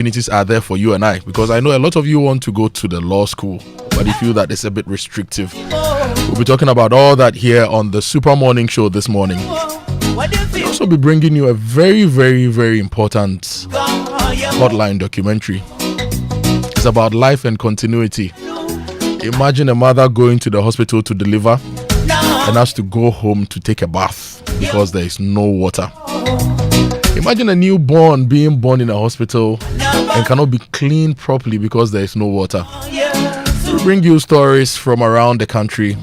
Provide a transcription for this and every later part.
opportunities are there for you and I? Because I know a lot of you want to go to the law school, but you feel that it's a bit restrictive. We'll be talking about all that here on the Super Morning Show this morning. We'll also be bringing you a very, very, very important hotline documentary. It's about life and continuity. Imagine a mother going to the hospital to deliver and has to go home to take a bath because there is no water. Imagine a newborn being born in a hospital and cannot be cleaned properly because there is no water. We bring you stories from around the country,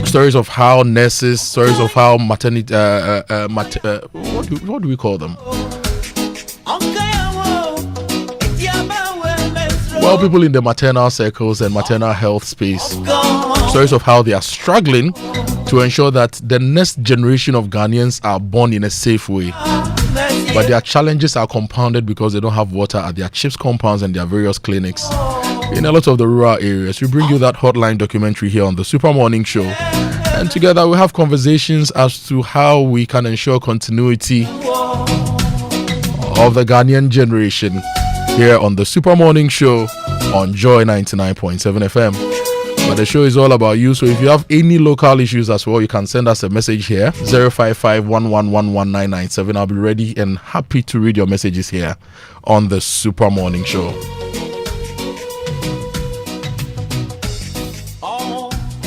stories of how nurses, stories of how maternity, what do we call them? Well, people in the maternal circles and maternal health space, stories of how they are struggling to ensure that the next generation of Ghanaians are born in a safe way. But their challenges are compounded because they don't have water at their CHIPS compounds and their various clinics in a lot of the rural areas. We bring you that hotline documentary here on the Super Morning Show. And together we have conversations as to how we can ensure continuity of the Ghanaian generation here on the Super Morning Show on Joy 99.7 FM. But the show is all about you, so if you have any local issues as well, you can send us a message here, 055-111-1997. I'll be ready and happy to read your messages here on the Super Morning Show.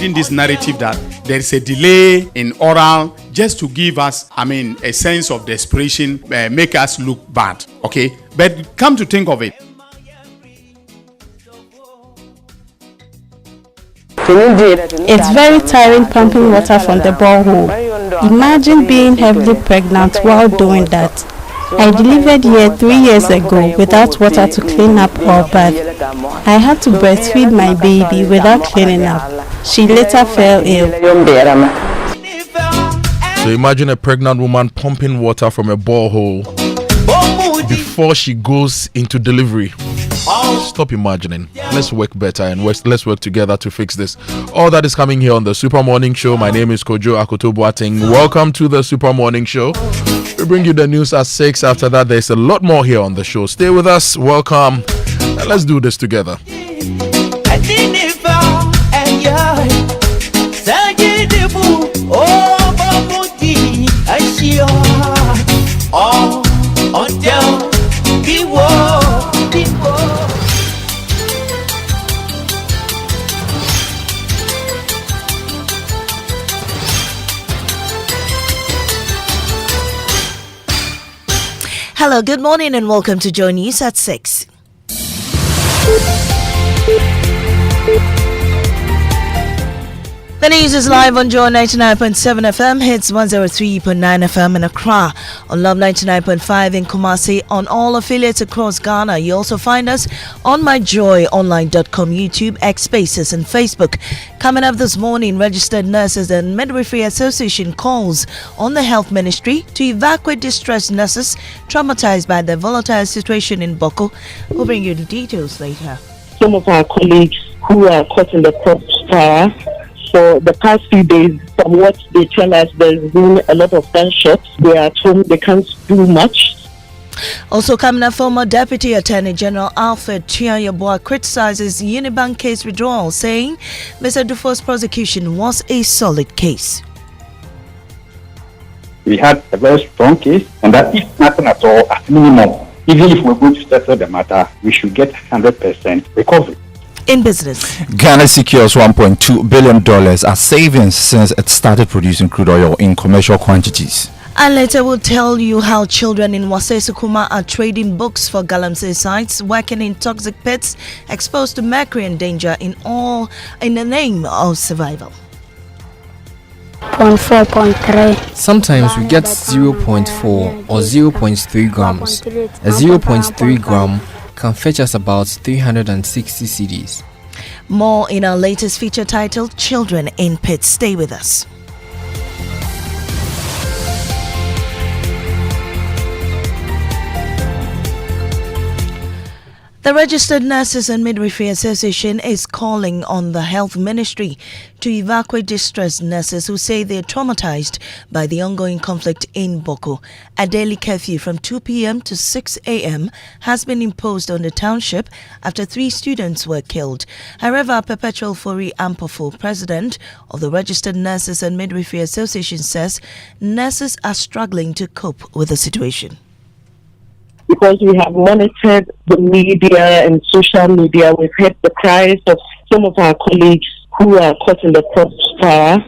In this narrative that there is a delay in oral just to give us, a sense of desperation, make us look bad, okay? But come to think of it, it's very tiring pumping water from the borehole. Imagine being heavily pregnant while doing that. I delivered here 3 years ago without water to clean up or bath. I had to breastfeed my baby without cleaning up. She later fell ill. So imagine a pregnant woman pumping water from a borehole before she goes into delivery. Stop imagining. Let's work better and let's work together to fix this. All that is coming here on the Super Morning Show. My name is Kojo, Akoto, Boateng. Welcome to the Super Morning Show. We bring you the news at 6. After that, there's a lot more here on the show. Stay with us. Welcome. And let's do this together. Hello, good morning and welcome to Joy News at 6. The news is live on Joy 99.7 FM, hits 103.9 FM in Accra, on Love 99.5 in Kumasi, on all affiliates across Ghana. You also find us on myjoyonline.com, YouTube, X Spaces and Facebook. Coming up this morning, Registered Nurses and Midwifery Association calls on the Health Ministry to evacuate distressed nurses traumatized by the volatile situation in Boko. We'll bring you the details later. Some of our colleagues who are caught in the crossfire for the past few days, from what they tell us, there's been a lot of gunshots. They are at home, they can't do much. Also coming up, former Deputy Attorney General Alfred Chianyabua criticizes Unibank case withdrawal, saying Mr. Dufour's prosecution was a solid case. We had a very strong case, and that if nothing at all, at minimum, even if we're going to settle the matter, we should get 100% recovery. In business, Ghana secures $1.2 billion as savings since it started producing crude oil in commercial quantities. And later we'll tell you how children in Wase Sukuma are trading books for galamsey sites, working in toxic pits, exposed to mercury and danger in the name of survival. 0.4.3. Sometimes we get 0.4 or 0.3 grams. A 0.3 gram can fetch us about 360 cedis. More in our latest feature titled Children in Pits. Stay with us. The Registered Nurses and Midwifery Association is calling on the Health Ministry to evacuate distressed nurses who say they are traumatized by the ongoing conflict in Boko. A daily curfew from 2 p.m. to 6 a.m. has been imposed on the township after 3 students were killed. However, Perpetual Fori Ampofo, president of the Registered Nurses and Midwifery Association, says nurses are struggling to cope with the situation. Because we have monitored the media and social media, we've heard the cries of some of our colleagues who are caught in the crossfire.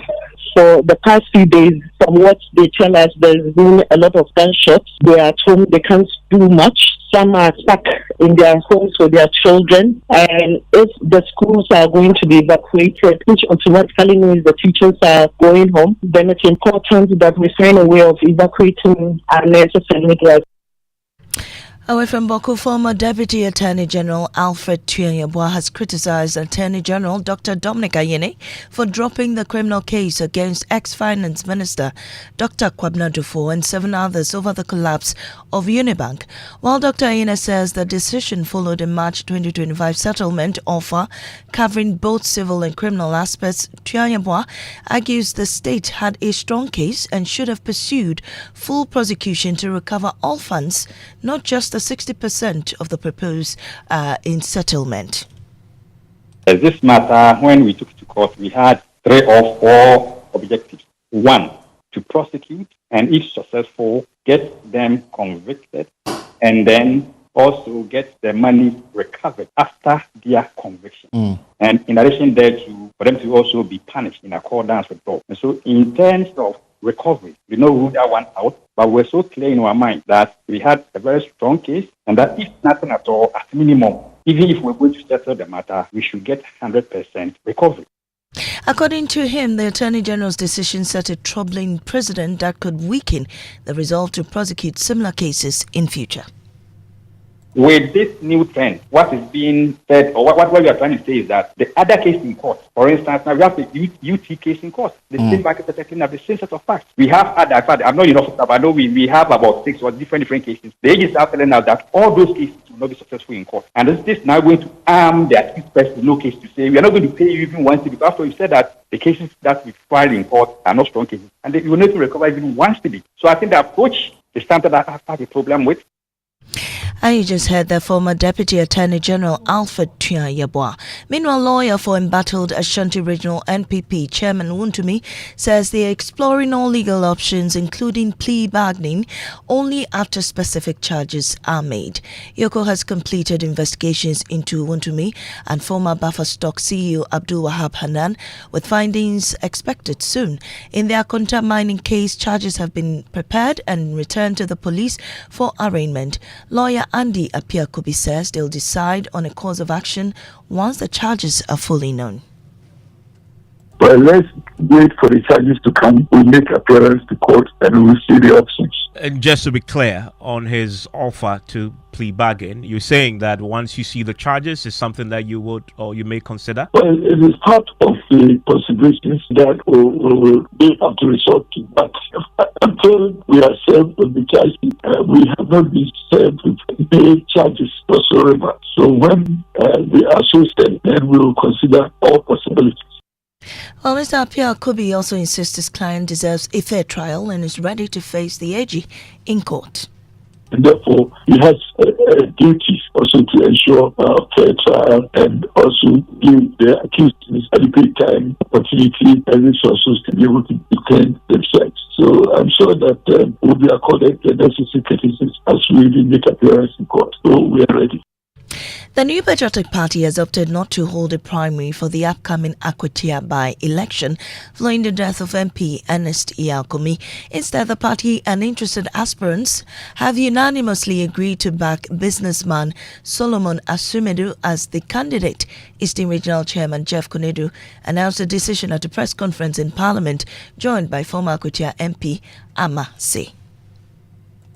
For the past few days, from what they tell us, there's been a lot of gunshots. They are at home, they can't do much. Some are stuck in their homes with their children. And if the schools are going to be evacuated, which automatically means the teachers are going home, then it's important that we find a way of evacuating our nurses and midwives. Away from Boko, former Deputy Attorney General Alfred Tuanyabwa has criticized Attorney General Dr. Dominic Ayine for dropping the criminal case against ex-Finance Minister Dr. Kwabena Dufo and 7 others over the collapse of Unibank. While Dr. Ayine says the decision followed a March 2025 settlement offer covering both civil and criminal aspects, Tuanyabwa argues the state had a strong case and should have pursued full prosecution to recover all funds, not just the 60% of the proposed in settlement. This matter, when we took it to court, we had 3 or 4 objectives. 1, to prosecute, and if successful, get them convicted, and then also get the money recovered after their conviction. And in addition thereto, for them to also be punished in accordance with law. And so in terms of recovery, we don't rule that one out, but we're so clear in our mind that we had a very strong case, and that if nothing at all, at minimum, even if we're going to settle the matter, we should get 100% recovery. According to him, the Attorney General's decision set a troubling precedent that could weaken the resolve to prosecute similar cases in future. With this new trend, what is being said, or what we are trying to say is that the other case in court, for instance, now we have the UT case in court, the same market protecting have the same set of facts. We have other facts. I'm not enough, but I know we have about 6 or different cases. The agencies are telling us that all those cases will not be successful in court. And this is now going to arm the accused person, no case, to say we are not going to pay you even once, because after you said that the cases that we filed in court are not strong cases, and you will need to recover even once to be. So I think the approach is something that I have a problem with. And you just heard the former Deputy Attorney General Alfred Tuanyabwa. Meanwhile, lawyer for embattled Ashanti Regional NPP Chairman Wontumi says they are exploring all legal options, including plea bargaining, only after specific charges are made. Yoko has completed investigations into Wontumi and former Buffer Stock CEO Abdul Wahab Hanan, with findings expected soon. In the Akoto mining case, charges have been prepared and returned to the police for arraignment. Lawyer Andy Apia-Kubi says they'll decide on a course of action once the charges are fully known. But let's wait for the charges to come. We'll make appearance to court and we'll see the options. And just to be clear on his offer to plea bargain, you're saying that once you see the charges, is something that you would or you may consider? Well, it is part of the possibilities that we will be able to resort to. But until we are served with the charges, we have not been served with any charges whatsoever. So when they are so set, then we will consider all possibilities. Well, Mr. Apia-Kubi also insists his client deserves a fair trial and is ready to face the AG in court. And therefore, he has a duty also to ensure a fair trial and also give the accused adequate time, opportunity, and resources to be able to defend themselves. So I'm sure that will be accorded the necessary courtesies as we make appearance in court. So we are ready. The New Patriotic Party has opted not to hold a primary for the upcoming Akoto by-election following the death of MP Ernest Iyakomi. Instead, the party and interested aspirants have unanimously agreed to back businessman Solomon Asumedu as the candidate. Eastern Regional Chairman Jeff Konedu announced the decision at a press conference in Parliament, joined by former Akoto MP Ama Se.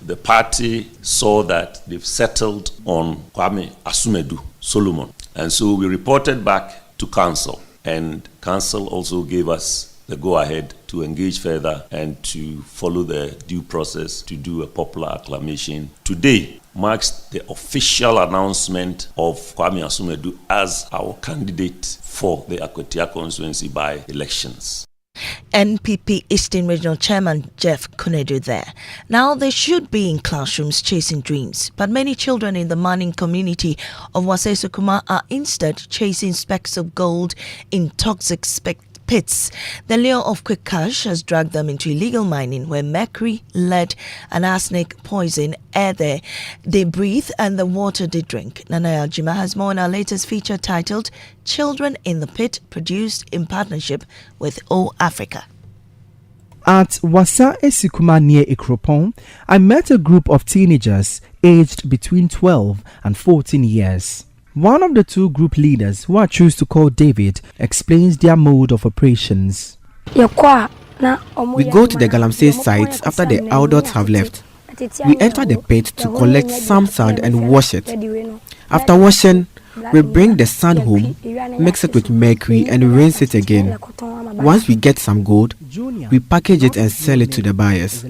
The party saw that they've settled on Kwame Asumedu Solomon. And so we reported back to council, and council also gave us the go-ahead to engage further and to follow the due process to do a popular acclamation today, marks the official announcement of Kwame Asumedu as our candidate for the Akoto constituency by elections. NPP Eastern Regional Chairman Jeff Konedo there. Now they should be in classrooms chasing dreams, but many children in the mining community of Wasai Sukuma are instead chasing specks of gold in toxic pits. The lure of quick cash has dragged them into illegal mining where mercury, lead and arsenic poison air they breathe and the water they drink. Nanaya Jima has more in our latest feature titled Children in the Pit, produced in partnership with O Africa. At Wasa Esikuma near Ikropon, I met a group of teenagers aged between 12 and 14 years. One of the two group leaders, who I choose to call David, explains their mode of operations. We go to the Galamsey sites after the adults have left. We enter the pit to collect some sand and wash it. After washing, we bring the sand home, mix it with mercury and rinse it again. Once we get some gold, we package it and sell it to the buyers.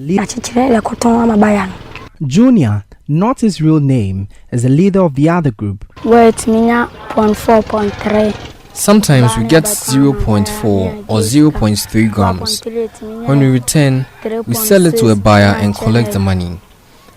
Junior, not his real name, is the leader of the other group. Sometimes we get 0.4 or 0.3 grams. When we return, we sell it to a buyer and collect the money.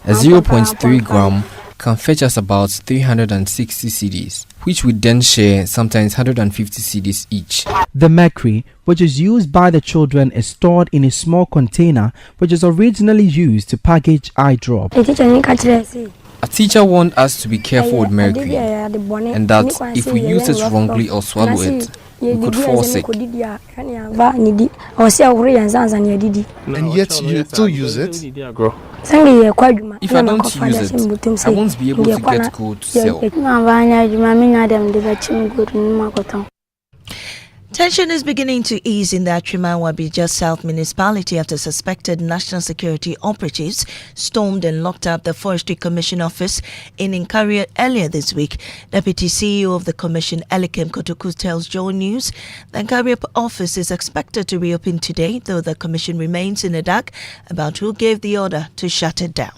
A 0.3 gram can fetch us about 360 cedis, which we then share, sometimes 150 cedis each. The mercury, which is used by the children, is stored in a small container which is originally used to package eye drop. A teacher warned us to be careful with mercury, and that if we use it wrongly or swallow it, we could fall sick. And yet you still use it? If I don't use it, I won't be able to get gold to sell. Tension is beginning to ease in the Atriman-Wabija South Municipality after suspected national security operatives stormed and locked up the Forestry Commission office in Inkaria earlier this week. Deputy CEO of the Commission, Elikem Kotoku, tells Joy News the Inkaria office is expected to reopen today, though the Commission remains in the dark about who gave the order to shut it down.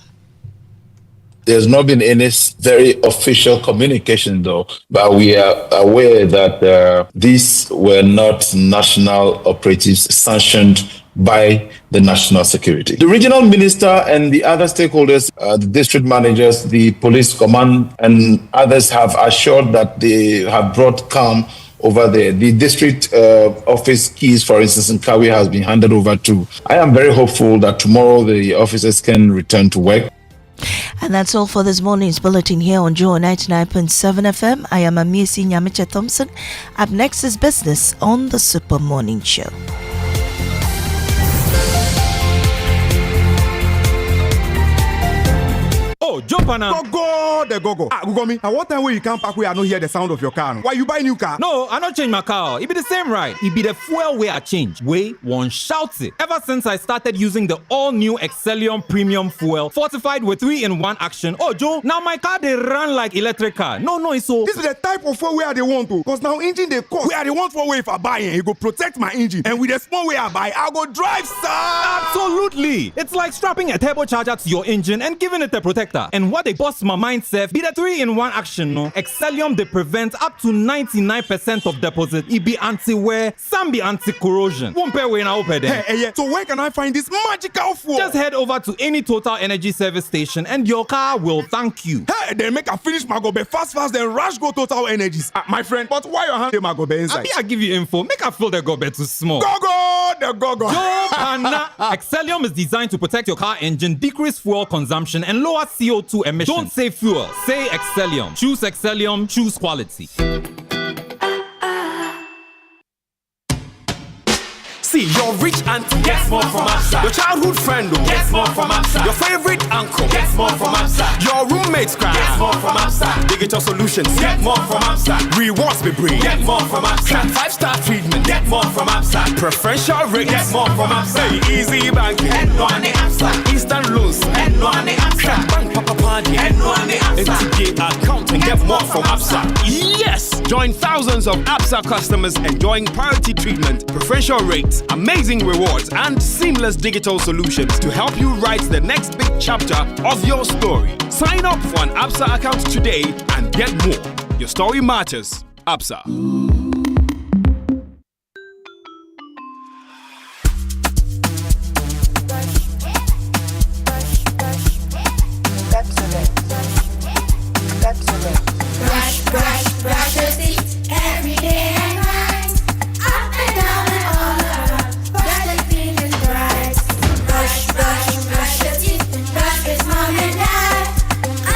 There's not been any very official communication, though, but we are aware that these were not national operatives sanctioned by the national security. The regional minister and the other stakeholders, the district managers, the police command, and others have assured that they have brought calm over there. The district office keys, for instance, in Kawi has been handed over to. I am very hopeful that tomorrow the officers can return to work. And that's all for this morning's bulletin here on Joy 99.7 FM. I am Amiesi Nyamiche Thompson. Up next is business on the Super Morning Show. Oh, jump on now. Go, the go. Google me. At what time will you come back where I don't hear the sound of your car? Why you buy new car? No, I don't change my car. It be the same ride. It be the fuel where I change. Way one shouts it. Ever since I started using the all-new Excellium Premium Fuel, fortified with 3-in-1 action. Oh, Joe, now my car they run like electric car. No, it's so. This is the type of fuel where they want to. Cause now engine they cost. Where they want for way if I buy it, it go protect my engine. And with the small way I buy, I'll go drive, sir. Absolutely. It's like strapping a turbocharger to your engine and giving it a protector. And what they bust my mindset be the 3-in-1 action, no? Excellium they prevent up to 99% of deposit. It be anti-wear, some be anti-corrosion. Won't pay when I open there. Hey, so where can I find this magical fuel? Just head over to any Total Energy service station and your car will thank you. Hey, then make a finish my gobe fast, then rush go Total Energies. My friend, but why your hand my gobe inside? I give you info. Make a fill the gobe too small. Go. Excellium is designed to protect your car engine, decrease fuel consumption, and lower CO2 emissions. Don't say fuel, say Excellium. Choose Excellium, choose quality. See, your rich auntie gets more from Absa. Your childhood friend gets more from Absa. Your favorite uncle gets more from Absa. Your roommates gets more from Absa. Digital solutions get more from Absa. Rewards we bring get more from Absa. 5-star treatment get more from Absa. Preferential rate get more from Absa. Hey, easy banking and no ane Absa. Instant loans and no ane Absa. Bank papa party and no ane Absa. FTK account and get more from Absa. Yes, join thousands of Absa customers enjoying priority treatment, preferential rates, amazing rewards, and seamless digital solutions to help you write the next big chapter of your story. Sign up for an Absa account today and get more. Your story matters. Absa. Brush your teeth every day and night. Up and down and all around. Brush the clean and bright. Brush your teeth. Brush with mom and dad.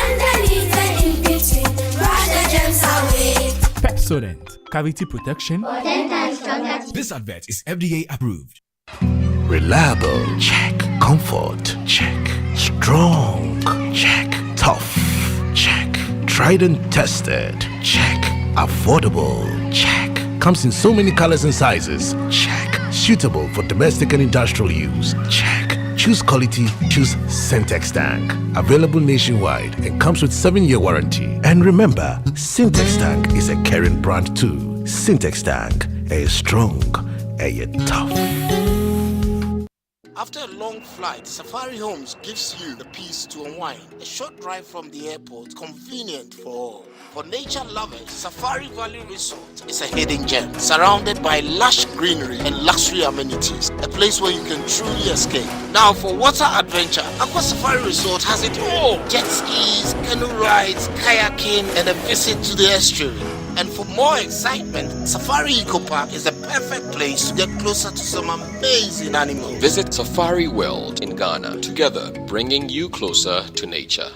Underneath and in between. Brush the germs away. Pepsodent, cavity protection. For 10 times stronger. This advert is FDA approved. Reliable, check. Comfort, check. Strong, check. Tough, check. Tried and tested, check. Affordable, check. Comes in so many colors and sizes, check. Suitable for domestic and industrial use, check. Choose quality, choose Syntex Tank. Available nationwide and comes with 7-year warranty. And remember, Syntex Tank is a caring brand too. Syntex Tank, a strong, a tough. After a long flight, Safari Homes gives you the peace to unwind. A short drive from the airport, convenient for all. For nature lovers, Safari Valley Resort is a hidden gem, surrounded by lush greenery and luxury amenities. A place where you can truly escape. Now for water adventure, Aqua Safari Resort has it all. Jet skis, canoe rides, kayaking, and a visit to the estuary. And for more excitement, Safari Eco Park is the perfect place to get closer to some amazing animals. Visit Safari World in Ghana, together bringing you closer to nature.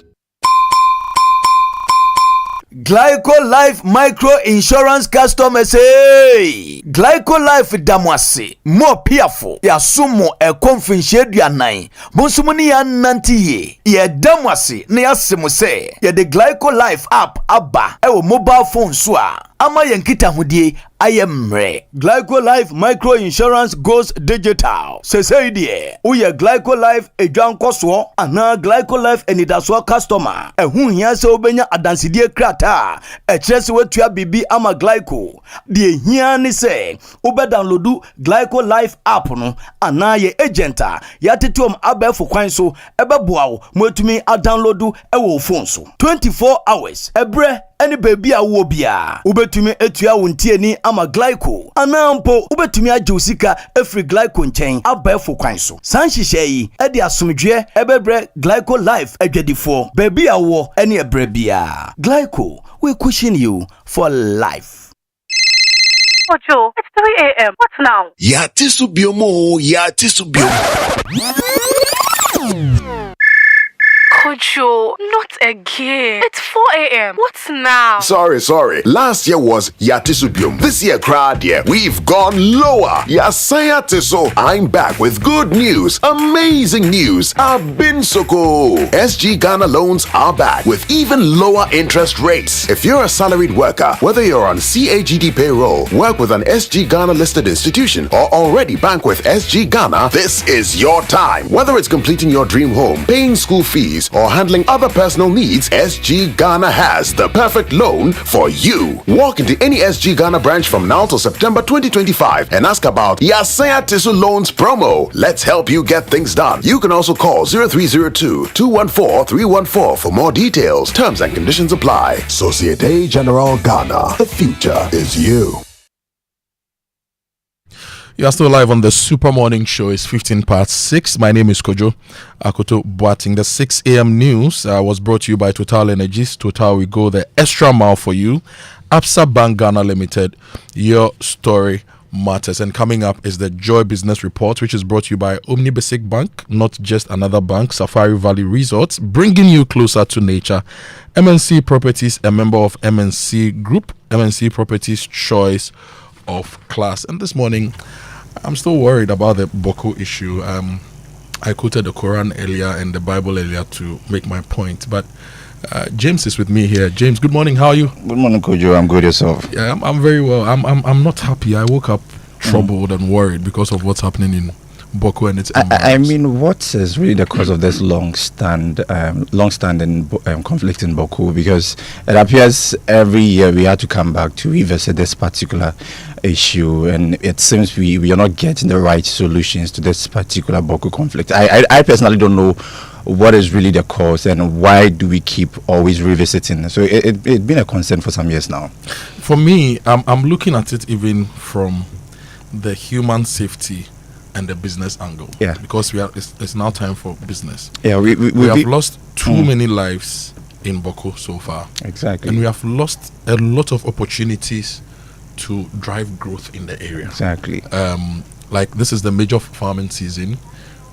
Glyco Life Micro Insurance customers, hey! Glyco Life damwase more piafo ya sumo e konfinhye duanan bonsumuni ya nantiye ye damwase na yasemo se ye the Glyco Life app aba e wo mobile phone so a ama yankita hodie ayemre. Glyco Life Micro Insurance goes digital. Say die uye Glyco Life edwankoso ana Glyco Life enidaso customer ehun hia se obenya adansidie krata ekyerese wetua bibi ama Glyco die hia ni se ube downloadu Glyco Life app no ana ye agenta ya tetom abefo kwan so ebeboa wo mwetumi a downloadu ewo phone so 24 hours ebre any baby a wo bia ubetumi etua wontie ni ama Glyco anampo ubetumi ajeusika efri Glyco nchen abefo kwan so sanhihye yi e de asomdwe ebebre Glyco Life adwadifo baby a wo any ebre bia Glyco we cushion you for life. Kojo, it's 3 a.m. What now? Ya tisu biomo, ya tisu biomo. Kojo, not again. It's 4 a.m. What now? Sorry. Last year was Yatisubium. This year, crowd, yeah, we've gone lower. Yasaya Tiso. I'm back with good news. Amazing news. I've been Soko. SG Ghana loans are back with even lower interest rates. If you're a salaried worker, whether you're on CAGD payroll, work with an SG Ghana listed institution, or already bank with SG Ghana, this is your time. Whether it's completing your dream home, paying school fees, or handling other personal needs, SG Ghana has the perfect loan for you. Walk into any SG Ghana branch from now till September 2025 and ask about Yasaya Tisu Loans promo. Let's help you get things done. You can also call 0302-214-314 for more details. Terms and conditions apply. Societe Generale Ghana. The future is you. You are still live on the Super Morning Show. It's 6:15. My name is Kojo. Akoto Boateng. The 6 a.m. news was brought to you by Total Energies. Total, we go the extra mile for you. Absa Bank Ghana Limited. Your story matters. And coming up is the Joy Business Report, which is brought to you by Omnibasic Bank, not just another bank. Safari Valley Resorts, bringing you closer to nature. MNC Properties, a member of MNC Group. MNC Properties, choice of class. And this morning, I'm still worried about the Boko issue. I quoted the Quran earlier and the Bible earlier to make my point, but James is with me here. James, good morning. How are you? Good morning, Kojo. I'm good. Yourself? Yeah, I'm very well. I'm not happy. I woke up troubled and worried because of what's happening in Boko and its I mean, what is really the cause of this long-standing conflict in Boko? Because it appears every year we have to come back to revisit this particular issue, and it seems we are not getting the right solutions to this particular Boko conflict. I personally don't know what is really the cause and why do we keep always revisiting. So it's been a concern for some years now. For me, I'm looking at it even from the human safety and the business angle. Yeah. Because it's now time for business. Yeah, we have lost too many lives in Boko so far. Exactly. And we have lost a lot of opportunities to drive growth in the area. Exactly. Like this is the major farming season.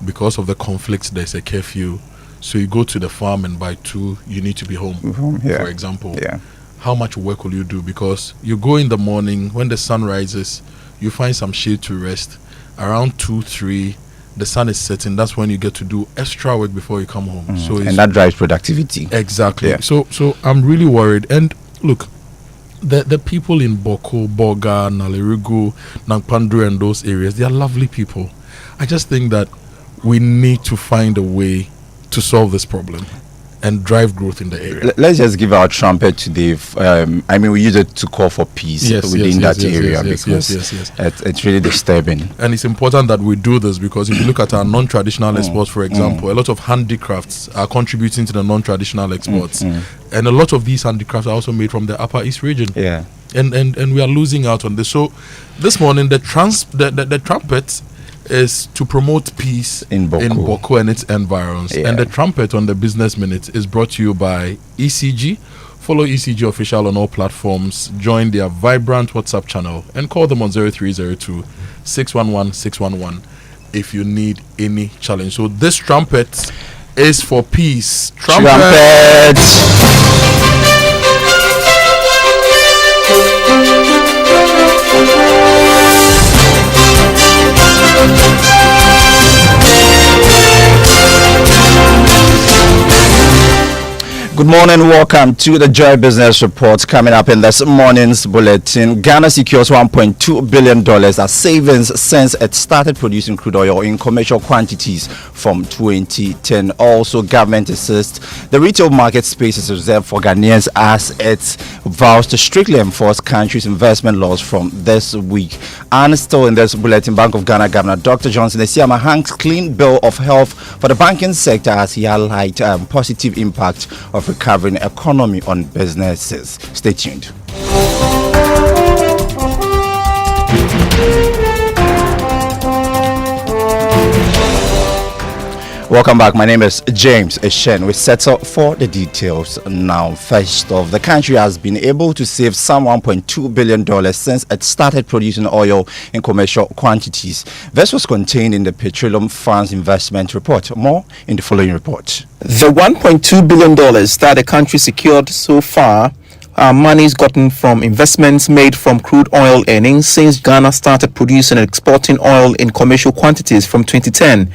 Because of the conflicts, there's a curfew. So you go to the farm and by 2, you need to be home. For example. Yeah. How much work will you do? Because you go in the morning, when the sun rises, you find some shade to rest. Around 2, 3, the sun is setting. That's when you get to do extra work before you come home. So and that drives productivity. Exactly. Yeah. So I'm really worried. And look, the people in Boko, Boga, Nalerigu, Nangpandru and those areas, they are lovely people. I just think that we need to find a way to solve this problem and drive growth in the area. Let's just give our trumpet to Dave. I mean, we use it to call for peace within that area because it's really disturbing. And it's important that we do this because if you look at our non-traditional exports, for example, a lot of handicrafts are contributing to the non-traditional exports. And a lot of these handicrafts are also made from the Upper East region. Yeah. And we are losing out on this. So this morning, the trumpet is to promote peace in Boko and its environs. Yeah. And the trumpet on the Business Minute is brought to you by ECG. Follow ECG Official on all platforms. Join their vibrant WhatsApp channel and call them on 0302 611 611 if you need any challenge. So this trumpet is for peace. Trumpet! Good morning, welcome to the Joy Business Report. Coming up in this morning's bulletin, Ghana secures $1.2 billion as savings since it started producing crude oil in commercial quantities from 2010. Also, government insists the retail market space is reserved for Ghanaians as it vows to strictly enforce country's investment laws from this week. And still in this bulletin, Bank of Ghana Governor Dr. Johnson Esiama hangs clean bill of health for the banking sector as he highlights positive impact of recovering economy on businesses. Stay tuned. Welcome back. My name is James Eshen. We settle for the details now. First off, the country has been able to save some $1.2 billion since it started producing oil in commercial quantities. This was contained in the Petroleum Funds Investment Report. More in the following report. The $1.2 billion that the country secured so far are monies gotten from investments made from crude oil earnings since Ghana started producing and exporting oil in commercial quantities from 2010.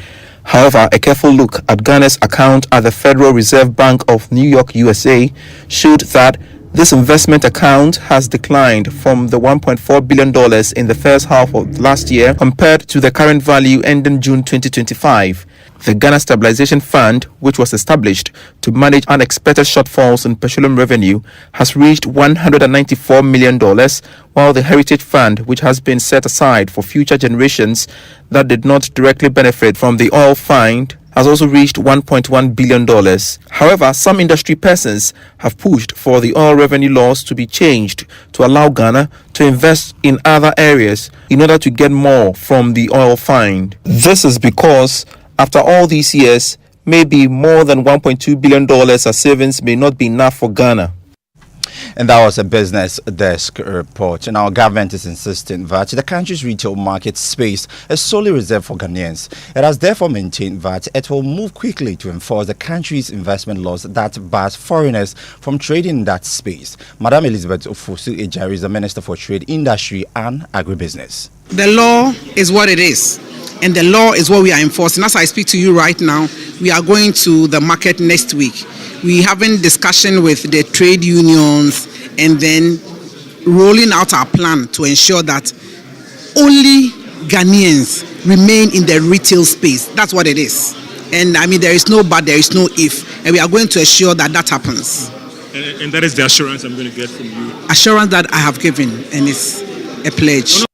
However, a careful look at Ghana's account at the Federal Reserve Bank of New York, USA, showed that this investment account has declined from the $1.4 billion in the first half of last year compared to the current value ending June 2025. The Ghana Stabilization Fund, which was established to manage unexpected shortfalls in petroleum revenue, has reached $194 million, while the Heritage Fund, which has been set aside for future generations that did not directly benefit from the oil find, has also reached $1.1 billion. However, some industry persons have pushed for the oil revenue laws to be changed to allow Ghana to invest in other areas in order to get more from the oil find. This is because after all these years, maybe more than $1.2 billion as savings may not be enough for Ghana. And that was a business desk report. And our government is insisting that the country's retail market space is solely reserved for Ghanaians. It has therefore maintained that it will move quickly to enforce the country's investment laws that bars foreigners from trading in that space. Madam Elizabeth Ofosu Ejari is the Minister for Trade, Industry and Agribusiness. The law is what it is, and the law is what we are enforcing. As I speak to you right now, we are going to the market next week. We having discussion with the trade unions and then rolling out our plan to ensure that only Ghanaians remain in the retail space. That's what it is. And I mean, there is no but, there is no if. And we are going to ensure that that happens. And that is the assurance I'm going to get from you. Assurance that I have given, and it's a pledge.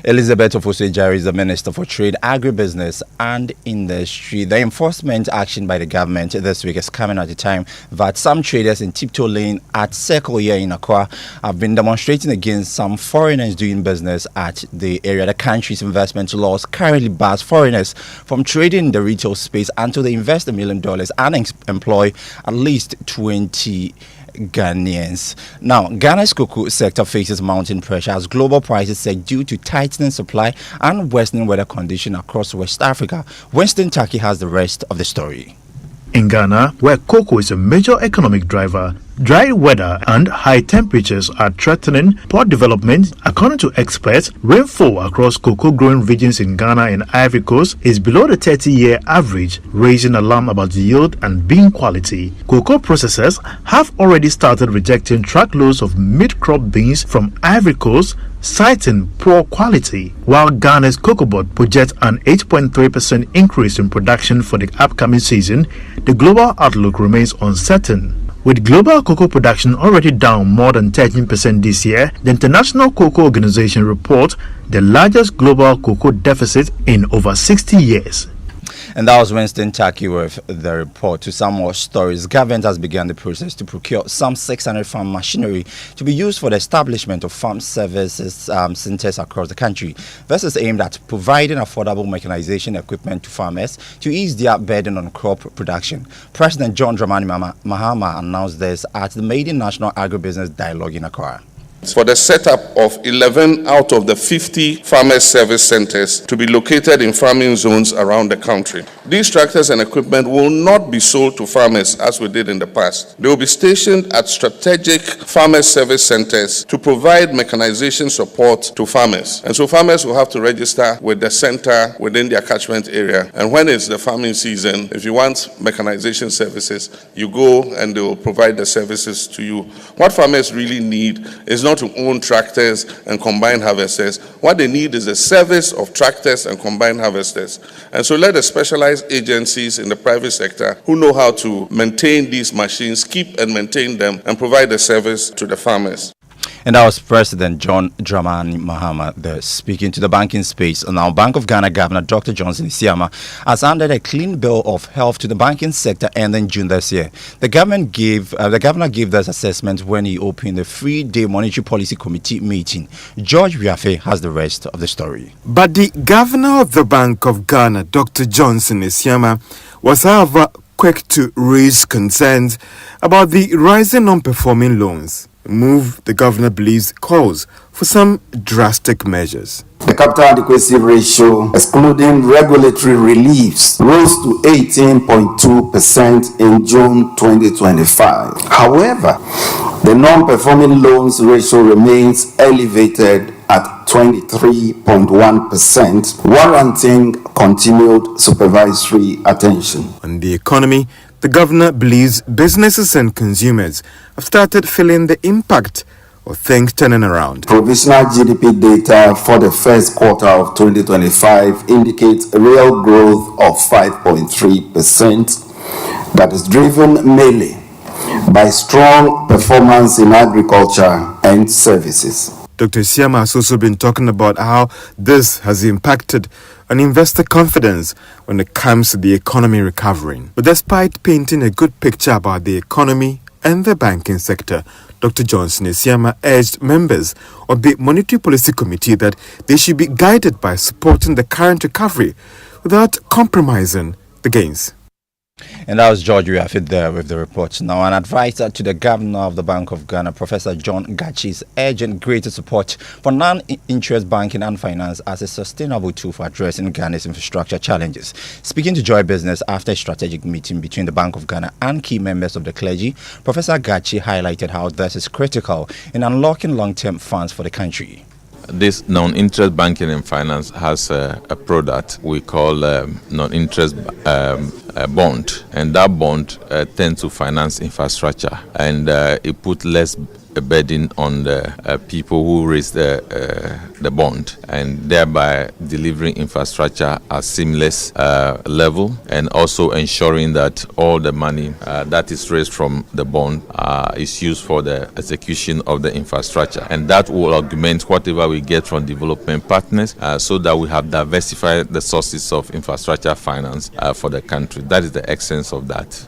Elizabeth Ofosejari is the Minister for Trade, Agribusiness and Industry. The enforcement action by the government this week is coming at a time that some traders in Tiptoe Lane at Circle here in Accra have been demonstrating against some foreigners doing business at the area. The country's investment laws currently bars foreigners from trading in the retail space until they invest $1 million and employ at least 20 Ghanaians. Now, Ghana's cocoa sector faces mounting pressure as global prices surge due to tightening supply and worsening weather conditions across West Africa. Winston Taki has the rest of the story. In Ghana, where cocoa is a major economic driver, dry weather and high temperatures are threatening port development. According to experts, rainfall across cocoa growing regions in Ghana and Ivory Coast is below the 30-year average, raising alarm about the yield and bean quality. Cocoa processors have already started rejecting truckloads of mid-crop beans from Ivory Coast, citing poor quality, while Ghana's Cocoa Board projects an 8.3% increase in production for the upcoming season. The global outlook remains uncertain. With global cocoa production already down more than 13% this year, the International Cocoa Organization reports the largest global cocoa deficit in over 60 years. And that was Winston Taki with the report. To some more stories, government has begun the process to procure some 600 farm machinery to be used for the establishment of farm services centers across the country. This is aimed at providing affordable mechanization equipment to farmers to ease their burden on crop production. President John Dramani Mahama announced this at the Maiden National Agribusiness Dialogue in Accra. For the setup of 11 out of the 50 farmers service centers to be located in farming zones around the country. These tractors and equipment will not be sold to farmers as we did in the past. They will be stationed at strategic farmers service centers to provide mechanization support to farmers. And so farmers will have to register with the center within their catchment area. And when it's the farming season, if you want mechanization services, you go and they will provide the services to you. What farmers really need is not to own tractors and combine harvesters. What they need is a service of tractors and combined harvesters. And so let the specialized agencies in the private sector who know how to maintain these machines keep and maintain them and provide the service to the farmers. And that was President John Dramani Mahama there speaking to the banking space. Now, Bank of Ghana Governor Dr. Johnson Isiama has handed a clean bill of health to the banking sector ending June this year. The governor gave this assessment when he opened the 3-day Monetary Policy Committee meeting. George Wiafe has the rest of the story. But the governor of the Bank of Ghana, Dr. Johnson Isiama, was however quick to raise concerns about the rising non-performing loans. Move the governor believes calls for some drastic measures. The capital adequacy ratio, excluding regulatory reliefs, rose to 18.2% in June 2025. However, the non-performing loans ratio remains elevated at 23.1%, warranting continued supervisory attention. On the economy, the governor believes businesses and consumers have started feeling the impact of things turning around. Provisional GDP data for the first quarter of 2025 indicates a real growth of 5.3% that is driven mainly by strong performance in agriculture and services. Dr. Isiama has also been talking about how this has impacted on investor confidence when it comes to the economy recovering. But despite painting a good picture about the economy and the banking sector, Dr. Johnson Isiama urged members of the Monetary Policy Committee that they should be guided by supporting the current recovery without compromising the gains. And that was George Riafid there with the report. Now, an advisor to the governor of the Bank of Ghana, Professor John Gachi, is urging greater support for non-interest banking and finance as a sustainable tool for addressing Ghana's infrastructure challenges. Speaking to Joy Business after a strategic meeting between the Bank of Ghana and key members of the clergy, Professor Gachi highlighted how this is critical in unlocking long-term funds for the country. This non-interest banking and finance has a product we call non-interest bond, and that bond tends to finance infrastructure, and it puts less a burden on the people who raise the bond, and thereby delivering infrastructure at seamless level, and also ensuring that all the money that is raised from the bond is used for the execution of the infrastructure, and that will augment whatever we get from development partners, so that we have diversified the sources of infrastructure finance for the country. That is the essence of that.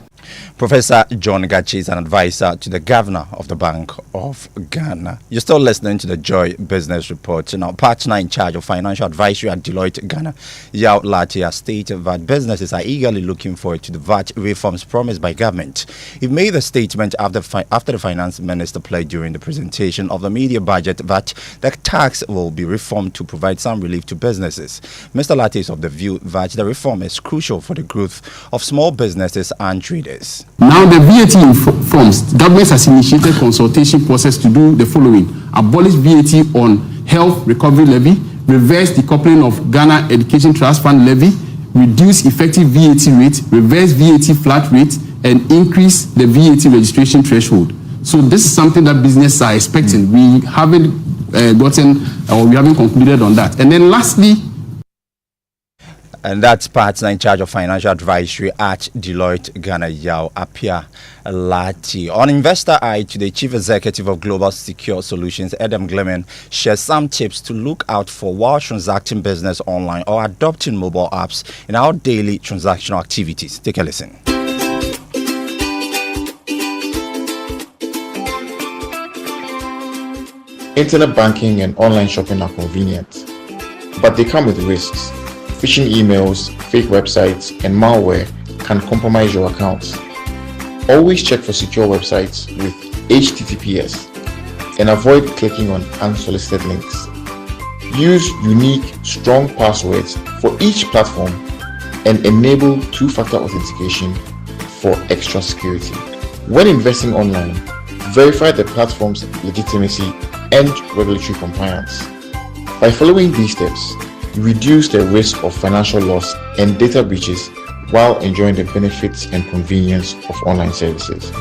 Professor John Gachi is an advisor to the governor of the Bank of Ghana. You're still listening to the Joy Business Report. Now, partner in charge of financial advisory at Deloitte Ghana, Yao Lati, has stated that businesses are eagerly looking forward to the VAT reforms promised by government. He made the statement after the finance minister pledged during the presentation of the media budget that the tax will be reformed to provide some relief to businesses. Mr. Lati is of the view that the reform is crucial for the growth of small businesses and traders. Now the VAT reforms, government has initiated consultation process to do the following: abolish VAT on health recovery levy, reverse decoupling of Ghana Education Trust Fund levy, reduce effective VAT rate, reverse VAT flat rate, and increase the VAT registration threshold. So this is something that businesses are expecting. We haven't we haven't concluded on that. And then lastly, and that's partner in charge of financial advisory at Deloitte Ghana, Yao Apia Lati. On Investor Eye today, Chief Executive of Global Secure Solutions, Adam Gleman, shares some tips to look out for while transacting business online or adopting mobile apps in our daily transactional activities. Take a listen. Internet banking and online shopping are convenient, but they come with risks. Phishing emails, fake websites, and malware can compromise your accounts. Always check for secure websites with HTTPS and avoid clicking on unsolicited links. Use unique, strong passwords for each platform and enable two-factor authentication for extra security. When investing online, verify the platform's legitimacy and regulatory compliance. By following these steps, you reduce the risk of financial loss and data breaches while enjoying the benefits and convenience of online services.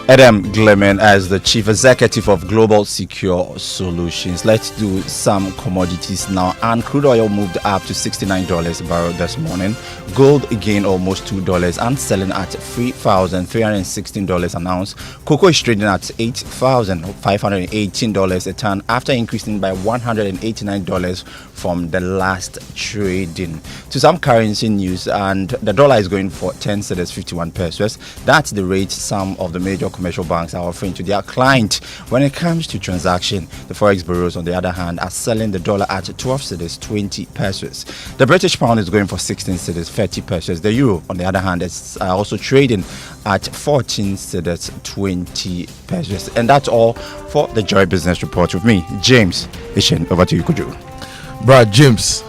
Adam Gleman as the Chief Executive of Global Secure Solutions. Let's do some commodities now. And crude oil moved up to $69 a barrel this morning. Gold gained almost $2 and selling at $3,316 an ounce. Cocoa is trading at $8,518 a ton after increasing by $189 from the last trading. To some currency news, and the dollar is going for 10 cedis 51 pesos. That's the rate some of the major commercial banks are offering to their client. When it comes to transaction, the forex bureaus on the other hand are selling the dollar at 12 cedis 20 pesos. The British pound is going for 16 cedis 30 pesos. The euro on the other hand is also trading at 14 cedis 20 pesos. And that's all for the Joy Business Report with me, James Ishen. Over to you, Kojo. Brad James,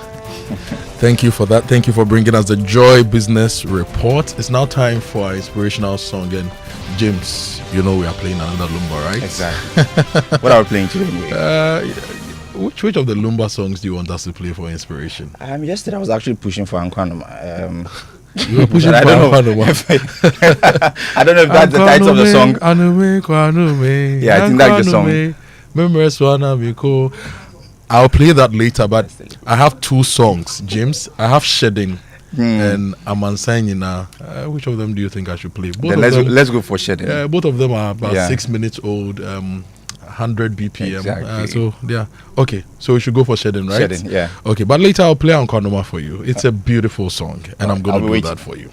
thank you for that. Thank you for bringing us the Joy Business Report. It's now time for our inspirational song. And James, you know we are playing another Lumba, right? Exactly. What are we playing today anyway? Which of the Lumba songs do you want us to play for inspiration? Yesterday I was actually pushing for Ankwanoma. You were pushing for Ankwanoma. I don't know if that's the title of the song. Yeah, I think that's the song. I'll play that later, but I have two songs, James. I have Shedding and Amansanyina. Which of them do you think I should play? Let's go for Shedding. Both of them are about 6 minutes old, 100 BPM. Exactly. So, yeah. Okay, so we should go for Shedding, right? Shedding, yeah. Okay, but later I'll play Ankwanoma for you. It's a beautiful song, and I'm going to do that for you.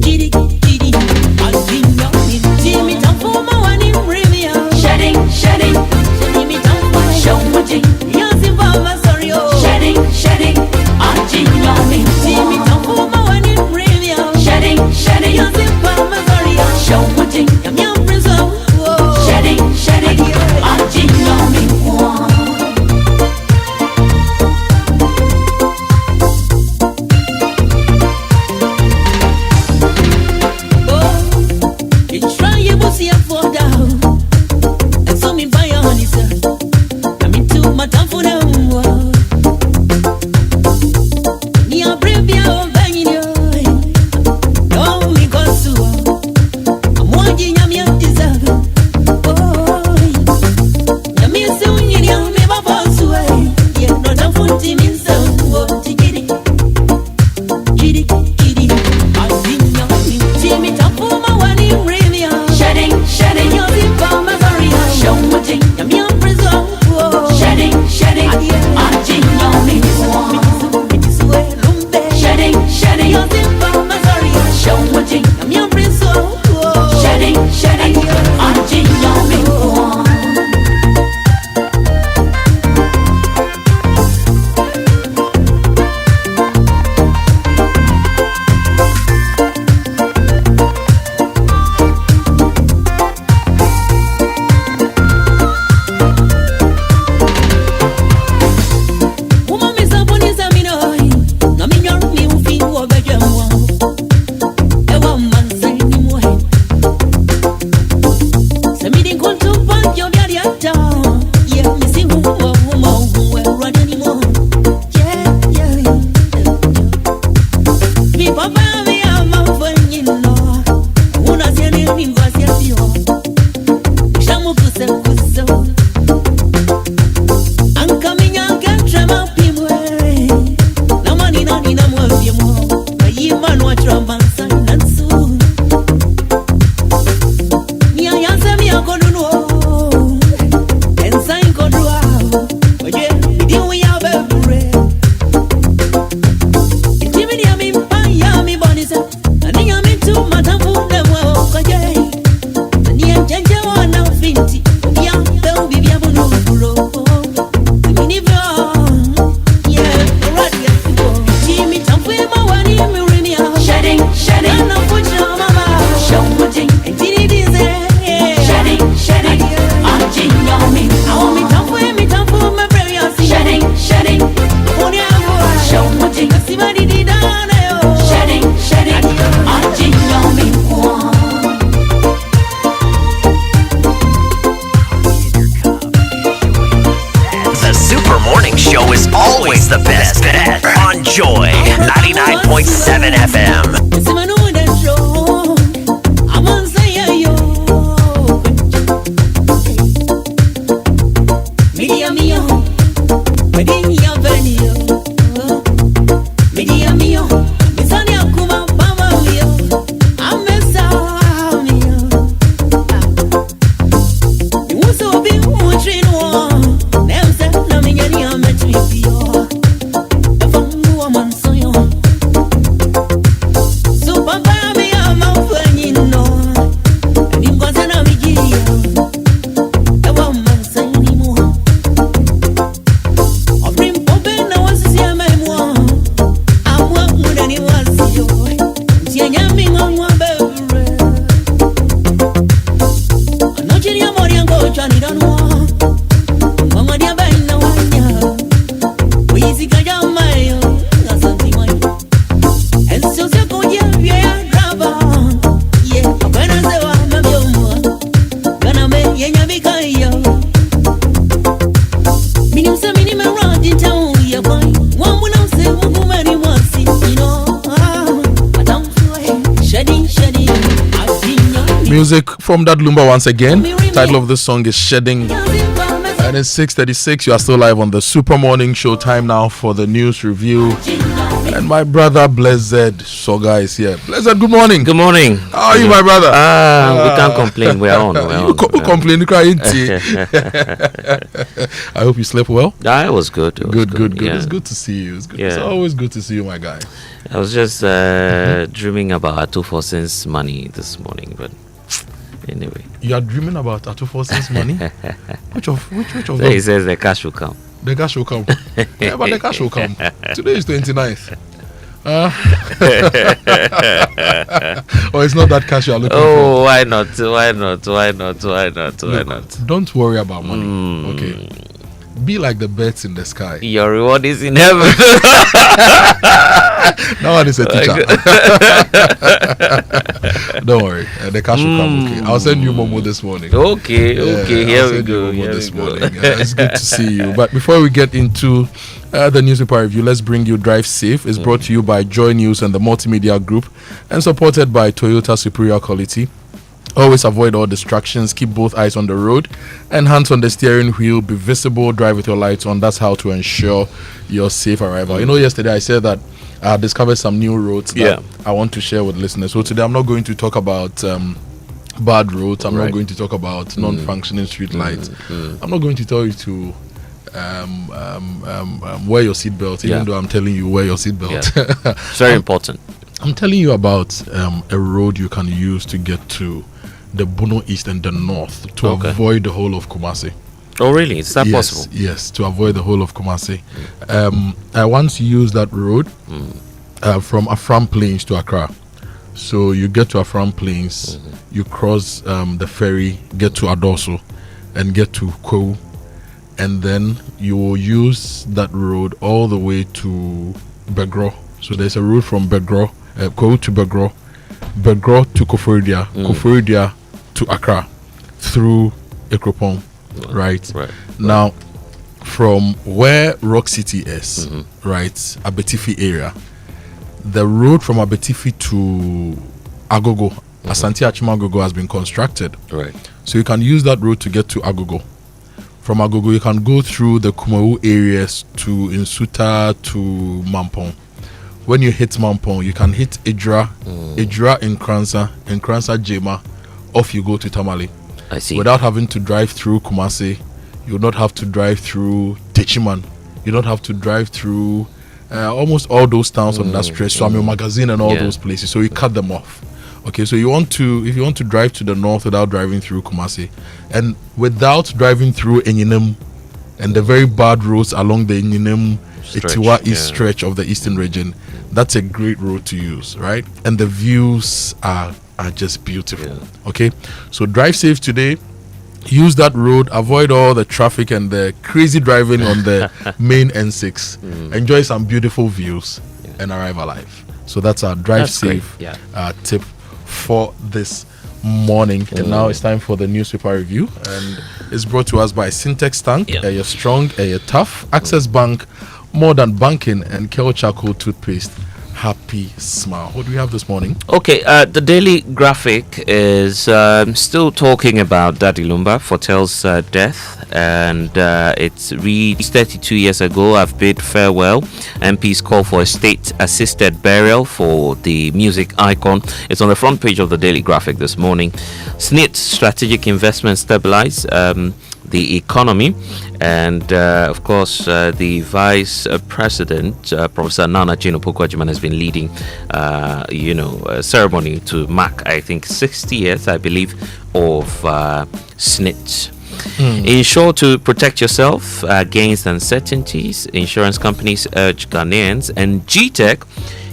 Giddy, giddy. afford out. And so me buy on it, sir. I'm into my time for them. Me a brave ya banging you. No me go to. I'm watching ya me a deserve. Oh, ya me soon you me baba to. Yeah, no time for team in so. Giddy, giddy, giddy. I think ya me team it up for my wedding ring. Shedding, shedding your zip on my sorry. Show what thing ya me a prison. Shedding, shedding. I'm changing your me. Shedding, shedding your zip on my sorry. Show what thing ya me a prison. Shedding, shedding. I'm changing your me. Music from that Lumba once again. Title of this song is Shedding. And it's 6:36. You are still live on the Super Morning Show. Time now for the news review. And my brother Blessed Sogah is here. Blessed, good morning. Good morning. How are you, my brother? We can't complain. We're on. You complain, crying. I hope you slept well. Yeah, it was good. Good. Yeah. It's good to see you. Yeah. It's always good to see you, my guy. I was just dreaming about Atufosin's money this morning, but anyway. You are dreaming about Atufosin's money? Which of so them? he says the cash will come. The cash will come. Yeah, but the cash will come. Today is 29th. Or it's not that cash you are looking for. Oh, why not? Look, don't worry about money. Okay. Be like the birds in the sky. Your reward is in heaven. That one is a teacher. Don't worry, the cash will come. Okay, I'll send you Momo this morning. Okay, here we go. It's good to see you. But before we get into the newspaper review, let's bring you Drive Safe. It's brought to you by Joy News and the Multimedia Group, and supported by Toyota Superior Quality. Always avoid all distractions, keep both eyes on the road and hands on the steering wheel, be visible, drive with your lights on. That's how to ensure your safe arrival. You know, yesterday I said that I discovered some new roads that I want to share with listeners. So today I'm not going to talk about bad roads. I'm not going to talk about non-functioning street lights. I'm not going to tell you to wear your seatbelt, even though I'm telling you wear your seatbelt. It's very important. I'm telling you about a road you can use to get to the Bono East and the North to avoid the whole of Kumasi. Oh, really? Is that possible? Yes, to avoid the whole of Kumasi. I once used that road from Afram Plains to Accra. So you get to Afram Plains, you cross the ferry, get to Adoso, and get to Kojo, and then you will use that road all the way to Begro. So there's a route from Begro, Kojo to Begro, Begro to Koforidua, Koforidua to Accra through Ekropong. Right. Now, from where Rock City is, right, Abetifi area, the road from Abetifi to Agogo, Asante Achima Agogo, has been constructed. Right. So you can use that road to get to Agogo. From Agogo, you can go through the Kumau areas to Insuta to Mampong. When you hit Mampong, you can hit Idra in Kransa, Jema, off you go to Tamale. I see. Without having to drive through Kumasi, you not have to drive through Techiman. You don't have to drive through almost all those towns on that stretch. So I'm your magazine and all those places. So you cut them off. Okay, so if you want to drive to the north without driving through Kumasi, and without driving through Enyinem and the very bad roads along the Enyinem Etiwa East stretch of the eastern region, that's a great road to use, right? And the views are just beautiful. Okay, so drive safe today. Use that road, avoid all the traffic and the crazy driving on the main N6. Enjoy some beautiful views and arrive alive. So that's our drive safe tip for this morning. And now it's time for the newspaper review, and it's brought to us by Syntex Tank, you're strong, you're tough, Access Bank, more than banking, and Kel Charcoal toothpaste. Happy smile. What do we have this morning? Okay, the Daily Graphic is still talking about Daddy Lumba foretells death, and it reads 32 years ago I've bid farewell. MPs call for a state-assisted burial for the music icon. It's on the front page of the Daily Graphic this morning. SNIT strategic investment stabilize the economy, and of course the Vice President Professor Nana Jane Opoku-Agyeman has been leading a ceremony to mark, I think, 60 years, I believe, of SNIT. Ensure to protect yourself against uncertainties. Insurance companies urge Ghanaians, and GTEC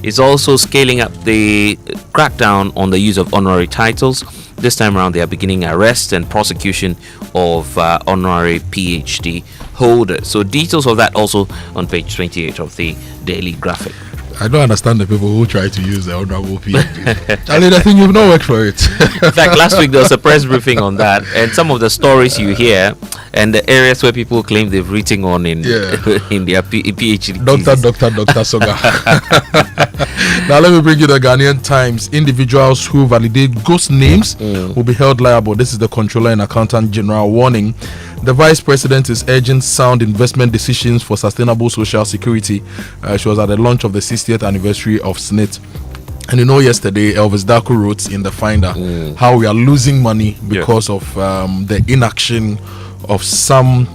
is also scaling up the crackdown on the use of honorary titles. This time around, they are beginning arrest and prosecution of honorary PhD holders. So details of that also on page 28 of the Daily Graphic. I don't understand the people who try to use the honorable PhD. I think you've not worked for it. In fact, last week there was a press briefing on that, and some of the stories you hear and the areas where people claim they've written on in their PhD. Dr. Sogah. Now let me bring you the Ghanaian Times. Individuals who validate ghost names will be held liable. This is the Controller and Accountant General warning. The Vice President is urging sound investment decisions for sustainable social security. She was at the launch of the 60th anniversary of SNIT. And you know, yesterday Elvis Daku wrote in the Finder how we are losing money because of the inaction of some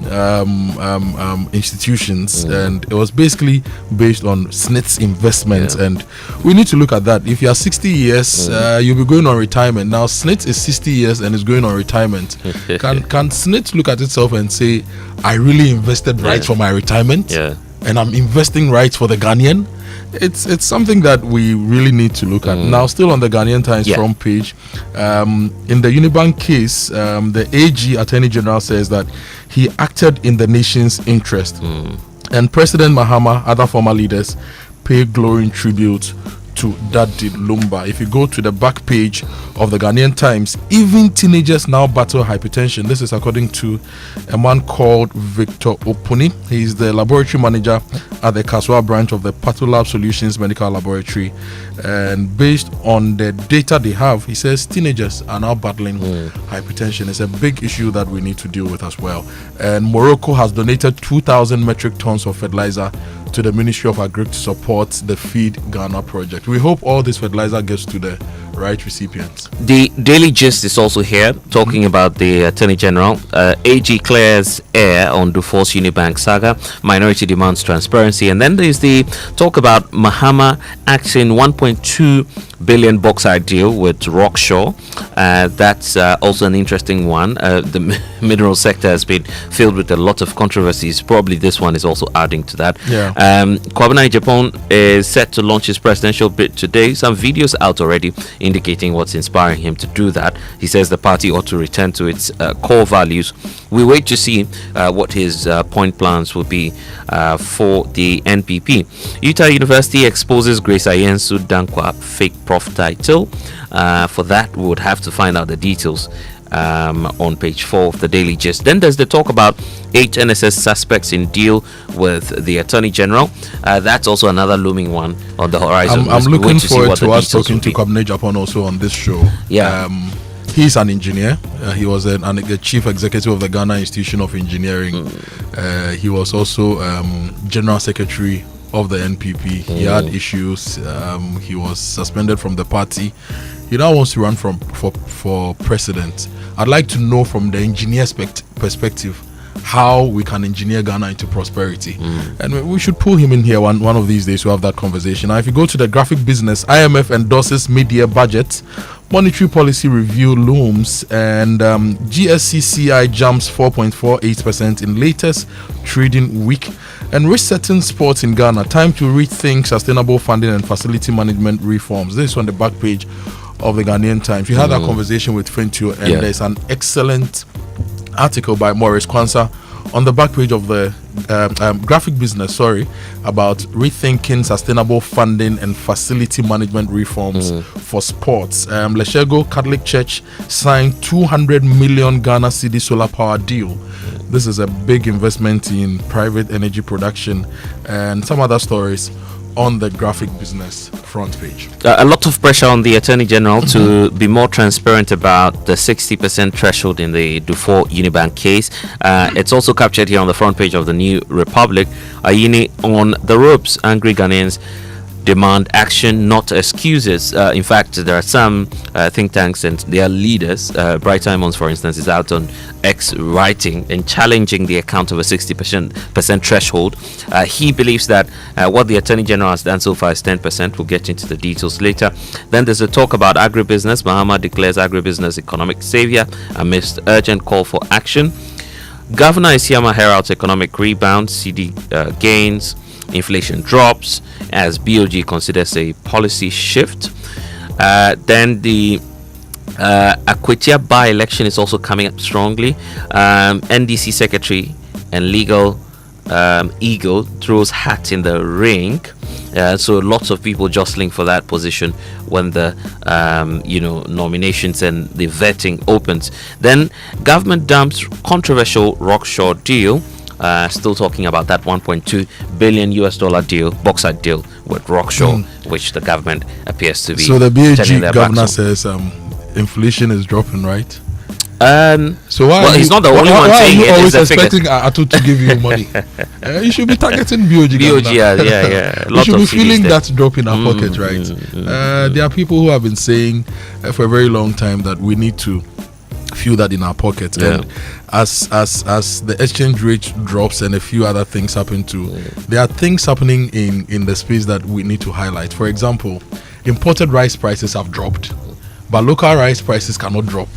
institutions, and it was basically based on SNIT's investments. And we need to look at that. If you are 60 years, you'll be going on retirement. Now SNIT is 60 years and is going on retirement. Can SNIT look at itself and say, I really invested right for my retirement, and I'm investing right for the Ghanaian? it's something that we really need to look at. Now, still on the Ghanaian Times front page, in the Unibank case, the AG Attorney General says that he acted in the nation's interest, and President Mahama, other former leaders, pay glowing tribute to Daddy Lumba. If you go to the back page of the Ghanaian Times, even teenagers now battle hypertension. This is according to a man called Victor Opuni. He's the laboratory manager at the Kaswa branch of the Patholab Solutions Medical Laboratory. And based on the data they have, he says teenagers are now battling hypertension. It's a big issue that we need to deal with as well. And Morocco has donated 2,000 metric tons of fertilizer to the Ministry of Agri to support the Feed Ghana project. We hope all this fertilizer gets to the right recipients. The Daily Gist is also here talking about the Attorney General. AG clears air on Dufour's Unibank saga. Minority demands transparency. And then there's the talk about Mahama axing 1.2 billion bauxite deal with Rockshore. That's also an interesting one. The mineral sector has been filled with a lot of controversies. Probably this one is also adding to that. Kwabena Japan is set to launch his presidential bid today. Some videos out already indicating what's inspiring him to do that. He says the party ought to return to its core values. We wait to see what his point plans will be for the NPP. Utah University exposes Grace Ayensu Dankwa fake prof title. For that, we would have to find out the details on page 4 of the Daily Gist. Then there's the talk about 8 NSS suspects in deal with the Attorney General. That's also another looming one on the horizon. I'm looking forward to us talking to Kwabena Japan also on this show. He's an engineer. He was the chief executive of the Ghana Institution of Engineering. He was also general secretary of the NPP. He had issues. He was suspended from the party. He now wants to run for president. I'd like to know from the engineer's perspective how we can engineer Ghana into prosperity. And we should pull him in here one of these days to have that conversation. Now, if you go to the graphic business, IMF endorses mid-year budget, monetary policy review looms, and GSCCI jumps 4.48% in latest trading week. And resetting sports in Ghana, time to rethink sustainable funding and facility management reforms. This is on the back page of the Ghanaian Times. We had that conversation with Fentio, and there's an excellent article by Maurice Kwanzaa on the back page of the graphic business, about rethinking sustainable funding and facility management reforms for sports. Leshego Catholic Church signed 200 million Ghana cedi solar power deal. This is a big investment in private energy production, and some other stories on the graphic business front page. A lot of pressure on the Attorney General to be more transparent about the 60% threshold in the Dufour Unibank case. It's also captured here on the front page of the New Republic. Ayini on the ropes. Angry Ghanaians demand action, not excuses. In fact, there are some think tanks and their leaders. Bright Simons, for instance, is out on X writing and challenging the account of a 60% threshold. He believes that what the Attorney General has done so far is 10%. We'll get into the details later. Then there's a talk about agribusiness. Mahama declares agribusiness economic savior amidst urgent call for action. Governor Isiama heralds economic rebound, CD gains, inflation drops as BOG considers a policy shift. Then the Akwetia by-election is also coming up strongly. NDC secretary and legal Eagle throws hat in the ring. So lots of people jostling for that position when the nominations and the vetting opens. Then government dumps controversial Rockshore deal. Still talking about that 1.2 billion US dollar deal, bauxite deal with Rockshore, which the government appears to be. So the BAG governor says inflation is dropping, right? So why he's not the only one saying it. Why are you always expecting Akoto to give you money? You should be targeting BOG. Yeah. You should be feeling that drop in our pocket, right? There are people who have been saying for a very long time that we need to feel that in our pockets, and as the exchange rate drops and a few other things happen too, there are things happening in the space that we need to highlight. For example, imported rice prices have dropped, but local rice prices cannot drop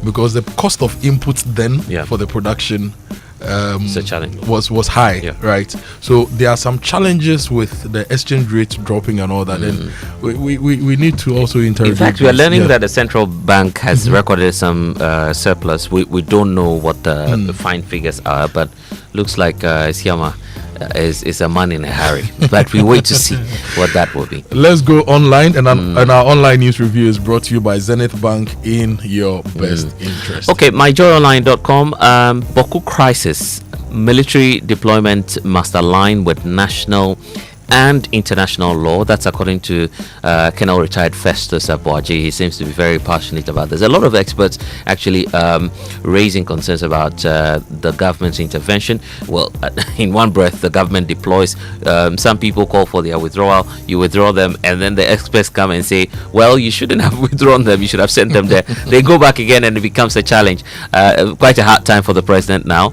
because the cost of inputs then for the production it's a challenge. was high, right? So there are some challenges with the exchange rate dropping and all that. And we need to also interrogate. In fact, we are learning that the central bank has recorded some surplus. We don't know what the fine figures are, but looks like Siama is a man in a hurry. But we wait to see what that will be. Let's go online, and our online news review is brought to you by Zenith Bank, in your best interest. Okay, myjoyonline.com. Boku crisis. Military deployment must align with national and international law. That's according to Colonel retired Festus Abuaji. He seems to be very passionate about this. A lot of experts actually raising concerns about the government's intervention. Well, in one breath, the government deploys. Some people call for their withdrawal. You withdraw them, and then the experts come and say, well, you shouldn't have withdrawn them. You should have sent them there. They go back again, and it becomes a challenge. Quite a hard time for the president now.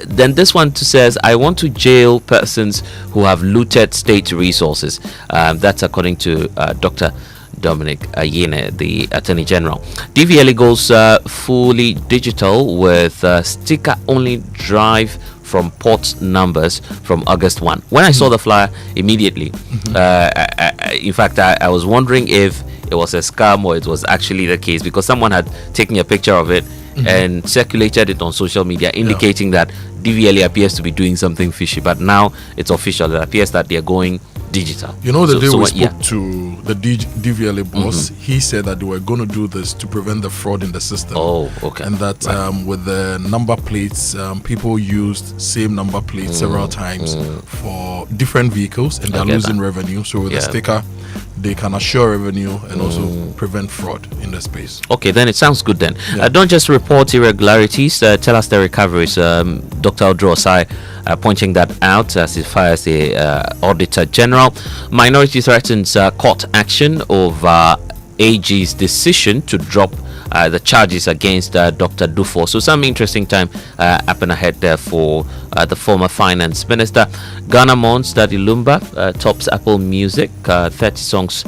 Then this one says, I want to jail persons who have looted state resources. That's according to Dr. Dominic Ayine, the Attorney General. DVLA goes fully digital with sticker-only drive from port numbers from August 1. When I saw the flyer, immediately, in fact, I was wondering if it was a scam or it was actually the case, because someone had taken a picture of it and circulated it on social media, indicating that DVLA appears to be doing something fishy. But now it's official. It appears that they're going digital. You know, the day we spoke to the DVLA boss, he said that they were going to do this to prevent the fraud in the system. Oh, okay. And that with the number plates, people used same number plates several times for different vehicles, and they're losing revenue. So with the sticker, they can assure revenue and also prevent fraud in the space. Okay, then it sounds good then. Don't just report irregularities, tell us the recoveries. Dr. Odrosai pointing that out as he fires the Auditor General. Minority threatens court action over AG's decision to drop the charges against Dr. Dufo. So some interesting time happen ahead there for the former finance minister. Ghana mourns that Ilumba tops Apple Music, 30 songs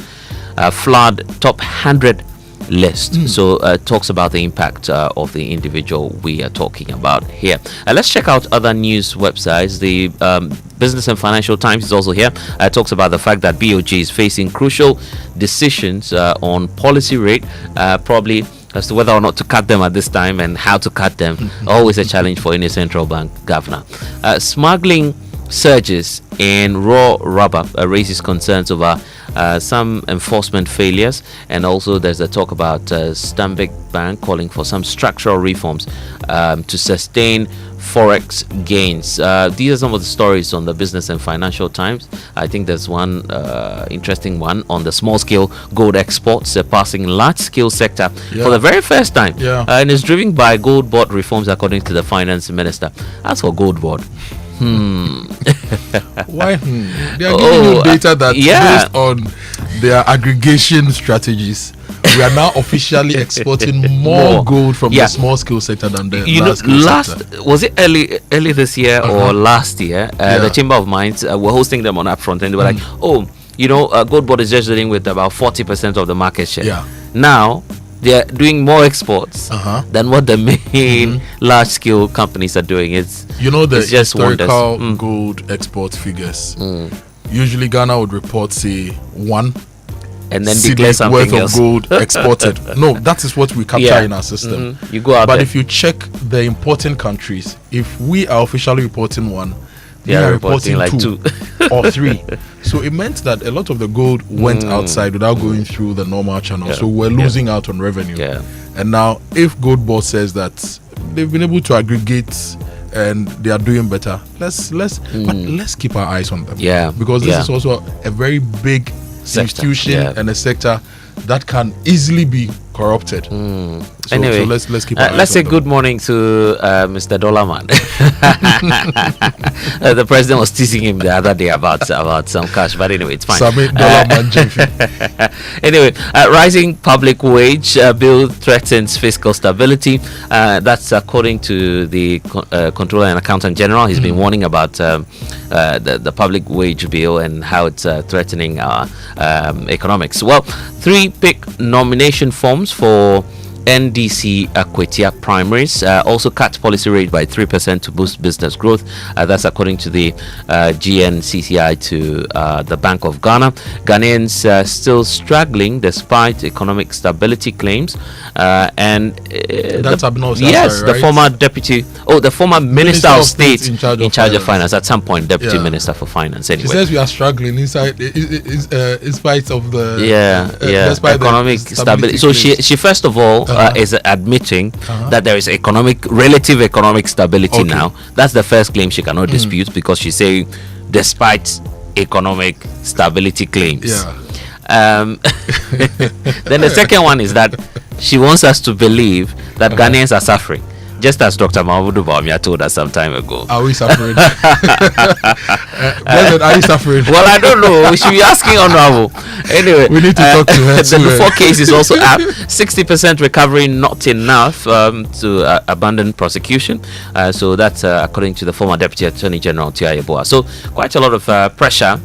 flood top 100 list. So talks about the impact of the individual we are talking about here. Let's check out other news websites. The Business and Financial Times is also here. Talks about the fact that BOG is facing crucial decisions on policy rate, probably as to whether or not to cut them at this time and how to cut them. Always a challenge for any central bank governor. Smuggling surges in raw rubber raises concerns over some enforcement failures, and also there's a talk about Stanbic Bank calling for some structural reforms to sustain forex gains. These are some of the stories on the Business and Financial Times. I think there's one interesting one on the small scale gold exports passing large scale sector for the very first time, and is driven by gold board reforms according to the finance minister. As for gold board, why? They are giving you data that based on their aggregation strategies, we are now officially exporting more gold from the small scale sector than the large scale sector. Was it early this year or last year? The Chamber of Mines were hosting them on Upfront, and they were like, oh, gold board is just dealing with about 40% of the market share. Now they're doing more exports than what the main large scale companies are doing. It's the historical gold export figures. Usually Ghana would report, say, 1 and then declare something worth else. of gold exported. No, that is what we capture in our system. You go out but there. if you check the importing countries, if we are officially reporting 1, they are reporting like 2 or 3. So it meant that a lot of the gold went outside without going through the normal channel. So we're losing out on revenue. And now, if Gold Board says that they've been able to aggregate and they are doing better, let's keep our eyes on them. Because this is also a very big institution and a sector that can easily be corrupted. So let's keep our eyes let's say on them. good morning to Mr. Dollarman. The president was teasing him the other day about some cash, but anyway, it's fine. Anyway, rising public wage bill threatens fiscal stability. That's according to the Controller and Accountant General. He's been warning about the public wage bill and how it's threatening our economics. Well, 3 pick nomination forms for NDC Akwetia primaries. Also cut policy rate by 3% to boost business growth. That's according to the GNCCI to the Bank of Ghana. Ghanaians still struggling despite economic stability claims. And that's abnormal. Yes, right? the former the former Minister of State in charge of finance. At some point, Deputy Minister for Finance. Anyway, she says we are struggling in spite of the economic stability. So she first of all is admitting that there is relative economic stability now. That's the first claim she cannot dispute, because she's saying despite economic stability claims. Then the second one is that she wants us to believe that Ghanaians are suffering, just as Dr. Mahmoud Bawumia told us some time ago. Are we suffering? Are you suffering? Well, I don't know. We should be asking Honorable. Anyway, we need to talk to her. The before case is also up. 60% recovery, not enough to abandon prosecution. So that's according to the former Deputy Attorney General Tia Yeboah. So quite a lot of pressure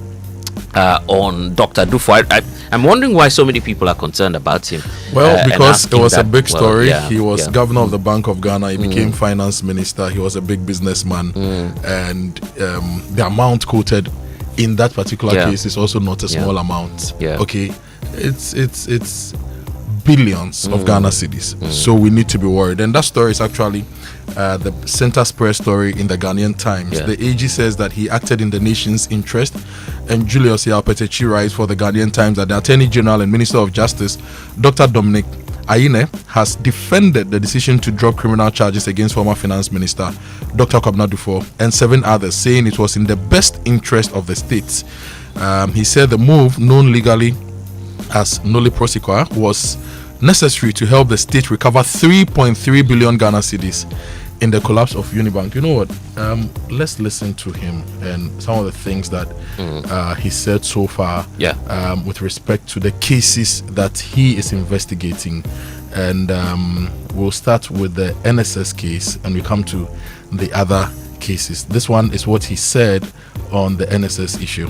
on Dr. Dufo. I'm wondering why so many people are concerned about him. Well, because it was a big story. He was governor of the Bank of Ghana. He became finance minister. He was a big businessman. And the amount quoted in that particular case is also not a small amount. Okay, it's billions of Ghana cedis. So we need to be worried. And that story is actually the center spread story in the Ghanaian Times. The AG says that he acted in the nation's interest, and Julius Yao-Petechi writes for the Ghanaian Times that the Attorney General and Minister of Justice, Dr. Dominic Ayine, has defended the decision to drop criminal charges against former Finance Minister Dr. Kwabena Dufo and 7 others, saying it was in the best interest of the states. He said the move, known legally as Noli Prosequa, was necessary to help the state recover 3.3 billion Ghana cedis in the collapse of Unibank. You know what? Let's listen to him and some of the things that he said so far with respect to the cases that he is investigating. And we'll start with the NSS case and we come to the other cases. This one is what he said on the NSS issue.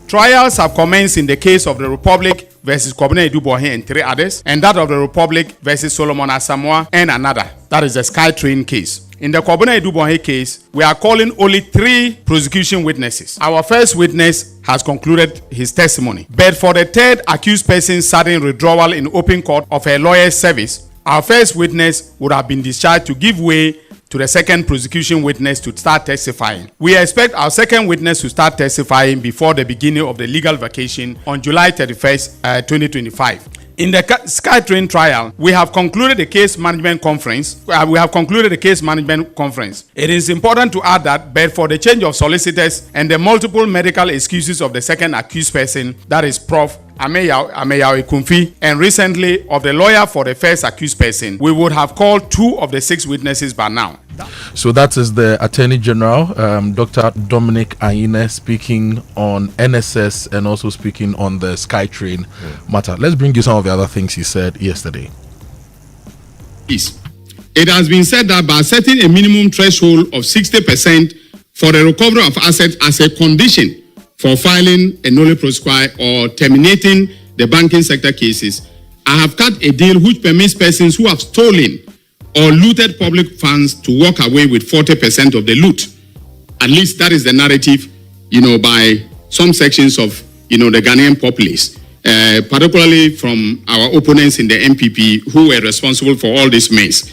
Trials have commenced in the case of the Republic versus Kwabena Edubohe and 3 others, and that of the Republic versus Solomon Asamoah and another. That is the SkyTrain case. In the Kwabena Edubohe case, we are calling only 3 prosecution witnesses. Our first witness has concluded his testimony. But for the third accused person's sudden withdrawal in open court of her lawyer's service, our first witness would have been discharged to give way to the second prosecution witness to start testifying. We expect our second witness to start testifying before the beginning of the legal vacation on July 31st, 2025. In the SkyTrain trial, we have concluded the case management conference. It is important to add that, but for the change of solicitors and the multiple medical excuses of the second accused person, that is Prof. Ameyao Ekumfi, and recently of the lawyer for the first accused person, we would have called 2 of the 6 witnesses by now. So that is the Attorney General, Dr. Dominic Ayine, speaking on NSS and also speaking on the SkyTrain matter. Let's bring you some of the other things he said yesterday. It has been said that by setting a minimum threshold of 60% for the recovery of assets as a condition for filing a Noli Prosequa or terminating the banking sector cases, I have cut a deal which permits persons who have stolen or looted public funds to walk away with 40% of the loot. At least that is the narrative, by some sections of, the Ghanaian populace, particularly from our opponents in the MPP who were responsible for all this mess.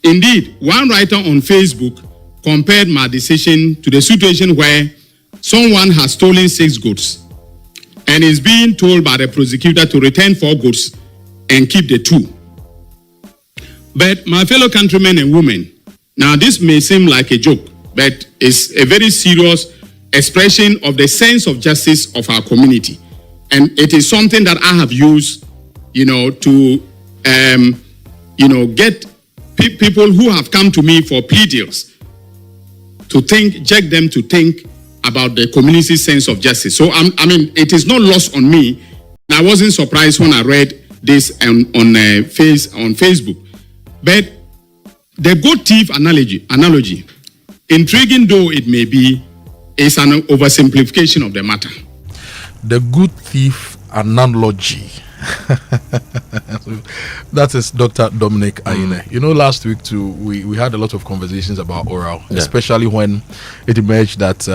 Indeed, one writer on Facebook compared my decision to the situation where someone has stolen 6 goods and is being told by the prosecutor to return 4 goods and keep the 2. But my fellow countrymen and women, now this may seem like a joke, but it's a very serious expression of the sense of justice of our community. And it is something that I have used, to, get people who have come to me for plea deals to check them to think about the community's sense of justice. So, it is not lost on me. I wasn't surprised when I read this on Facebook. But the goat thief analogy, intriguing though it may be, is an oversimplification of the matter. The good thief analogy That is Dr. Dominic Ayine. You know, last week too, we had a lot of conversations about oral, especially when it emerged that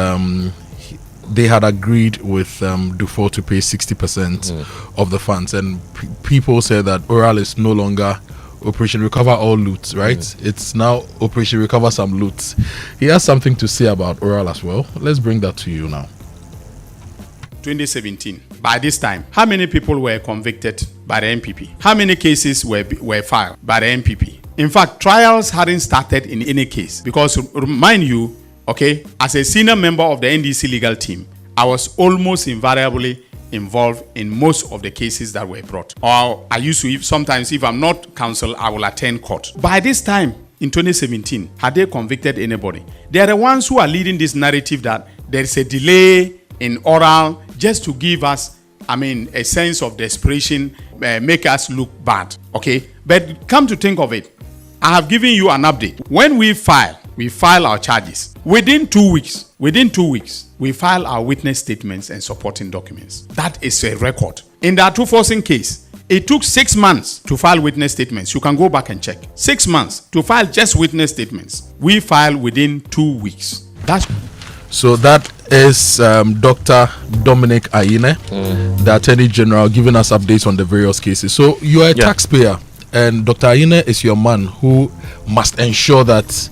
they had agreed with Dufour to pay 60% of the funds, and people said that oral is no longer Operation Recover All Loot, right? It's now Operation Recover Some Loot. He has something to say about oral as well. Let's bring that to you now. 2017. By this time, how many people were convicted by the NPP? How many cases were filed by the NPP? In fact, trials hadn't started in any case, because remind you, okay, as a senior member of the NDC legal team, I was almost invariably involved in most of the cases that were brought. Or I used to, sometimes if I'm not counsel, I will attend court. By this time, in 2017, had they convicted anybody? They are the ones who are leading this narrative that there is a delay in oral just to give us, a sense of desperation, make us look bad, okay? But come to think of it, I have given you an update. When we file our charges. Within 2 weeks, we file our witness statements and supporting documents. That is a record. In the Atuforcing case, it took 6 months to file witness statements. You can go back and check. 6 months to file just witness statements. We file within 2 weeks. So that is Dr. Dominic Ayine, the Attorney General, giving us updates on the various cases. So you are a taxpayer, and Dr. Ayine is your man who must ensure that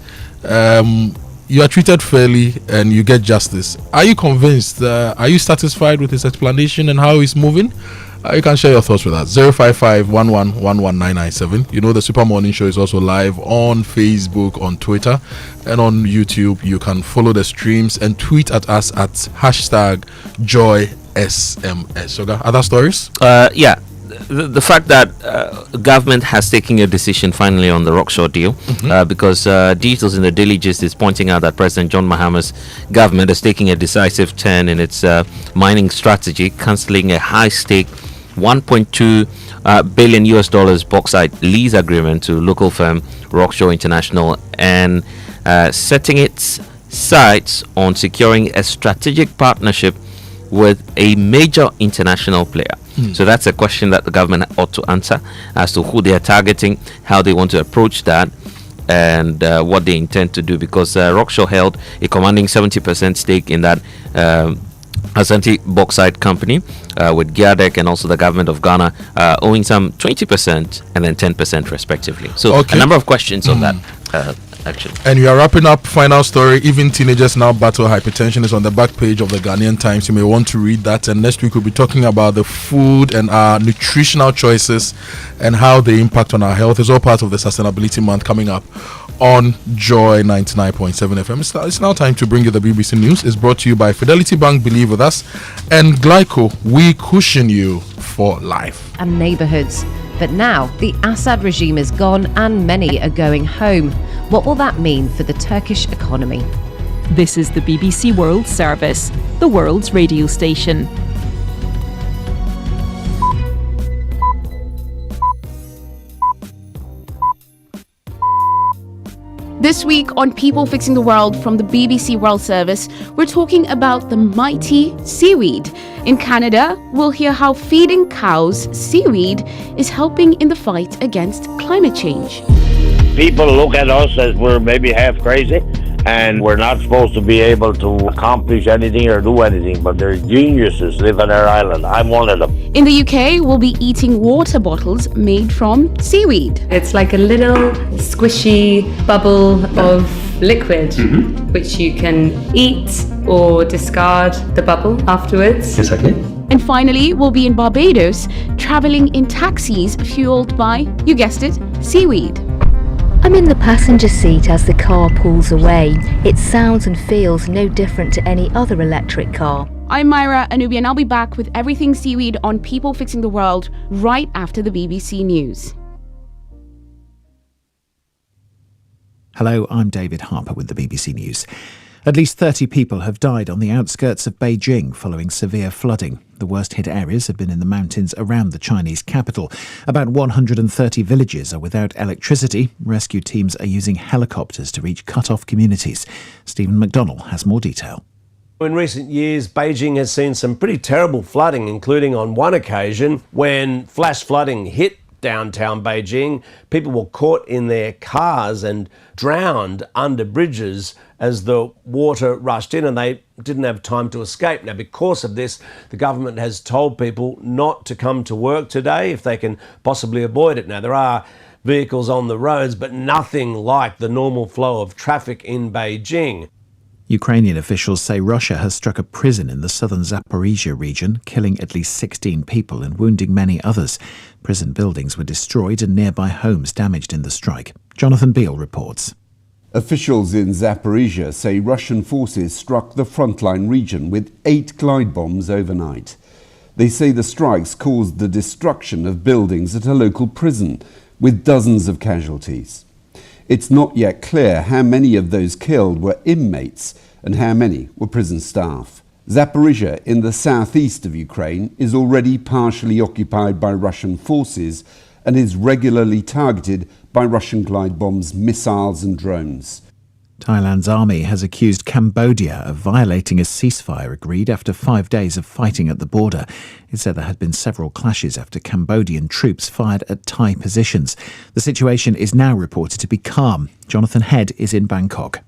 you are treated fairly and you get justice. Are you convinced? Are you satisfied with his explanation and how he's moving? You can share your thoughts with us. 055-11-11997. You know, the Super Morning Show is also live on Facebook, on Twitter, and on YouTube. You can follow the streams and tweet at us at #JoySMS. Sogah, other stories? The fact that government has taken a decision finally on the Rockshore deal, because details in the Daily Gist is pointing out that President John Mahama's government is taking a decisive turn in its mining strategy, cancelling a high-stake $1.2 billion bauxite lease agreement to local firm Rockshore International, and setting its sights on securing a strategic partnership with a major international player. So that's a question that the government ought to answer as to who they are targeting, how they want to approach that, and what they intend to do, because Rockshore held a commanding 70% stake in that Asante Bauxite Company, with Giadec and also the government of Ghana owing some 20% and then 10% respectively. So a number of questions on that. Actually. And we are wrapping up. Final story: even teenagers now battle hypertension, is on the back page of the Ghanaian Times. You may want to read that. And next week we'll be talking about the food and our nutritional choices and how they impact on our health. It's all part of the Sustainability Month coming up on Joy 99.7 FM. It's now time to bring you the BBC News. It's brought to you by Fidelity Bank, believe with us, and Glyco, we cushion you for life. And neighbourhoods. But now the Assad regime is gone and many are going home. What will that mean for the Turkish economy? This is the BBC World Service, the world's radio station. This week on People Fixing the World from the BBC World Service, we're talking about the mighty seaweed. In Canada, we'll hear how feeding cows seaweed is helping in the fight against climate change. People look at us as we're maybe half crazy and we're not supposed to be able to accomplish anything or do anything, but they're geniuses live on our island. I'm one of them. In the UK, we'll be eating water bottles made from seaweed. It's like a little squishy bubble of liquid, which you can eat or discard the bubble afterwards. Exactly. And finally, we'll be in Barbados, traveling in taxis fueled by, you guessed it, seaweed. I'm in the passenger seat as the car pulls away. It sounds and feels no different to any other electric car. I'm Myra Anubi, and I'll be back with everything seaweed on People Fixing the World right after the BBC News. Hello, I'm David Harper with the BBC News. At least 30 people have died on the outskirts of Beijing following severe flooding. The worst hit areas have been in the mountains around the Chinese capital. About 130 villages are without electricity. Rescue teams are using helicopters to reach cut-off communities. Stephen McDonnell has more detail. In recent years, Beijing has seen some pretty terrible flooding, including on one occasion when flash flooding hit downtown Beijing. People were caught in their cars and drowned under bridges as the water rushed in, and they didn't have time to escape. Now, because of this, the government has told people not to come to work today if they can possibly avoid it. Now, there are vehicles on the roads, but nothing like the normal flow of traffic in Beijing. Ukrainian officials say Russia has struck a prison in the southern Zaporizhia region, killing at least 16 people and wounding many others. Prison buildings were destroyed and nearby homes damaged in the strike. Jonathan Beale reports. Officials in Zaporizhia say Russian forces struck the frontline region with 8 glide bombs overnight. They say the strikes caused the destruction of buildings at a local prison, with dozens of casualties. It's not yet clear how many of those killed were inmates and how many were prison staff. Zaporizhia, in the southeast of Ukraine, is already partially occupied by Russian forces and is regularly targeted by Russian glide bombs, missiles and drones. Thailand's army has accused Cambodia of violating a ceasefire agreed after 5 days of fighting at the border. It said there had been several clashes after Cambodian troops fired at Thai positions. The situation is now reported to be calm. Jonathan Head is in Bangkok.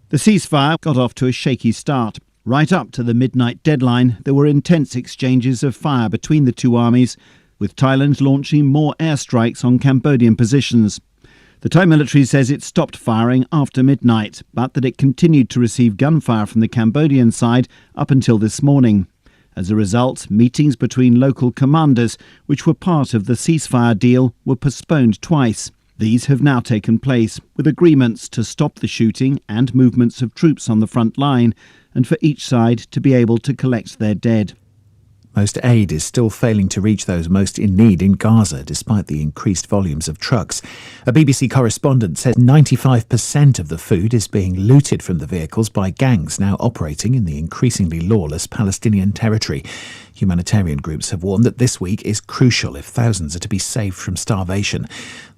The ceasefire got off to a shaky start. Right up to the midnight deadline, there were intense exchanges of fire between the two armies, with Thailand launching more airstrikes on Cambodian positions. The Thai military says it stopped firing after midnight, but that it continued to receive gunfire from the Cambodian side up until this morning. As a result, meetings between local commanders, which were part of the ceasefire deal, were postponed twice. These have now taken place, with agreements to stop the shooting and movements of troops on the front line, and for each side to be able to collect their dead. Most aid is still failing to reach those most in need in Gaza, despite the increased volumes of trucks. A BBC correspondent said 95% of the food is being looted from the vehicles by gangs now operating in the increasingly lawless Palestinian territory. Humanitarian groups have warned that this week is crucial if thousands are to be saved from starvation.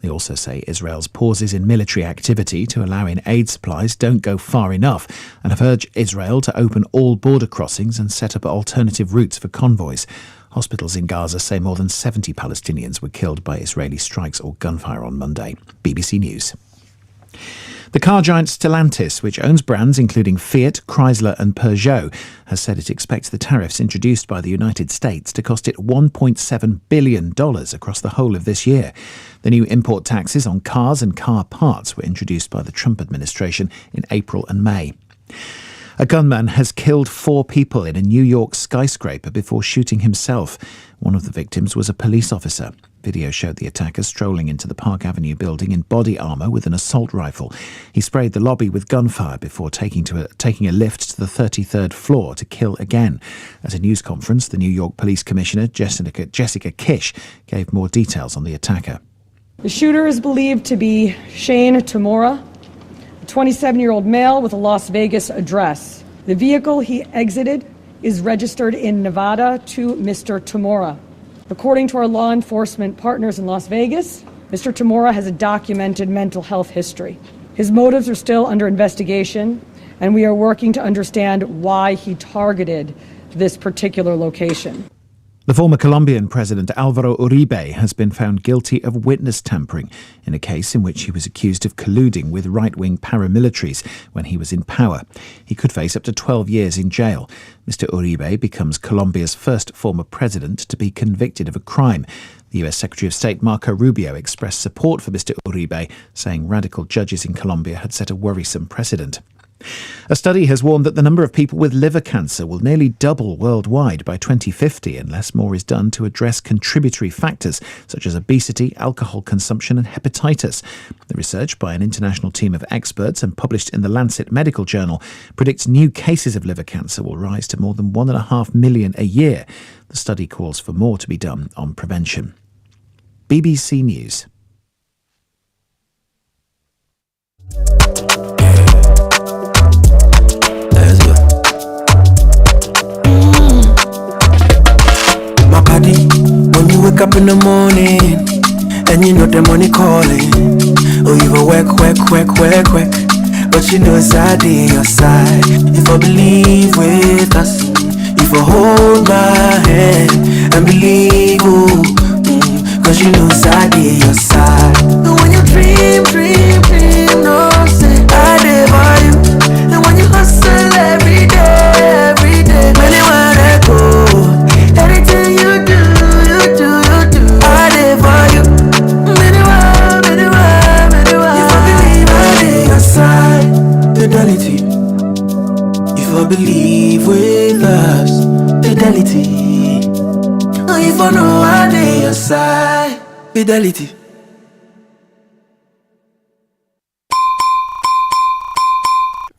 They also say Israel's pauses in military activity to allow in aid supplies don't go far enough and have urged Israel to open all border crossings and set up alternative routes for convoys. Hospitals in Gaza say more than 70 Palestinians were killed by Israeli strikes or gunfire on Monday. BBC News. The car giant Stellantis, which owns brands including Fiat, Chrysler and Peugeot, has said it expects the tariffs introduced by the United States to cost it $1.7 billion across the whole of this year. The new import taxes on cars and car parts were introduced by the Trump administration in April and May. A gunman has killed 4 people in a New York skyscraper before shooting himself. One of the victims was a police officer. Video showed the attacker strolling into the Park Avenue building in body armour with an assault rifle. He sprayed the lobby with gunfire before taking a lift to the 33rd floor to kill again. At a news conference, the New York Police Commissioner, Jessica Kish, gave more details on the attacker. The shooter is believed to be Shane Tamura, a 27-year-old male with a Las Vegas address. The vehicle he exited is registered in Nevada to Mr. Tamura. According to our law enforcement partners in Las Vegas, Mr. Tamura has a documented mental health history. His motives are still under investigation, and we are working to understand why he targeted this particular location. The former Colombian president Álvaro Uribe has been found guilty of witness tampering in a case in which he was accused of colluding with right-wing paramilitaries when he was in power. He could face up to 12 years in jail. Mr. Uribe becomes Colombia's first former president to be convicted of a crime. The US Secretary of State Marco Rubio expressed support for Mr. Uribe, saying radical judges in Colombia had set a worrisome precedent. A study has warned that the number of people with liver cancer will nearly double worldwide by 2050 unless more is done to address contributory factors such as obesity, alcohol consumption and hepatitis. The research by an international team of experts and published in the Lancet Medical Journal predicts new cases of liver cancer will rise to more than 1.5 million a year. The study calls for more to be done on prevention. BBC News. When you wake up in the morning and you know the money calling, oh you go work, but you know it's I dey your side. If I believe with us, if I hold my hand and believe, oh, cause you know it's I dey your side. And when you dream, no say I dey for you. And when you hustle every day, anywhere I go, anything you do, I dey for you. Anywhere. If I believe I dey your side, fidelity. If I believe with us, fidelity. If I know I dey your side, fidelity.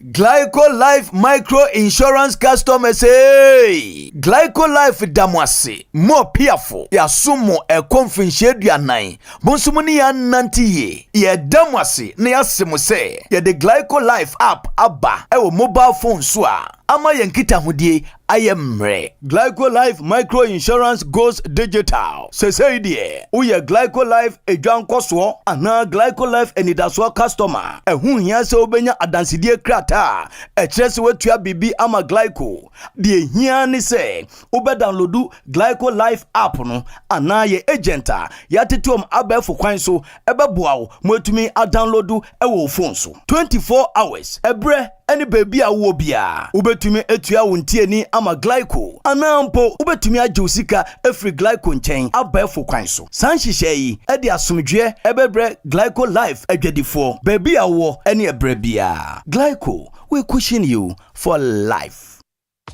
Glyco Life Micro Insurance customers, hey! Glyco Life Damwasi, more piafo, ya sumo e konfinche duanai, bonsumuni ya nantiye, ye Damwasi, ne ya simuse, ye de Glyco Life app abba, ewo mobile phone swa, ama yankita hudie, ayemre. Glyco Life Micro Insurance goes digital. Sese die, uye Glyco Life ejuan koswo, ana Glyco Life enidaswa customer, ehun hiya se obenya adansidie krata, echese wetua bibi ama Glyco. Die hiya ni se, ube downloadu Glyco Life app no, ana ye agenta, ya tituom abefu kwanso, ebe buaw, mwetumi a downloadu ewo phone so. 24 hours, ebre, any baby a wobia, ubetumi etua wuntie ni ama Glyco. Anampo, ubetumi a josika every Glyco nchen, abefu kwanso. Sanshishe edi asumdwe, ebebre Glyco Life edwedifo, baby a wo, any ebrebia. Glyco, we cushion you for life.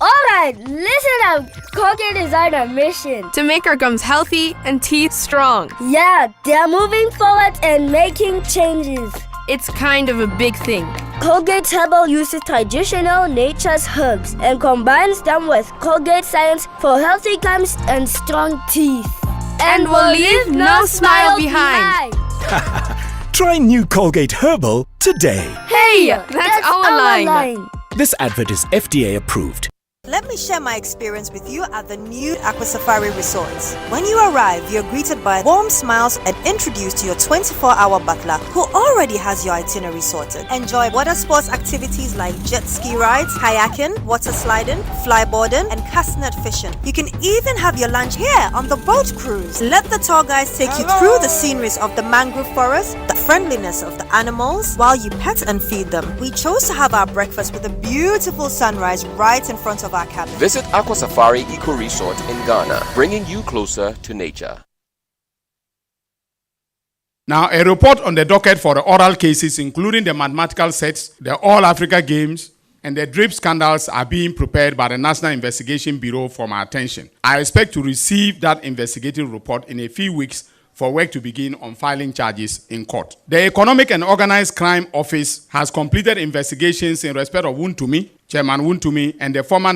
Alright, listen up. Colgate is on a mission to make our gums healthy and teeth strong. Yeah, they're moving forward and making changes. It's kind of a big thing. Colgate Herbal uses traditional nature's herbs and combines them with Colgate science for healthy gums and strong teeth. And we'll leave no smile behind. Try new Colgate Herbal today. Hey, that's our line. This advert is FDA approved. Let me share my experience with you at the new Aqua Safari Resorts. When you arrive, you're greeted by warm smiles and introduced to your 24-hour butler who already has your itinerary sorted. Enjoy water sports activities like jet ski rides, kayaking, water sliding, flyboarding, and castanet fishing. You can even have your lunch here on the boat cruise. Let the tour guides take you through the sceneries of the mangrove forest, the friendliness of the animals, while you pet and feed them. We chose to have our breakfast with a beautiful sunrise right in front of our cabin. Visit Aqua Safari Eco Resort in Ghana, bringing you closer to nature. Now, a report on the docket for the oral cases, including the mathematical sets, the All Africa Games, and the drip scandals are being prepared by the National Investigation Bureau for my attention. I expect to receive that investigative report in a few weeks for work to begin on filing charges in court. The Economic and Organized Crime Office has completed investigations in respect of Wuntumi, Chairman Wuntumi, and the former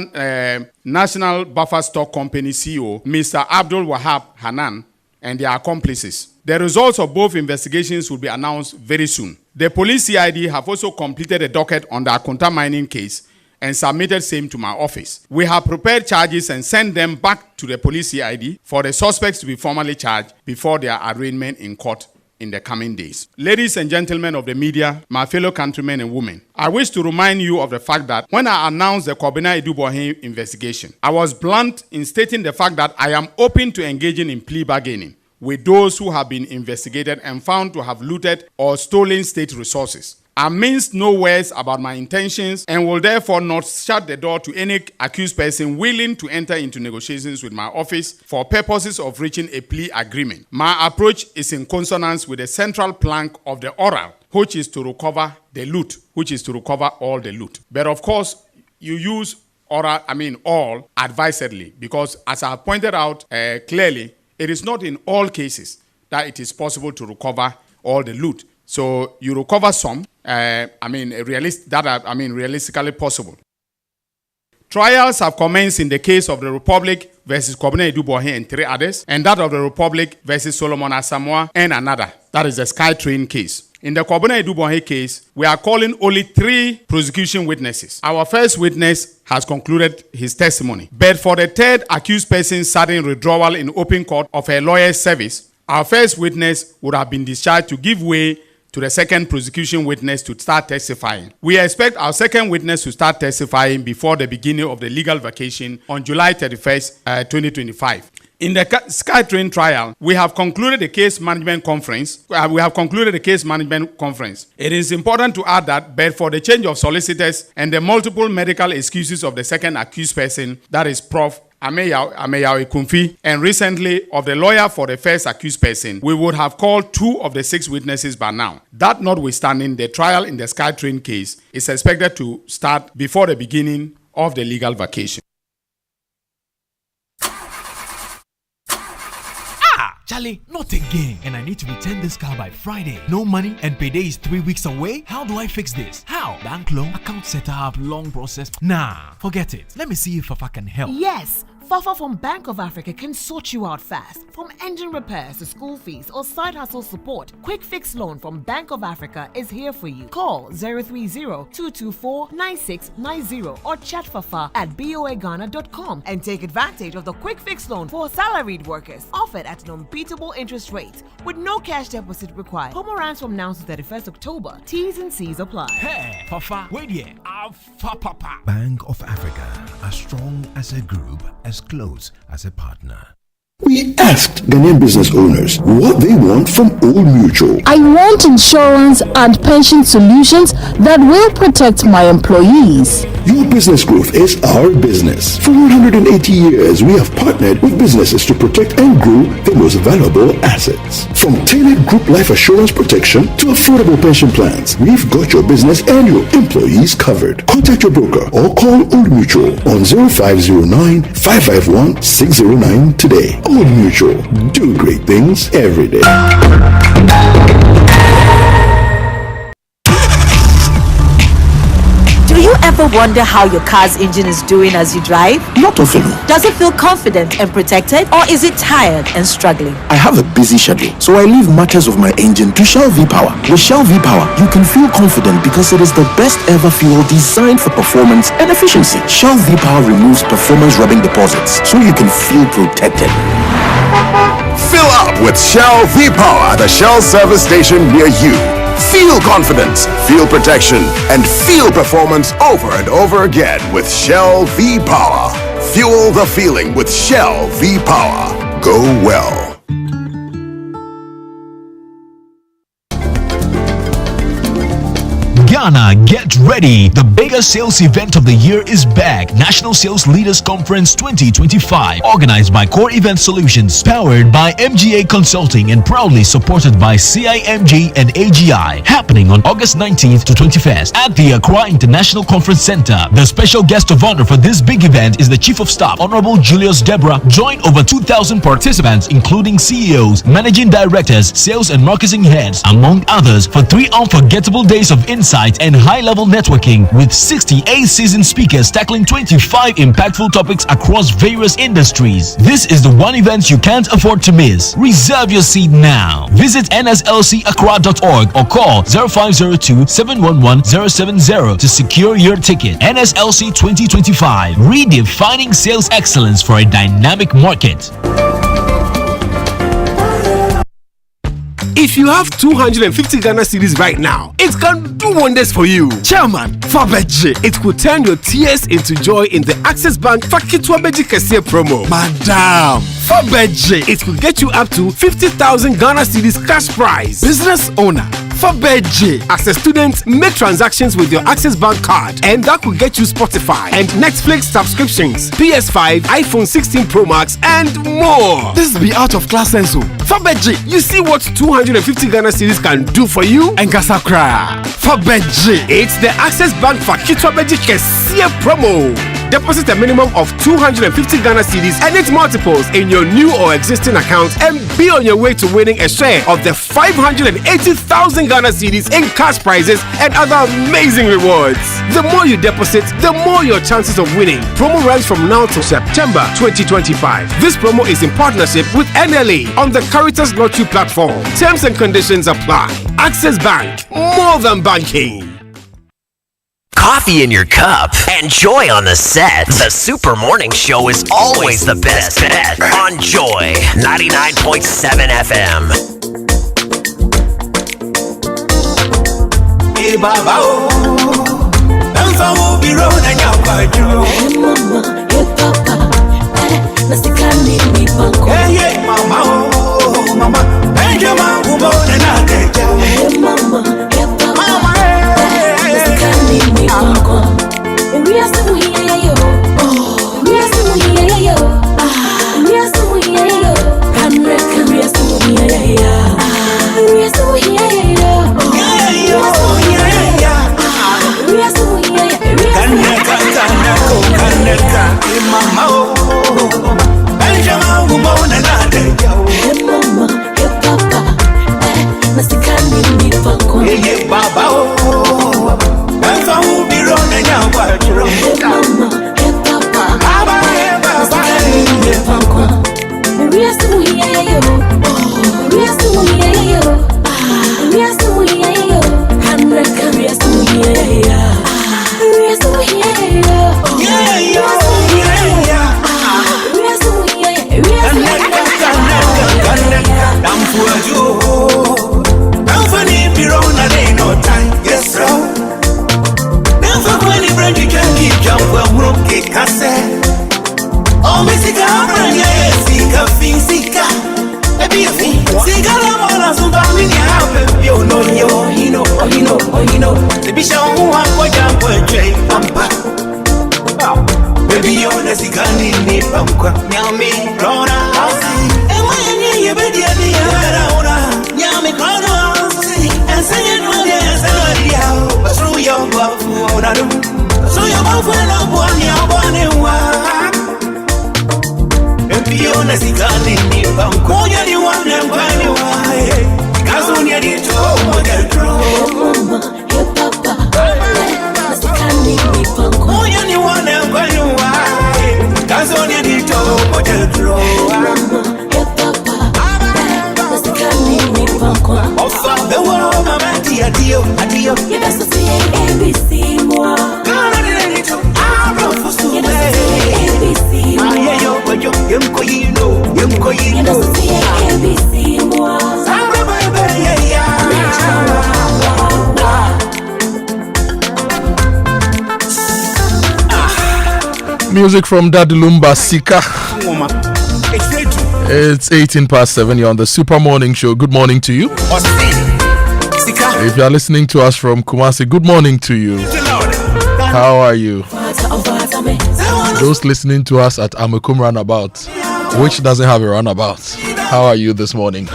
National Buffer Stock Company CEO, Mr. Abdul Wahab Hanan, and their accomplices. The results of both investigations will be announced very soon. The police CID have also completed a docket on the Akoto mining case and submitted same to my office. We have prepared charges and sent them back to the police CID for the suspects to be formally charged before their arraignment in court in the coming days. Ladies and gentlemen of the media, my fellow countrymen and women, I wish to remind you of the fact that when I announced the Kobina Idubohe investigation, I was blunt in stating the fact that I am open to engaging in plea bargaining with those who have been investigated and found to have looted or stolen state resources. I minced no words about my intentions and will therefore not shut the door to any accused person willing to enter into negotiations with my office for purposes of reaching a plea agreement. My approach is in consonance with the central plank of the oral, which is to recover the loot, which is to recover all the loot. But of course, you use all advisedly, because as I have pointed out clearly, it is not in all cases that it is possible to recover all the loot. So you recover some, realistically possible. Trials have commenced in the case of the Republic versus Kobina Idubohe and 3 others, and that of the Republic versus Solomon Asamoah and another. That is the SkyTrain case. In the Kobina Idubohe case, we are calling only 3 prosecution witnesses. Our first witness has concluded his testimony. But for the third accused person's sudden withdrawal in open court of a lawyer's service, our first witness would have been discharged to give way to to the second prosecution witness to start testifying. We expect our second witness to start testifying before the beginning of the legal vacation on July 31st, 2025. In the SkyTrain trial, we have concluded the case management conference. It is important to add that, but for the change of solicitors and the multiple medical excuses of the second accused person, that is Prof. Ameyaw Ekumfi, and recently of the lawyer for the first accused person, we would have called 2 of the 6 witnesses by now. That notwithstanding, the trial in the SkyTrain case is expected to start before the beginning of the legal vacation. Charlie, not again. And I need to return this car by Friday. No money and payday is 3 weeks away? How do I fix this? How? Bank loan, account setup, long process. Nah, forget it. Let me see if Fafa can help. Yes. Fafa from Bank of Africa can sort you out fast. From engine repairs to school fees or side hustle support, Quick Fix Loan from Bank of Africa is here for you. Call 030-224-9690 or chat Fafa at boaghana.com and take advantage of the Quick Fix Loan for salaried workers, offered at an unbeatable interest rate with no cash deposit required. Promo runs from now to 31st October. T's and C's apply. Hey, Fafa, wait here. Papa. Bank of Africa, as strong as a group, as close as a partner. We asked Ghanaian business owners what they want from Old Mutual. I want insurance and pension solutions that will protect my employees. Your business growth is our business. For 180 years, we have partnered with businesses to protect and grow their most valuable assets. From tailored group life assurance protection to affordable pension plans, we've got your business and your employees covered. Contact your broker or call Old Mutual on 0509-551-609 today. Old Mutual, do great things every day. Do you ever wonder how your car's engine is doing as you drive? Not often. Does it feel confident and protected, or is it tired and struggling? I have a busy schedule, so I leave matters of my engine to Shell V-Power. With Shell V-Power, you can feel confident because it is the best ever fuel designed for performance and efficiency. Shell V-Power removes performance rubbing deposits, so you can feel protected. Fill up with Shell V-Power at the Shell service station near you. Feel confidence, feel protection, and feel performance over and over again with Shell V-Power. Fuel the feeling with Shell V-Power. Go well. Ghana, get ready. The biggest sales event of the year is back. National Sales Leaders Conference 2025, organized by Core Event Solutions, powered by MGA Consulting and proudly supported by CIMG and AGI. Happening on August 19th to 21st at the Accra International Conference Center. The special guest of honor for this big event is the Chief of Staff, Honorable Julius Deborah. Join over 2,000 participants, including CEOs, Managing Directors, Sales and Marketing Heads, among others, for 3 unforgettable days of insight and high-level networking with 68 seasoned speakers tackling 25 impactful topics across various industries. This is the one event you can't afford to miss. Reserve your seat now. Visit nslcaccra.org or call 0502-711-070 to secure your ticket. NSLC 2025, redefining sales excellence for a dynamic market. If you have 250 Ghana cedis right now, it can do wonders for you. Chairman, Fabeji, it could turn your tears into joy in the Access Bank Fakitwa Beji Kesiye promo. Madam, Fabeji, it could get you up to 50,000 Ghana cedis cash prize. Business owner, Fabeji, as a student, make transactions with your Access Bank card, and that could get you Spotify and Netflix subscriptions, PS5, iPhone 16 Pro Max, and more. This be out of class senso. Fabeji, you see what 250 Ghana cedis can do for you? And Gasakra. Fabeji, it's the Access Bank Fakitwa Beji Kesiye promo. Deposit a minimum of 250 Ghana cedis and its multiples in your new or existing account and be on your way to winning a share of the 580,000 Ghana cedis in cash prizes and other amazing rewards. The more you deposit, the more your chances of winning. Promo runs from now to September 2025. This promo is in partnership with NLA on the Caritas Lottery platform. Terms and conditions apply. Access Bank, more than banking. Coffee in your cup and joy on the set. The Super Morning Show is always the best bet on Joy 99.7 FM. yeah, Baba, oh. I'm from Ubiro, and you're quite true. Hey, Mama, hey, Papa, Nasikani, me, Banco. Hey, Mama, oh, Mama, and your mom, and I get you. Hey, Mama, hey, Papa, Mama, Nasikani, me, Banco. And we are still here, yo. We are still here, yo. We are still here, yo. We are still here, yo. We are still here, yo. Music from Dadulumba Sika. It's 7:18. You're on the Super Morning Show. Good morning to you. If you are listening to us from Kumasi, good morning to you. How are you? Those listening to us at Amakum Runabout, which doesn't have a runabout, how are you this morning?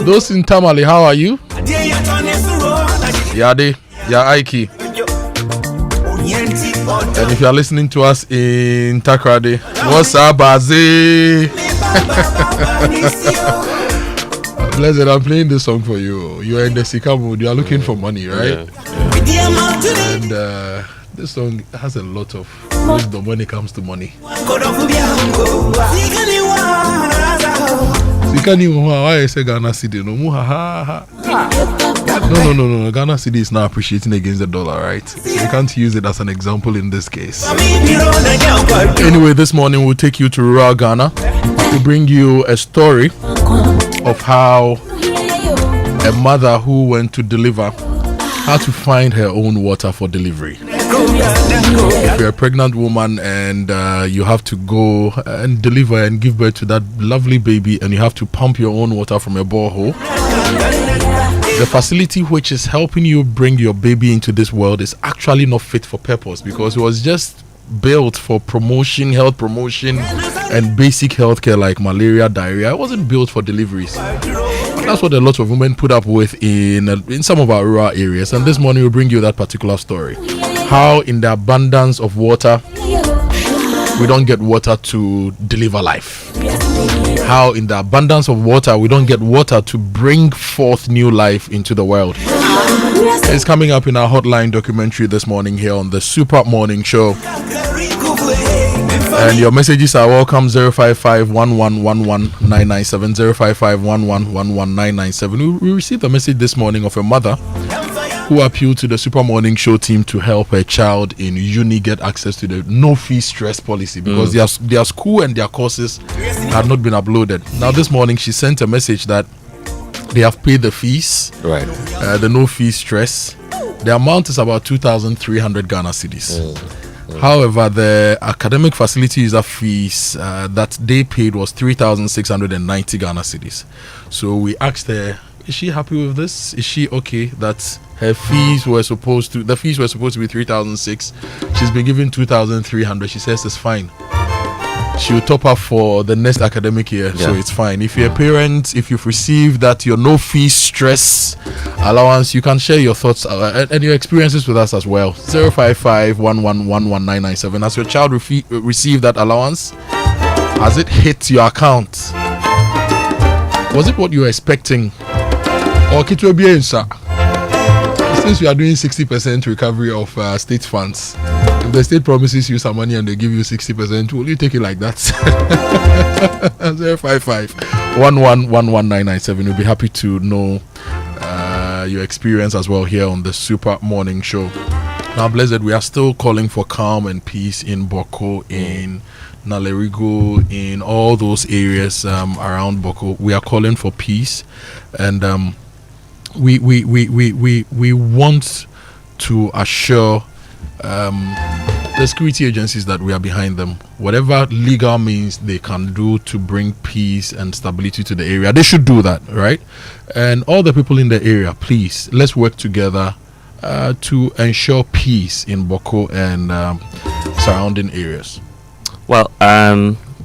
Those in Tamale, how are you? Yade, Aiki. And if you are listening to us in Takrade, what's up, Bazi? Blessed, I'm playing this song for you. You are in the Sika mood. You are looking for money, right? Yeah. And this song has a lot of wisdom when it comes to money. Why I say Ghana City? No, no. Ghana City is now appreciating against the dollar, right? So you can't use it as an example in this case. Anyway, this morning we'll take you to rural Ghana to bring you a story of how a mother who went to deliver had to find her own water for delivery. If you're a pregnant woman and you have to go and deliver and give birth to that lovely baby, and you have to pump your own water from a borehole, the facility which is helping you bring your baby into this world is actually not fit for purpose, because it was just built for promotion, health promotion, and basic healthcare like malaria, diarrhea. It wasn't built for deliveries. That's what a lot of women put up with in some of our rural areas. And this morning we'll bring you that particular story. How in the abundance of water, we don't get water to deliver life. How in the abundance of water, we don't get water to bring forth new life into the world. It's coming up in our hotline documentary this morning here on the Super Morning Show. And your messages are welcome. 055-1111-997, 055-1111-997. We received a message this morning of a mother who appealed to the Super Morning Show team to help her child in uni get access to the no-fee stress policy, because their school and their courses had not been uploaded. Now this morning she sent a message that they have paid the fees, right? The no-fee stress, The amount is about 2,300 Ghana cedis. However, the academic facility user fees that they paid was 3,690 Ghana cedis. So we asked her, is she happy with this? Is she okay that her fees were supposed to be 3,600? She's been given 2,300. She says it's fine. She'll top up for the next academic year, so it's fine. If you're a parent, if you've received that your no fee stress allowance, you can share your thoughts and your experiences with us as well. 055-111-1997. Has your child received that allowance? Has it hit your account? Was it what you were expecting? Or since we are doing 60% recovery of state funds, if the state promises you some money and they give you 60%, will you take it like that? 055-111-1997. We'll be happy to know your experience as well here on the Super Morning Show. Now, Blessed, we are still calling for calm and peace in Boko, in Nalerigo, in all those areas around Boko. We are calling for peace, and we want to assure the security agencies that we are behind them. Whatever legal means they can do to bring peace and stability to the area, they should do that, right? And all the people in the area, please, let's work together to ensure peace in Boko and surrounding areas. Well,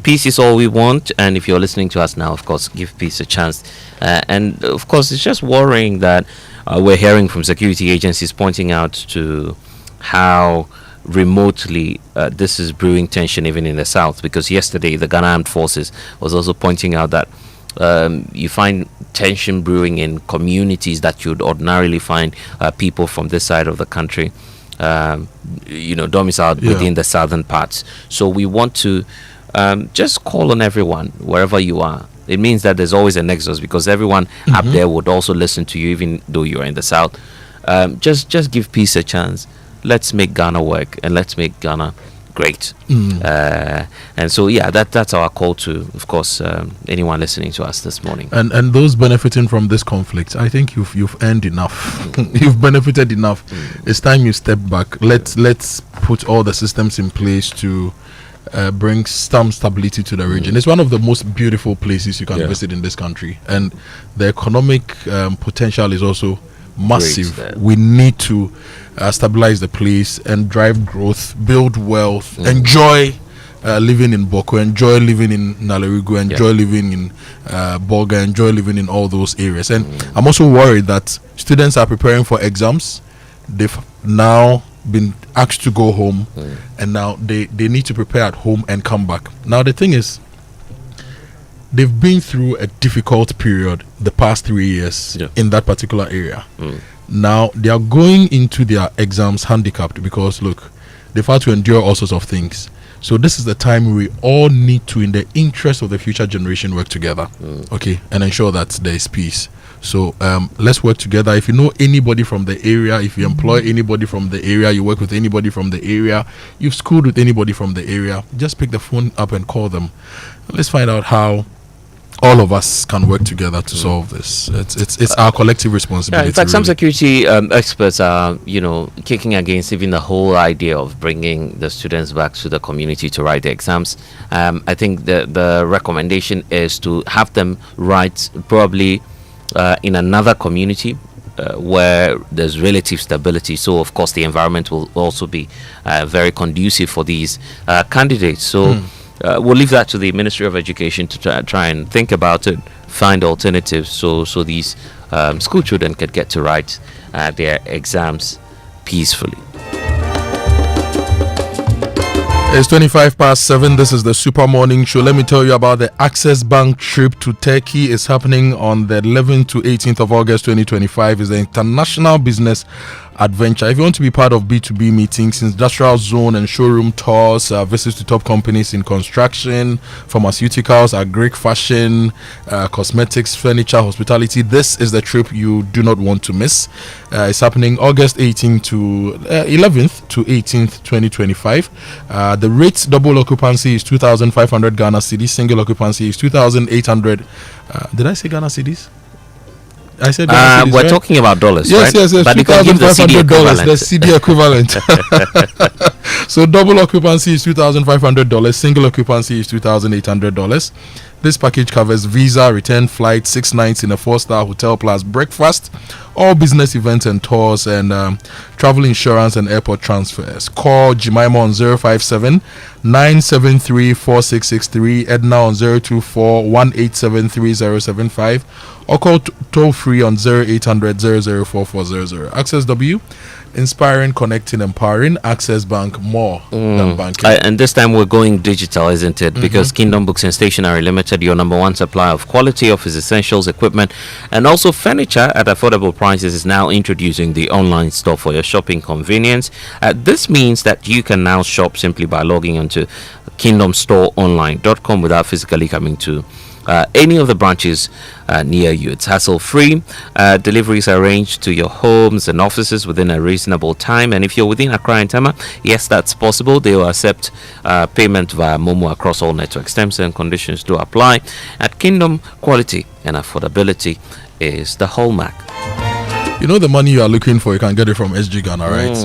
peace is all we want, and if you're listening to us now, of course, give peace a chance. And of course, it's just worrying that we're hearing from security agencies pointing out to how remotely this is brewing tension even in the south, because yesterday the Ghana Armed Forces was also pointing out that you find tension brewing in communities that you'd ordinarily find people from this side of the country domiciled within the southern parts. So we want to just call on everyone wherever you are. It means that there's always a nexus, because everyone up there would also listen to you even though you're in the south. Just give peace a chance. Let's make Ghana work, and let's make Ghana great. And so that's our call to, of course, anyone listening to us this morning, and those benefiting from this conflict. I think you've earned enough. You've benefited enough. It's time you step back. Let's put all the systems in place to bring some stability to the region. It's one of the most beautiful places you can visit in this country, and the economic potential is also massive. We need to stabilize the place and drive growth, build wealth, enjoy living in Boko, enjoy living in Nalerigo, enjoy living in Boga, enjoy living in all those areas. And I'm also worried that students are preparing for exams. They've now been asked to go home, and now they need to prepare at home and come back. Now the thing is, they've been through a difficult period the past 3 years in that particular area. Now they are going into their exams handicapped because, look, they've had to endure all sorts of things. So this is the time we all need to, in the interest of the future generation, work together, and ensure that there is peace. So let's work together. If you know anybody from the area, if you employ anybody from the area, you work with anybody from the area, you've schooled with anybody from the area, just pick the phone up and call them. Let's find out how all of us can work together to solve this. It's our collective responsibility. In fact, some security experts are, kicking against even the whole idea of bringing the students back to the community to write the exams. I think the recommendation is to have them write probably in another community where there's relative stability. So, of course, the environment will also be very conducive for these candidates. So. We'll leave that to the Ministry of Education to try and think about it, find alternatives so these school children can get to write their exams peacefully. It's 7:25. This is the Super Morning Show. Let me tell you about the Access Bank trip to Turkey. It's happening on the 11th to 18th of August 2025. It's the international business adventure. If you want to be part of B2B meetings, industrial zone and showroom tours, visits to top companies in construction, pharmaceuticals, agri, fashion, cosmetics, furniture, hospitality, this is the trip you do not want to miss. It's happening August 18th to 11th to 18th 2025. The rate double occupancy is 2,500 Ghana cedis. Single occupancy is 2,800. Did I say Ghana cedis? I said Ghana cedis, we're right? talking about dollars, yes, right? Yes, but you can give the CD $2,500. equivalent. The CD equivalent. So double occupancy is $2,500. Single occupancy is $2,800. This package covers visa, return flight, 6 nights in a 4-star hotel plus breakfast, all business events and tours, and travel insurance and airport transfers. Call Jemima on 057-973-4663, Edna on 024-1873-075, or call toll free on 0800-004400. Access W, inspiring, connecting, empowering. Access Bank, more than banking. And this time we're going digital, isn't it? Because Kingdom Books and Stationery Limited, your number one supplier of quality office essentials, equipment, and also furniture at affordable prices, is now introducing the online store for your shopping convenience. This means that you can now shop simply by logging onto kingdomstoreonline.com without physically coming to any of the branches near you. It's hassle-free. Deliveries are arranged to your homes and offices within a reasonable time. And if you're within Accra and Tama, yes, that's possible. They will accept payment via Momo across all networks. Terms and conditions do apply. At Kingdom, quality and affordability is the hallmark. You know the money you are looking for, you can get it from SG Ghana, right?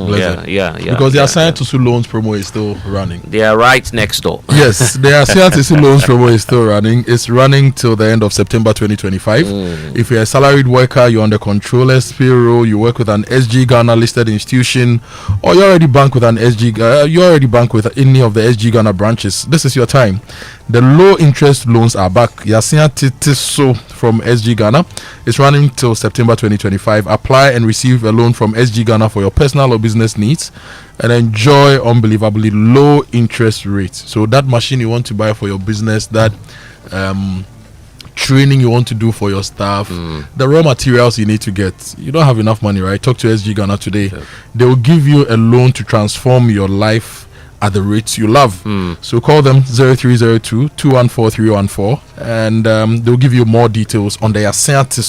Yeah. Because the Assigned to Sue loans promo is still running. They are right next door. Yes, the Assigned to Sue loans promo is still running. It's running till the end of September 2025. If you're a salaried worker, you're on the controller's payroll, you work with an SG Ghana listed institution, or you already bank with an you already bank with any of the SG Ghana branches, this is your time. The low interest loans are back. Yasia Titiso from SG Ghana is running till September 2025. Apply and receive a loan from SG Ghana for your personal or business needs and enjoy unbelievably low interest rates. So that machine you want to buy for your business, that training you want to do for your staff, the raw materials you need to get, you don't have enough money, right? Talk to SG Ghana today. They will give you a loan to transform your life at the rates you love. So call them 0302-214-314 and they'll give you more details on the Asante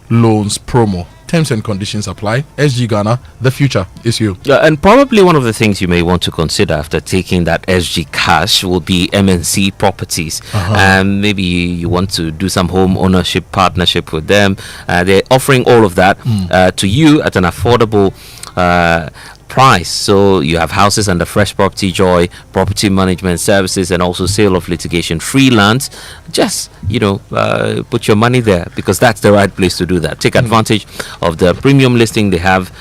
loans promo. Terms and conditions apply. SG Ghana, the future is you. And probably one of the things you may want to consider after taking that SG cash will be MNC properties. And maybe you want to do some home ownership partnership with them. They're offering all of that to you at an affordable price. So you have houses under Fresh Property Joy, property management services, and also sale of litigation freelance. Just put your money there, because that's the right place to do that. Take advantage of the premium listing they have.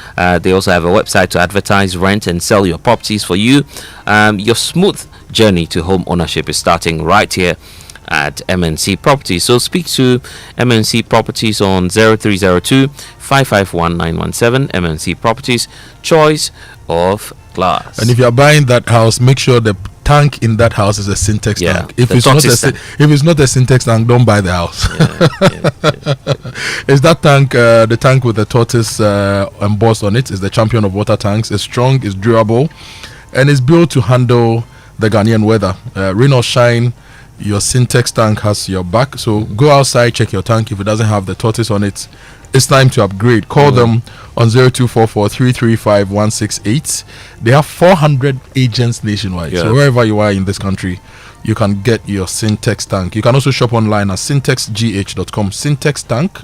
They also have a website to advertise, rent, and sell your properties for you. Your smooth journey to home ownership is starting right here at MNC Properties. So speak to MNC Properties on 0302-551-917. MNC Properties, choice of class. And if you are buying that house, make sure the tank in that house is a Syntex tank. If it's not a Syntex tank, don't buy the house. Is that tank the tank with the tortoise embossed on it? Is the champion of water tanks. It's strong, it's durable, and it's built to handle the Ghanaian weather. Rain or shine, your Syntex tank has your back. So go outside, check your tank. If it doesn't have the tortoise on it, it's time to upgrade. Call them on 0244-335-168. They have 400 agents nationwide. So wherever you are in this country, you can get your Syntex tank. You can also shop online at syntexgh.com. Syntex tank,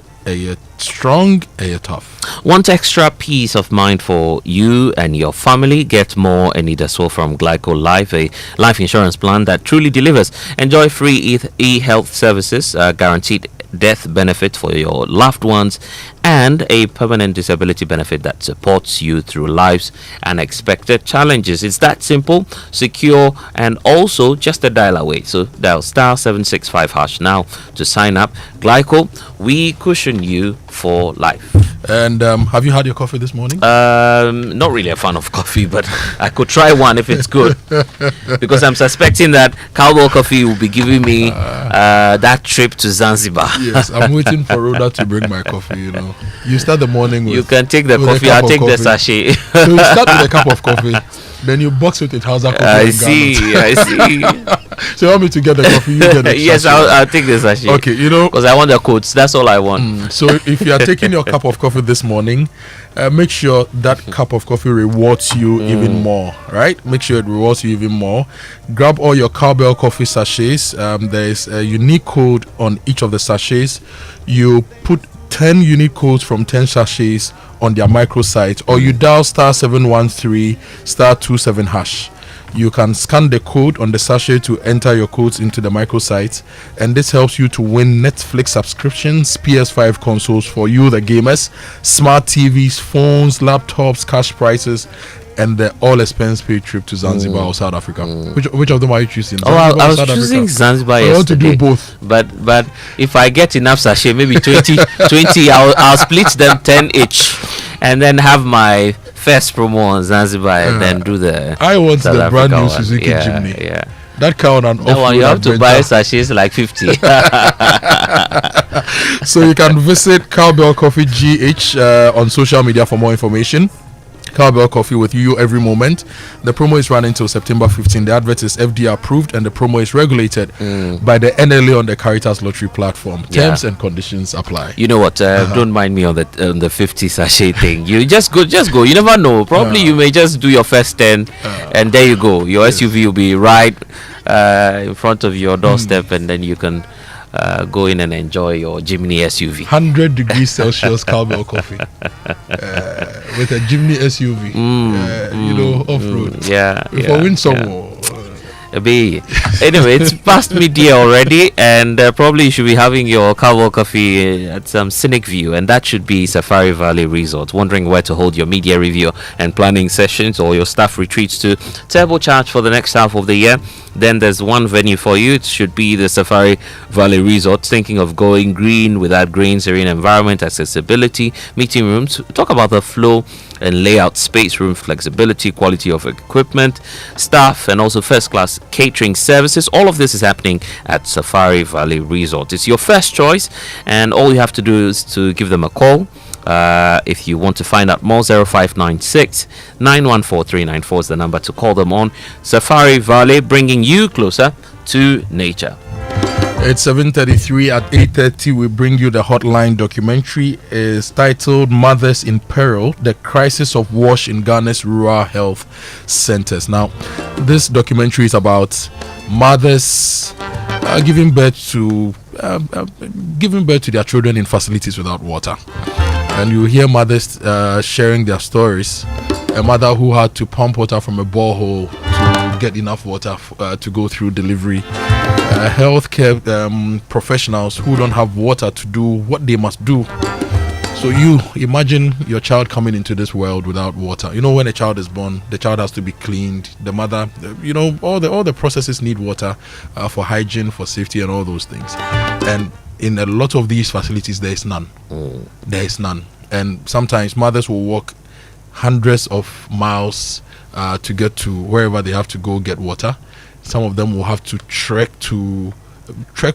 strong, tough. Want extra peace of mind for you and your family? Get more and need as well from Glyco Life, a life insurance plan that truly delivers. Enjoy free e-health services, guaranteed death benefit for your loved ones, and a permanent disability benefit that supports you through life's unexpected challenges. It's that simple, secure, and also just a dial away. So dial *765# now to sign up. Glyco, we cushion you for life. And have you had your coffee this morning? Not really a fan of coffee, but I could try one if it's good, because I'm suspecting that Cowboy Coffee will be giving me that trip to Zanzibar. Yes, I'm waiting for Rhoda to bring my coffee. You start the morning with, you can take the coffee, I'll take the sachet. So you start with a cup of coffee, then you box it with Hausa coffee. I see. So you want me to get the coffee, you get the yes, I'll take the sachet. Okay, because I want the codes, that's all I want. So if you are taking your cup of coffee this morning, make sure that cup of coffee rewards you even more, right? Make sure it rewards you even more. Grab all your Cowbell coffee sachets. There is a unique code on each of the sachets. You put 10 unique codes from 10 sachets on their microsite, or you dial *713 *27 hash. You can scan the code on the sachet to enter your codes into the microsite, and this helps you to win Netflix subscriptions, PS5 consoles for you, the gamers, smart TVs, phones, laptops, cash prizes, and the all-expense paid trip to Zanzibar or South Africa. Which of them are you choosing? Zanzibar I was choosing Zanzibar yesterday. I want to do both. But if I get enough sachet, maybe 20, I'll split them 10 each, and then have my first promo on Zanzibar, and then do the. I want South the brand new one. Suzuki Jimny. Yeah. That car on an That one you have to buy sachets like 50. So you can visit Cowbell Coffee GH on social media for more information. Cowbell Coffee with you every moment. The promo is running till September 15. The advert is FDA approved, and the promo is regulated by the NLA on the Caritas Lottery platform. Terms and conditions apply. You know what? Don't mind me on the 50 sachet thing. You just go. You never know. Probably you may just do your first 10, and there you go. Your SUV will be right in front of your doorstep, and then you can go in and enjoy your Jimny SUV. 100 degrees Celsius Cowbell Coffee with a Jimny SUV, off-road. For windsummer. Anyway, it's past midday already, and probably you should be having your Cowbell Coffee at some scenic view, and that should be Safari Valley Resort. Wondering where to hold your media review and planning sessions or your staff retreats to turbocharge for the next half of the year? Then there's one venue for you. It should be the Safari Valley Resort. Thinking of going green without green, serene environment, accessibility, meeting rooms. Talk about the flow and layout, space, room flexibility, quality of equipment, staff, and also first-class catering services. All of this is happening at Safari Valley Resort. It's your first choice, and all you have to do is to give them a call. If you want to find out more, 0596 914394 is the number to call them on. Safari Valley, bringing you closer to nature. It's 7:33. At 8:30 we bring you the Hotline documentary. It's titled Mothers in Peril, the Crisis of WASH in Ghana's Rural Health Centers. Now, this documentary is about mothers giving birth to their children in facilities without water. And you hear mothers sharing their stories. A mother who had to pump water from a borehole to get enough water to go through delivery. Healthcare professionals who don't have water to do what they must do. So you imagine your child coming into this world without water. You know, when a child is born, the child has to be cleaned. The mother, all the processes need water for hygiene, for safety, and all those things. And in a lot of these facilities, there is none. There is none. And sometimes mothers will walk hundreds of miles to get to wherever they have to go get water. Some of them will have to trek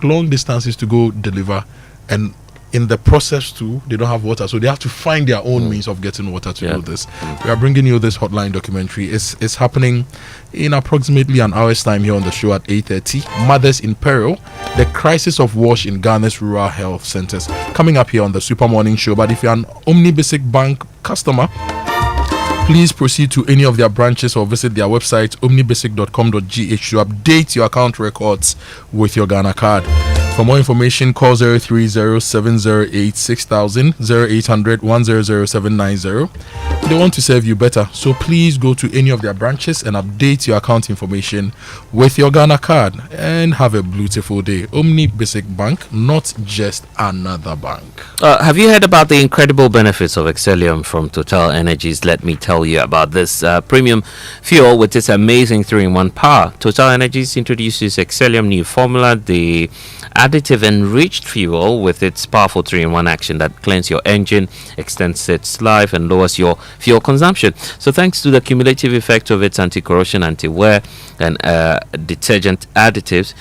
long distances to go deliver, and in the process too, they don't have water, so they have to find their own means of getting water to do this. We are bringing you this Hotline documentary. It's happening in approximately an hour's time here on the show at 8:30. Mothers in Peril, the Crisis of WASH in Ghana's Rural Health Centers, coming up here on the Super Morning Show. But if you're an Omni Basic Bank customer, please proceed to any of their branches or visit their website omnibasic.com.gh to update your account records with your Ghana card. For more information, call 030-708-6000, 0800-100-790. They want to serve you better, so please go to any of their branches and update your account information with your Ghana card, and have a beautiful day. Omni Basic Bank, not just another bank. Have you heard about the incredible benefits of Excellium from Total Energies? Let me tell you about this premium fuel with its amazing 3-in-1 power. Total Energies introduces Excellium new formula, the additive enriched fuel with its powerful 3-in-1 action that cleans your engine, extends its life, and lowers your fuel consumption. So thanks to the cumulative effect of its anti-corrosion, anti-wear, and detergent additives,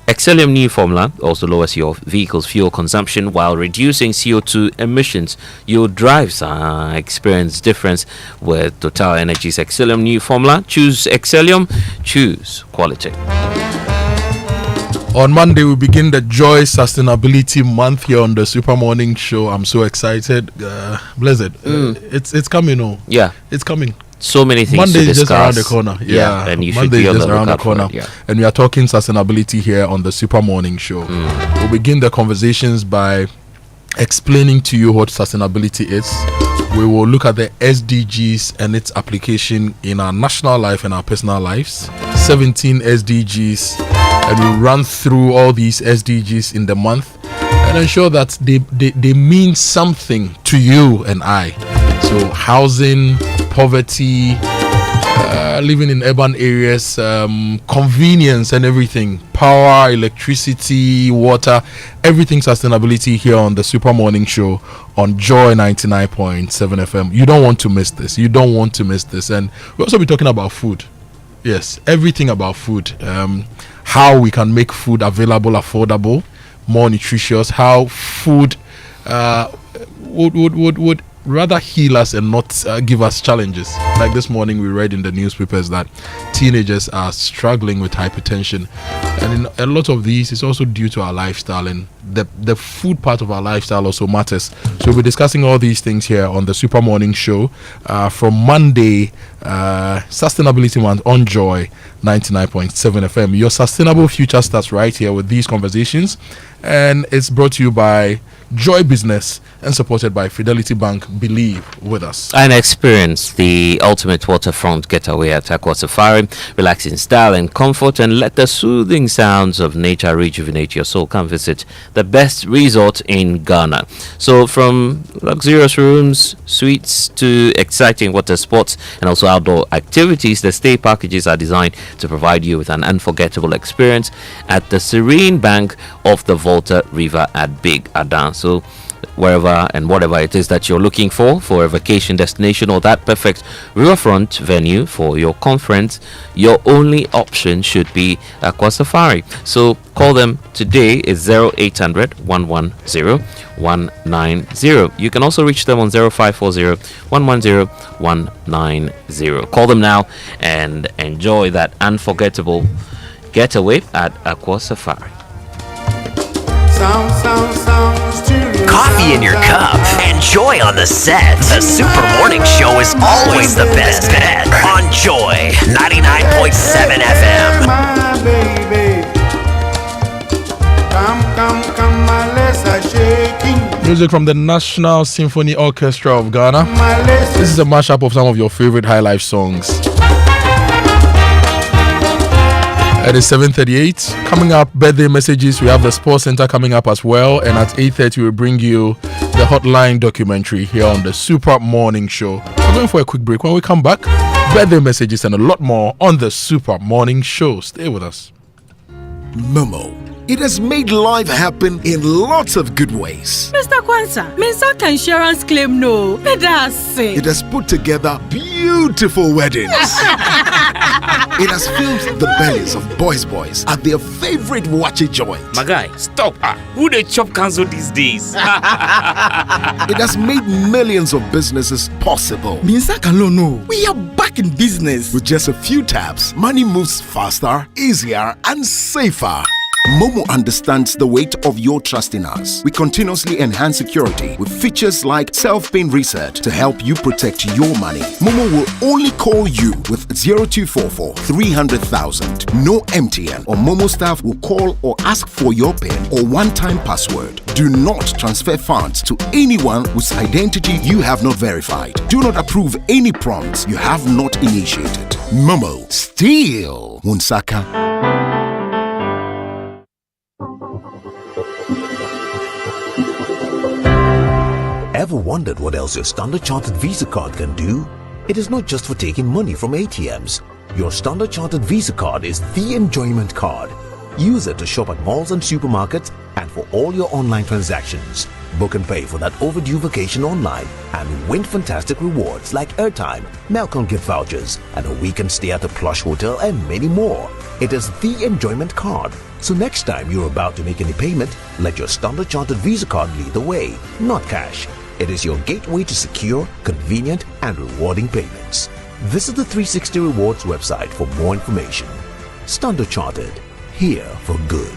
Excellium new formula also lowers your vehicle's fuel consumption while reducing CO2 emissions. Your drives experience difference with Total Energies Excellium new formula. Choose Excellium, choose quality. On Monday, we begin the Joy Sustainability Month here on the Super Morning Show. I'm so excited. Blessed. It's coming. Oh. Yeah. It's coming. So many things Monday to is discuss. just around the corner. Yeah. And you Monday should be is just around the corner. And we are talking sustainability here on the Super Morning Show. We'll begin the conversations by explaining to you what sustainability is. We will look at the SDGs and its application in our national life and our personal lives. 17 SDGs, and we run through all these SDGs in the month and ensure that they mean something to you and I. So housing, poverty, living in urban areas, convenience and everything, power, electricity, water, everything sustainability here on the Super Morning Show on Joy 99.7 FM. You don't want to miss this. You don't want to miss this. And we'll also be talking about food. Yes, everything about food. How we can make food available, affordable, more nutritious, how food would rather heal us and not give us challenges. Like this morning we read in the newspapers that teenagers are struggling with hypertension, and in a lot of these it's also due to our lifestyle, and the food part of our lifestyle also matters. So we'll be discussing all these things here on the Super Morning Show from Monday, Sustainability Month on Joy 99.7 FM. Your sustainable future starts right here with these conversations, and it's brought to you by Joy Business and supported by Fidelity Bank. Believe with us and experience the ultimate waterfront getaway at Aqua Safari. Relax in style and comfort and let the soothing sounds of nature rejuvenate your soul. Come visit the best resort in Ghana. So from luxurious rooms, suites to exciting water sports and also outdoor activities, the stay packages are designed to provide you with an unforgettable experience at the serene bank of the Volta River at Big Adan. So wherever and whatever it is that you're looking for a vacation destination or that perfect riverfront venue for your conference, your only option should be Aqua Safari. So call them today. It's 0800 110 190. You can also reach them on 0540 110 190. Call them now and enjoy that unforgettable getaway at Aqua Safari. Coffee in your cup and joy on the set. The Super Morning Show is always the best bet on Joy 99.7 FM. Music from the National Symphony Orchestra of Ghana. This is a mashup of some of your favorite high life songs. It is 7:38. Coming up, birthday messages. We have the Sports Center coming up as well. And at 8:30, we'll bring you the Hotline documentary here on the Super Morning Show. We're going for a quick break. When we come back, birthday messages and a lot more on the Super Morning Show. Stay with us. Momo. It has made life happen in lots of good ways. Mr. Kwanzaa, Minsaka insurance claim no. It has put together beautiful weddings. It has filled the bellies of boys at their favorite watchy joint. My guy, stop. Who they chop cancel these days? It has made millions of businesses possible. Minsaka no. We are back in business. With just a few taps, money moves faster, easier, and safer. Momo understands the weight of your trust in us. We continuously enhance security with features like self-paying reset to help you protect your money. Momo will only call you with 0244 300,000. No MTN or Momo staff will call or ask for your PIN or one-time password. Do not transfer funds to anyone whose identity you have not verified. Do not approve any prompts you have not initiated. Momo, still Munsaka. Ever wondered what else your Standard Chartered Visa card can do? It is not just for taking money from ATMs. Your Standard Chartered Visa card is the enjoyment card. Use it to shop at malls and supermarkets and for all your online transactions. Book and pay for that overdue vacation online and win fantastic rewards like airtime, Melcon gift vouchers, and a weekend stay at a plush hotel and many more. It is the enjoyment card. So next time you're about to make any payment, let your Standard Chartered Visa card lead the way, not cash. It is your gateway to secure, convenient, and rewarding payments. Visit the 360 Rewards website for more information. Standard Chartered, here for good.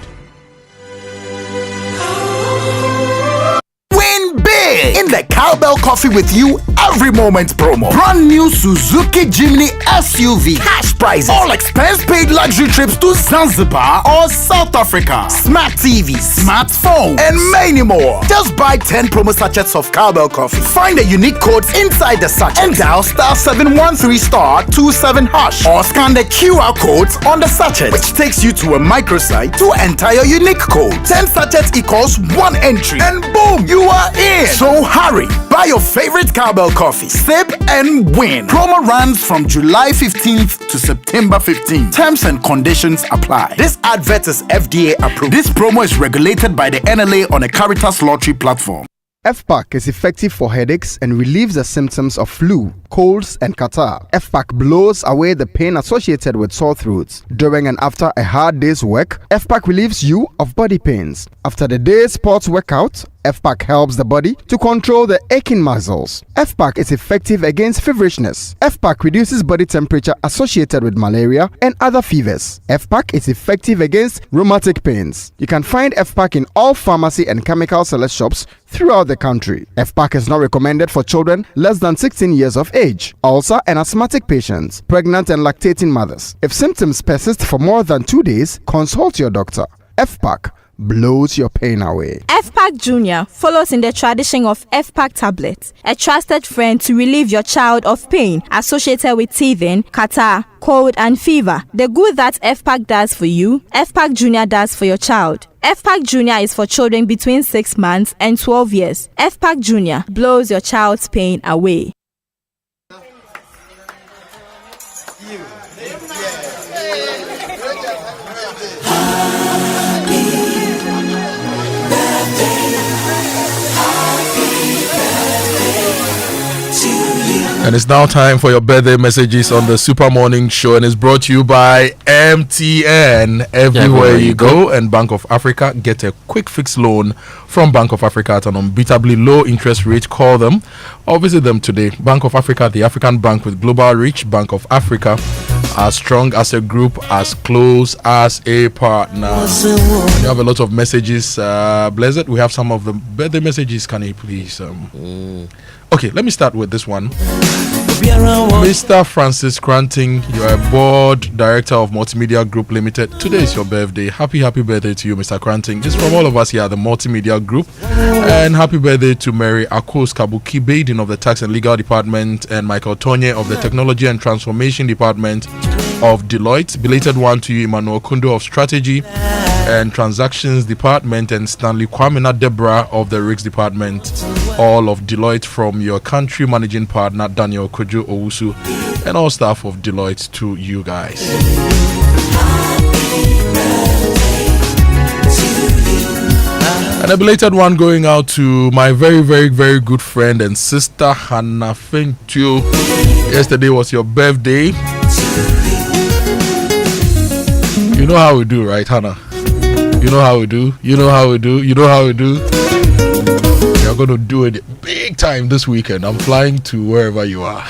Win big in the Cowbell Cowbell Coffee with you every moment promo. Brand new Suzuki Jimny SUV. Cash prizes. All expense paid luxury trips to Zanzibar or South Africa. Smart TVs, smartphones, and many more. Just buy 10 promo sachets of Cowbell Coffee. Find the unique codes inside the sachet and dial *713*27# or scan the QR codes on the sachet, which takes you to a microsite to enter your unique code. 10 sachets equals 1 entry, and boom, you are in. So hurry, buy your favorite Cowbell Coffee, sip and win. Promo runs from July 15th to September 15th. Terms and conditions apply. This advert is FDA approved. This promo is regulated by the NLA on a Caritas lottery platform. FPAC is effective for headaches and relieves the symptoms of flu, colds, and catarrh. FPAC blows away the pain associated with sore throats. During and after a hard day's work, FPAC relieves you of body pains. After the day's sports workout, FPAC helps the body to control the aching muscles. FPAC is effective against feverishness. FPAC reduces body temperature associated with malaria and other fevers. FPAC is effective against rheumatic pains. You can find FPAC in all pharmacy and chemical select shops throughout the country. FPAC is not recommended for children less than 16 years of age, ulcer and asthmatic patients, pregnant and lactating mothers. If symptoms persist for more than 2 days, consult your doctor. FPAC blows your pain away. FPAC Junior follows in the tradition of FPAC tablets, a trusted friend to relieve your child of pain associated with teething, catarrh, cold and fever. The good that FPAC does for you, FPAC Junior does for your child. FPAC Junior is for children between 6 months and 12 years. FPAC Junior blows your child's pain away. And it's now time for your birthday messages on the Super Morning Show, and it's brought to you by MTN. Everywhere you go, and Bank of Africa. Get a quick fix loan from Bank of Africa at an unbeatably low interest rate. Call them or visit them today. Bank of Africa, the African bank with global reach. Bank of Africa, as strong as a group, as close as a partner. And you have a lot of messages. Blessed, we have some of the birthday messages. Can you please Okay, let me start with this one. Mr. Francis Cranting, you are a board director of Multimedia Group Limited. Today is your birthday. Happy birthday to you, Mr. Cranting. Just from all of us here at the Multimedia Group. And happy birthday to Mary Akos Kabuki Baden of the Tax and Legal Department and Michael Tonye of the Technology and Transformation Department of Deloitte. Belated one to you, Emmanuel Kundo of Strategy and Transactions Department, and Stanley Kwamina Deborah of the Rigs Department, all of Deloitte, from your country managing partner Daniel Kojo Owusu and all staff of Deloitte to you guys. And a belated one going out to my very, very, very good friend and sister Hannah Fentio. Yesterday was your birthday. You know how we do, right, Hannah? You know how we do. You know how we do. You know how we do. You're going to do it big time this weekend. I'm flying to wherever you are.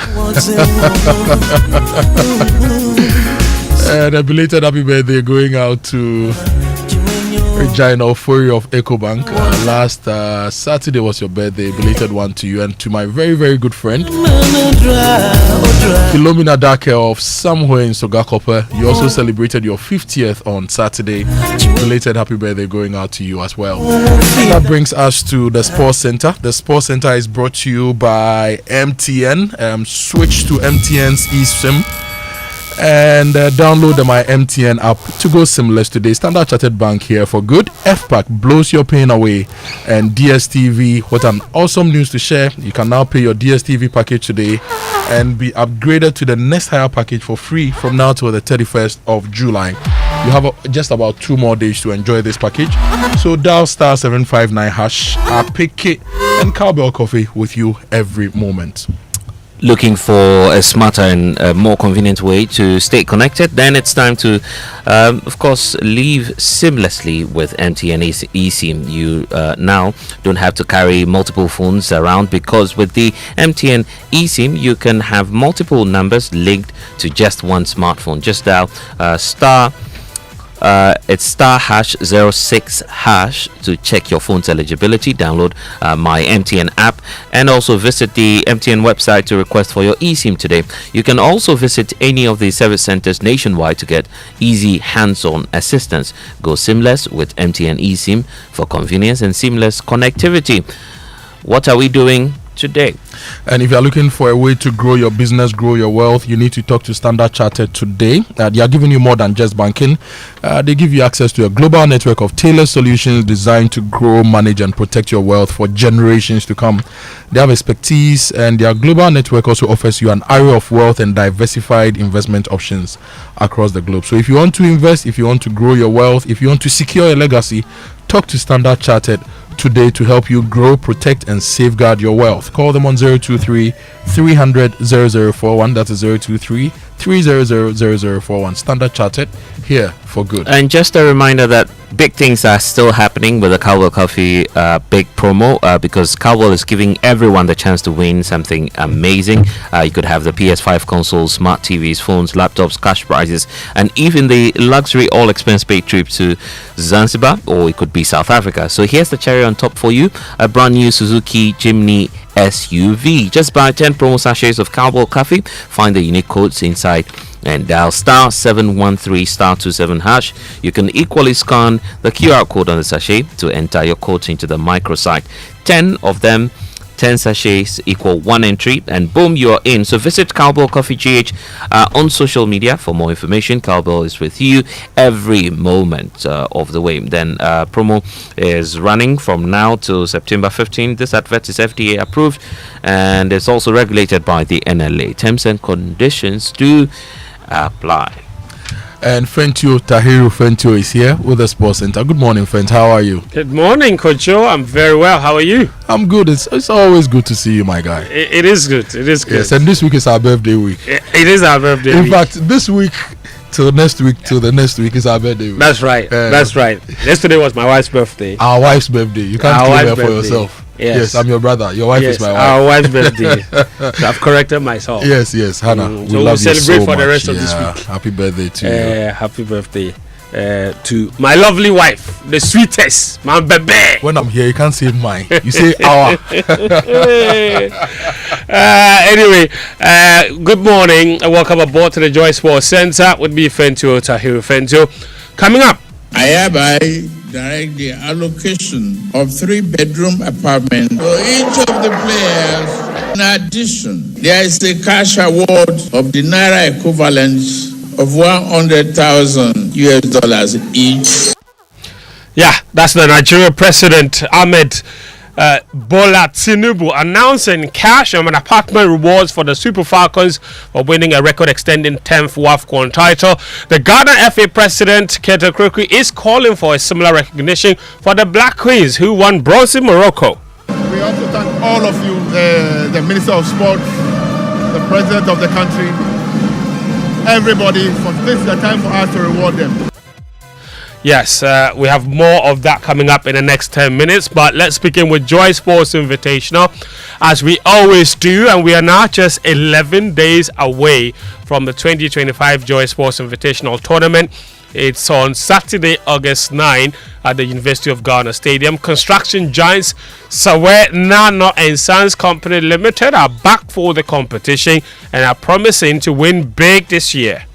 And a belated happy birthday going out to Regina Ofori of EcoBank. Last Saturday was your birthday. Belated one to you and to my very, very good friend Philomena Dake of somewhere in Sogah Copper. You also celebrated your 50th on Saturday. Belated happy birthday going out to you as well. That brings us to the Sports Center. The Sports Center is brought to you by MTN. Switch to MTN's eSIM and download the My MTN app to go seamless today. Standard Chartered Bank here for good. FPAC blows your pain away. And DSTV, what an awesome news to share. You can now pay your DSTV package today and be upgraded to the next higher package for free from now till the 31st of July. You have just about 2 more days to enjoy this package. So dial *759#, pick it, and Cowbell Coffee with you every moment. Looking for a smarter and more convenient way to stay connected? Then it's time to, of course, live seamlessly with MTN eSIM. You now don't have to carry multiple phones around, because with the MTN eSIM, you can have multiple numbers linked to just one smartphone. Just dial It's *#06# to check your phone's eligibility. Download my MTN app and also visit the MTN website to request for your eSIM today. You can also visit any of the service centers nationwide to get easy hands-on assistance. Go seamless with MTN eSIM for convenience and seamless connectivity. What are we doing today? And if you're looking for a way to grow your business, grow your wealth, you need to talk to Standard Chartered today. They are giving you more than just banking. They give you access to a global network of tailored solutions designed to grow, manage, and protect your wealth for generations to come. They have expertise, and their global network also offers you an array of wealth and diversified investment options across the globe. So if you want to invest, if you want to grow your wealth, if you want to secure a legacy, talk to Standard Chartered today to help you grow, protect, and safeguard your wealth. Call them on 023 300 0041. That is 023 300 0041. Standard Chartered, here for good. And just a reminder that big things are still happening with the Cowbell Coffee big promo, because Cowbell is giving everyone the chance to win something amazing. You could have the PS5 consoles, smart TVs, phones, laptops, cash prizes, and even the luxury all expense paid trip to Zanzibar, or it could be South Africa. So here's the cherry on top for you: a brand new Suzuki Jimny SUV. Just buy 10 promo sachets of Cowbell Coffee, find the unique codes inside, and dial *713*27#. You can equally scan the QR code on the sachet to enter your codes into the microsite. 10 of them, 10 sachets equal 1 entry, and boom, you are in. So visit Cowbell Coffee GH on social media for more information. Cowbell is with you every moment of the way. Then promo is running from now to September 15. This advert is FDA approved, and it's also regulated by the NLA. Terms and conditions do apply. And Fentio Tahiru Fentio is here with the Sports Center. Good morning, Fent. How are you? Good morning, Kojo. I'm very well. How are you? I'm good. It's always good to see you, my guy. It is good. It is good. Yes, and this week is our birthday week. It is our birthday week. In fact, this week till next week, till the next week is our birthday week. That's right. That's right. Yesterday was my wife's birthday. Our wife's birthday. You can't claim her for yourself. Yes, I'm your brother. Your wife is my wife. Our wife's birthday. So I've corrected myself. Yes, Hannah. We so love we'll celebrate you so for the much. rest of this week. Happy birthday to you. Happy birthday to my lovely wife, the sweetest, my baby. When I'm here, you can't say mine. You say our. Anyway, good morning and welcome aboard to the Joy Sports Center with me, Fentio Tahiru Fentio. Coming up, I hereby direct the allocation of 3-bedroom apartments for each of the players. In addition, there is a cash award of the Naira equivalent of $100,000 each. Yeah, that's the Nigerian President Ahmed Bola Tinubu announcing cash and apartment rewards for the Super Falcons for winning a record-extending 10th WAFCON title. The Ghana FA President Kete Krokwi is calling for a similar recognition for the Black Queens who won bronze in Morocco. We also thank all of you, the Minister of Sports, the President of the country, everybody, for this is the time for us to reward them. Yes, we have more of that coming up in the next 10 minutes, but let's begin with Joy Sports Invitational, as we always do, and we are now just 11 days away from the 2025 Joy Sports Invitational Tournament. It's on Saturday, August 9 at the University of Ghana Stadium. Construction giants Sawe Nano and Sons Company Limited are back for the competition and are promising to win big this year.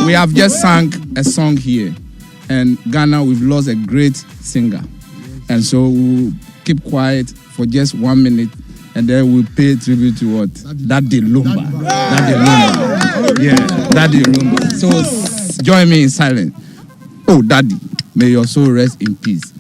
We have just sung a song here. And Ghana, we've lost a great singer. And so we'll keep quiet for just 1 minute and then we'll pay tribute to what? Daddy Lumba. Daddy Lumba. Yeah, Daddy Lumba. So join me in silence. Oh, Daddy, may your soul rest in peace.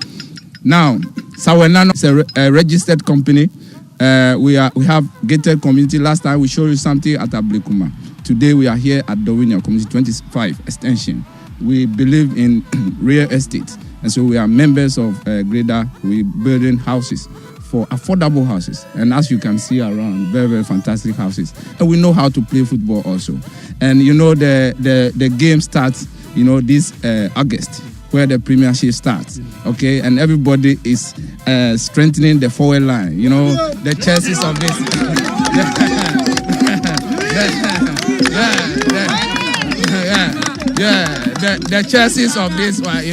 Now, Sawenano is a registered company. We have gated community. Last time we showed you something at Ablekuma. Today we are here at Dowinia Community 25 Extension. We believe in real estate, and so we are members of Greda. We building houses for affordable houses, and as you can see around, very, very fantastic houses. And we know how to play football also. And you know the game starts, this August, where the Premiership starts. Okay, and everybody is strengthening the forward line. The chances of this. the chassis of this one,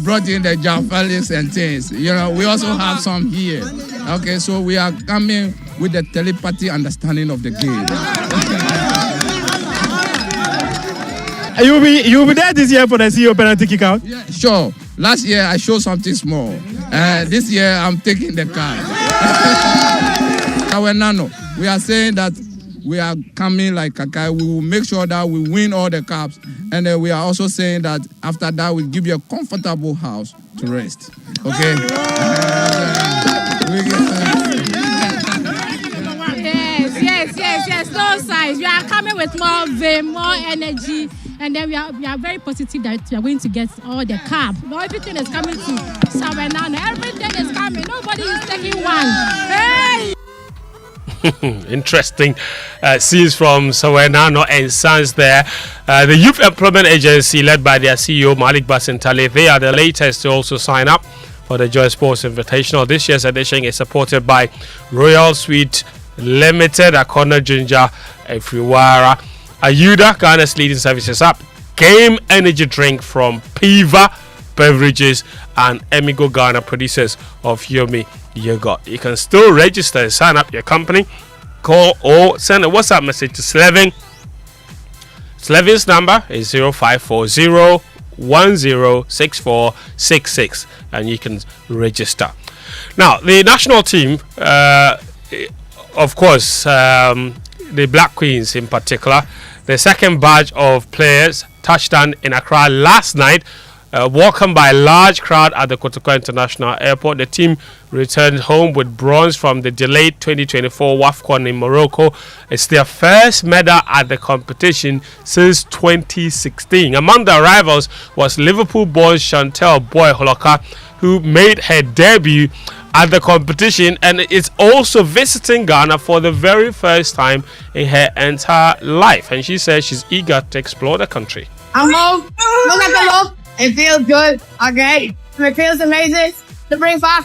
brought in the John Felix and things. We also have some here. Okay, so we are coming with the telepathy understanding of the game. You'll be there this year for the CEO penalty kick out? Yeah, sure. Last year I showed something small. This year I'm taking the card. Our Nano, we are saying that we are coming like Kakai. We will make sure that we win all the cups. And we are also saying that after that we give you a comfortable house to rest. Okay? Yes. Those sides. We are coming with more vim, more energy. And then we are very positive that we are going to get all the cup. Everything is coming to Savanana. Everything is coming. Nobody is taking one. Hey! Interesting scenes from Sawenano and Sons there. The Youth Employment Agency, led by their CEO Malik Basintale, they are the latest to also sign up for the Joy Sports Invitational. This year's edition is supported by Royal Suite Limited, Akoto Ginger, Efriwara, Ayuda, Ghana's leading services app, Game Energy Drink from Piva Beverages, and Emigo Ghana, producers of Yomi Yogurt. You can still register and sign up your company. Call or send a WhatsApp message to Slevin. Slevin's number is 0540 106466, and you can register. Now, the national team, of course, the Black Queens in particular, the second batch of players touched down in Accra last night, welcomed by a large crowd at the Kojo International Airport. The team returned home with bronze from the delayed 2024 WAFCON in Morocco. It's their first medal at the competition since 2016. Among the arrivals was Liverpool-born Chantel Boy Holoka, who made her debut at the competition and is also visiting Ghana for the very first time in her entire life. And she says she's eager to explore the country. I'm home. Look at the love. It feels good. Okay. It feels amazing to bring back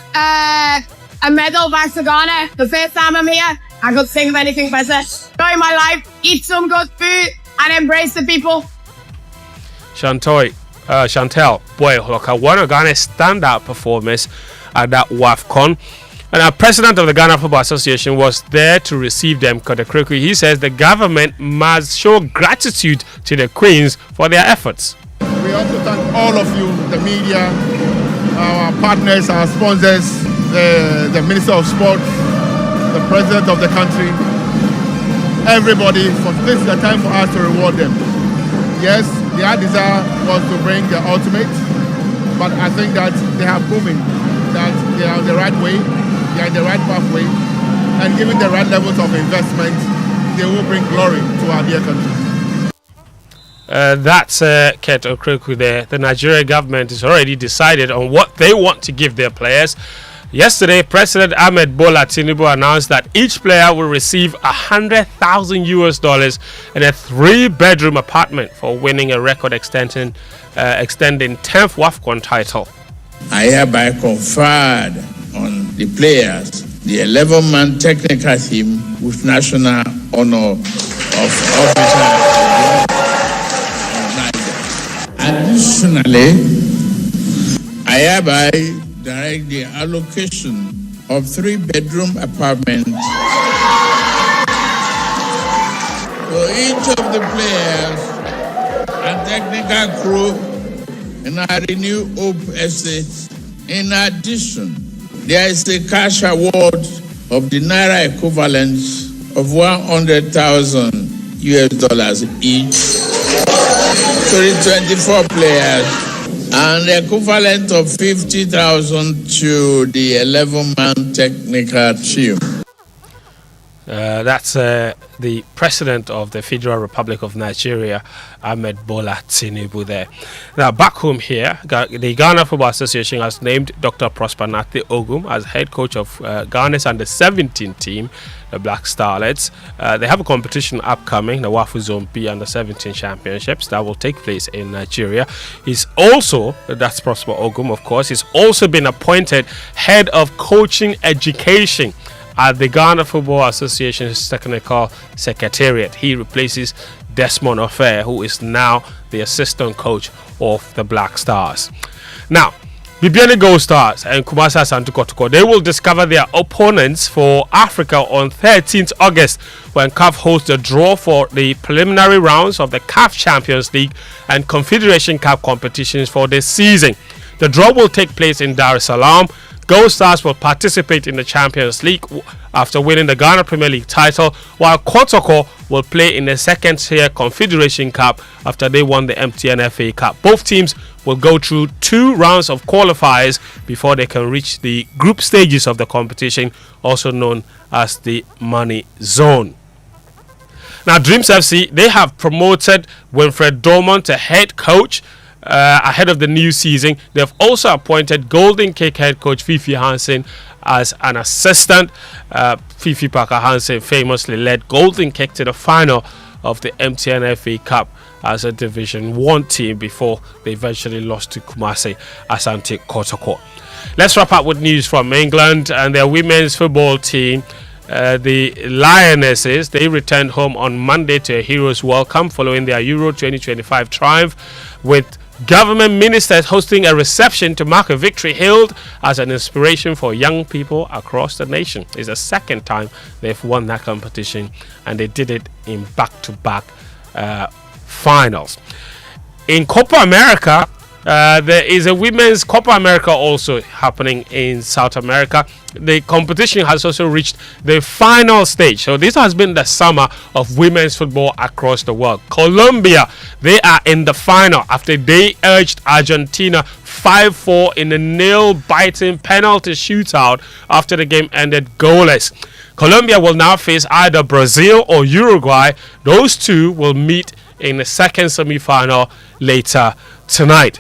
a medal back to Ghana. The first time I'm here, I could think of anything better. Enjoy my life, eat some good food, and embrace the people. Chantel Boy Holoka, one of Ghana's standout performers at that WAFCON. And our president of the Ghana Football Association was there to receive them. He says the government must show gratitude to the Queens for their efforts. We also thank all of you, the media, our partners, our sponsors, the Minister of Sport, the President of the country, everybody. For this is the time for us to reward them. Yes, their desire was to bring the ultimate, but I think that they have proven that they are on the right way, they are in the right pathway, and given the right levels of investment, they will bring glory to our dear country. That's Ket Okreku there. The Nigeria government has already decided on what they want to give their players. Yesterday, President Ahmed Bola Tinubu announced that each player will receive $100,000 in a 3-bedroom apartment for winning a record extending 10th WAFCON title. I hereby conferred on the players the 11-man technical team with national honor of officer. Additionally, I hereby direct the allocation of 3-bedroom apartments for each of the players and technical crew in our Renew Hope estate. In addition, there is a cash award of the Naira equivalent of $100,000 each to the 24 players, and the equivalent of 50,000 to the 11-man technical team. That's the President of the Federal Republic of Nigeria, Ahmed Bola Tinubu there. Now, back home here, the Ghana Football Association has named Dr. Prosper Nate Ogum as head coach of Ghana's under-17 team, the Black Starlets. They have a competition upcoming, the WAFU Zone B Under-17 Championships, that will take place in Nigeria. He's also, that's Prosper Ogum, of course, he's also been appointed head of coaching education at the Ghana Football Association's technical secretariat. He replaces Desmond Ofer, who is now the assistant coach of the Black Stars. Now, Bibiani Gold Stars and Kumasi Asante Kotoko, they will discover their opponents for Africa on 13th August when CAF hosts the draw for the preliminary rounds of the CAF Champions League and Confederation Cup competitions for this season. The draw will take place in Dar es Salaam. Gold Stars will participate in the Champions League after winning the Ghana Premier League title, while Kotoko will play in the second-tier Confederation Cup after they won the MTN FA Cup. Both teams will go through 2 rounds of qualifiers before they can reach the group stages of the competition, also known as the Money Zone. Now, Dreams FC, they have promoted Winfred Dorman to head coach ahead of the new season. They have also appointed Golden Cake head coach Fifi Hansen as an assistant. Fifi Parker Hansen famously led Golden Cake to the final of the MTN FA Cup as a Division 1 team before they eventually lost to Kumasi Asante Kotoko. Let's wrap up with news from England and their women's football team. The Lionesses, they returned home on Monday to a hero's welcome following their Euro 2025 triumph, with government ministers hosting a reception to mark a victory hailed as an inspiration for young people across the nation. It's the second time they've won that competition, and they did it in back-to-back finals. In Copa America, there is a women's Copa America also happening in South America. The competition has also reached the final stage. So this has been the summer of women's football across the world. Colombia, they are in the final after they edged Argentina 5-4 in a nail-biting penalty shootout after the game ended goalless. Colombia will now face either Brazil or Uruguay. Those two will meet in the second semi-final later tonight.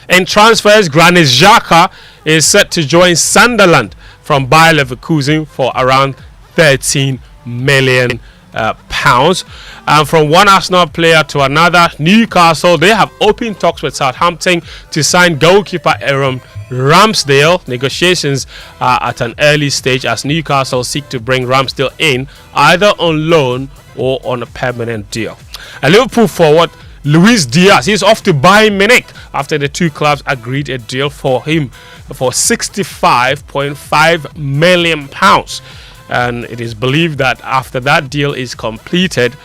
In transfers, Granit Xhaka is set to join Sunderland from Bayer Leverkusen for around £13 million. And from one Arsenal player to another, Newcastle, they have opened talks with Southampton to sign goalkeeper Aaron Ramsdale. Negotiations are at an early stage as Newcastle seek to bring Ramsdale in either on loan or on a permanent deal. A Liverpool forward Luis Diaz, he's off to Bayern Munich after the two clubs agreed a deal for him for £65.5 million. And it is believed that after that deal is completed,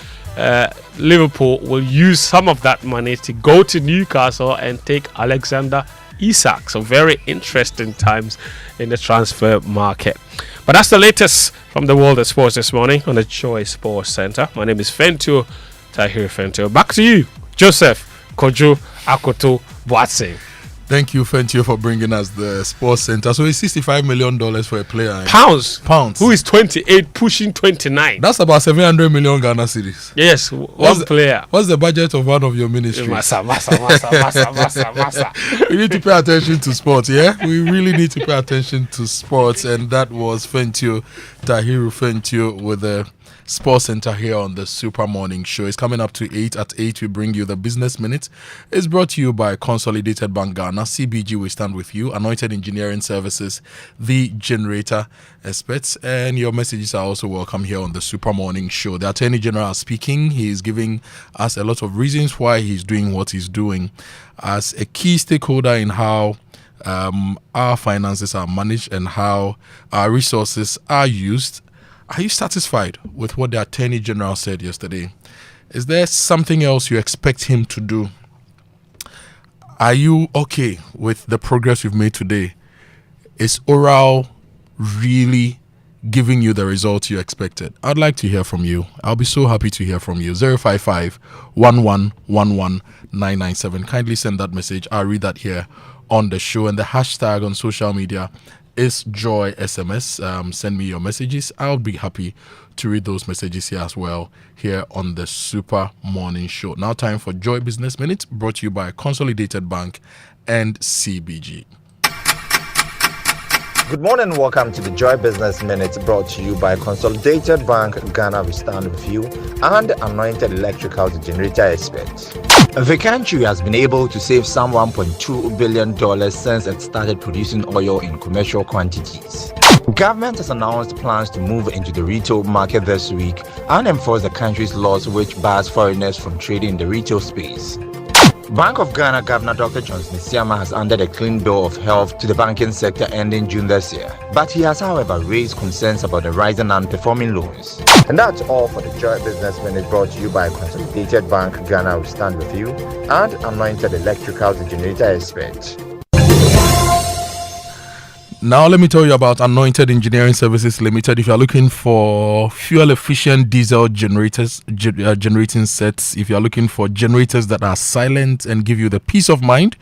Liverpool will use some of that money to go to Newcastle and take Alexander Isak. So very interesting times in the transfer market. But that's the latest from the world of sports this morning on the Joy Sports Center. My name is Fentu Tahir Fentu. Back to you, Joseph, Kojo, Akoto, Boateng. Thank you, Fentu, for bringing us the Sports Center. So it's $65 million for a player. Pounds. Who is 28, pushing 29. That's about 700 million Ghana cedis. Yes, one player. What's the budget of one of your ministries? Massa. We need to pay attention to sports, yeah? We really need to pay attention to sports. And that was Fentu, Tahiru Fentu, with the Sports Center here on the Super Morning Show. It's coming up to 8. At 8, we bring you the Business Minute. It's brought to you by Consolidated Bank Ghana. CBG, we stand with you. Anointed Engineering Services, the generator experts. And your messages are also welcome here on the Super Morning Show. The Attorney General is speaking. He is giving us a lot of reasons why he's doing what he's doing as a key stakeholder in how our finances are managed and how our resources are used. Are you satisfied with what the Attorney General said yesterday? Is there something else you expect him to do? Are you okay with the progress we've made today? Is oral really giving you the results you expected? I'd like to hear from you. I'll be so happy to hear from you. 055-1111-997. Kindly send that message. I'll read that here on the show. And the hashtag on social media is Joy SMS. Send me your messages. I'll be happy to read those messages here as well, here on the Super Morning Show. Now time for Joy Business Minute, brought to you by Consolidated Bank and CBG. Good morning, welcome to the Joy Business Minute, brought to you by Consolidated Bank Ghana, we stand with you, and Anointed Electrical Generator Experts. The country has been able to save some $1.2 billion since it started producing oil in commercial quantities. Government has announced plans to move into the retail market this week and enforce the country's laws which bars foreigners from trading in the retail space. Bank of Ghana Governor Dr. Johnson Isiama has handed a clean bill of health to the banking sector ending June this year. But he has, however, raised concerns about the rising non-performing loans. And that's all for the Joy Business Minute, brought to you by Consolidated Bank Ghana, we stand with you, and Anointed Electrical Generator Expert. Now let me tell you about Anointed Engineering Services Limited. If you are looking for fuel-efficient diesel generators, generating sets, if you are looking for generators that are silent and give you the peace of mind,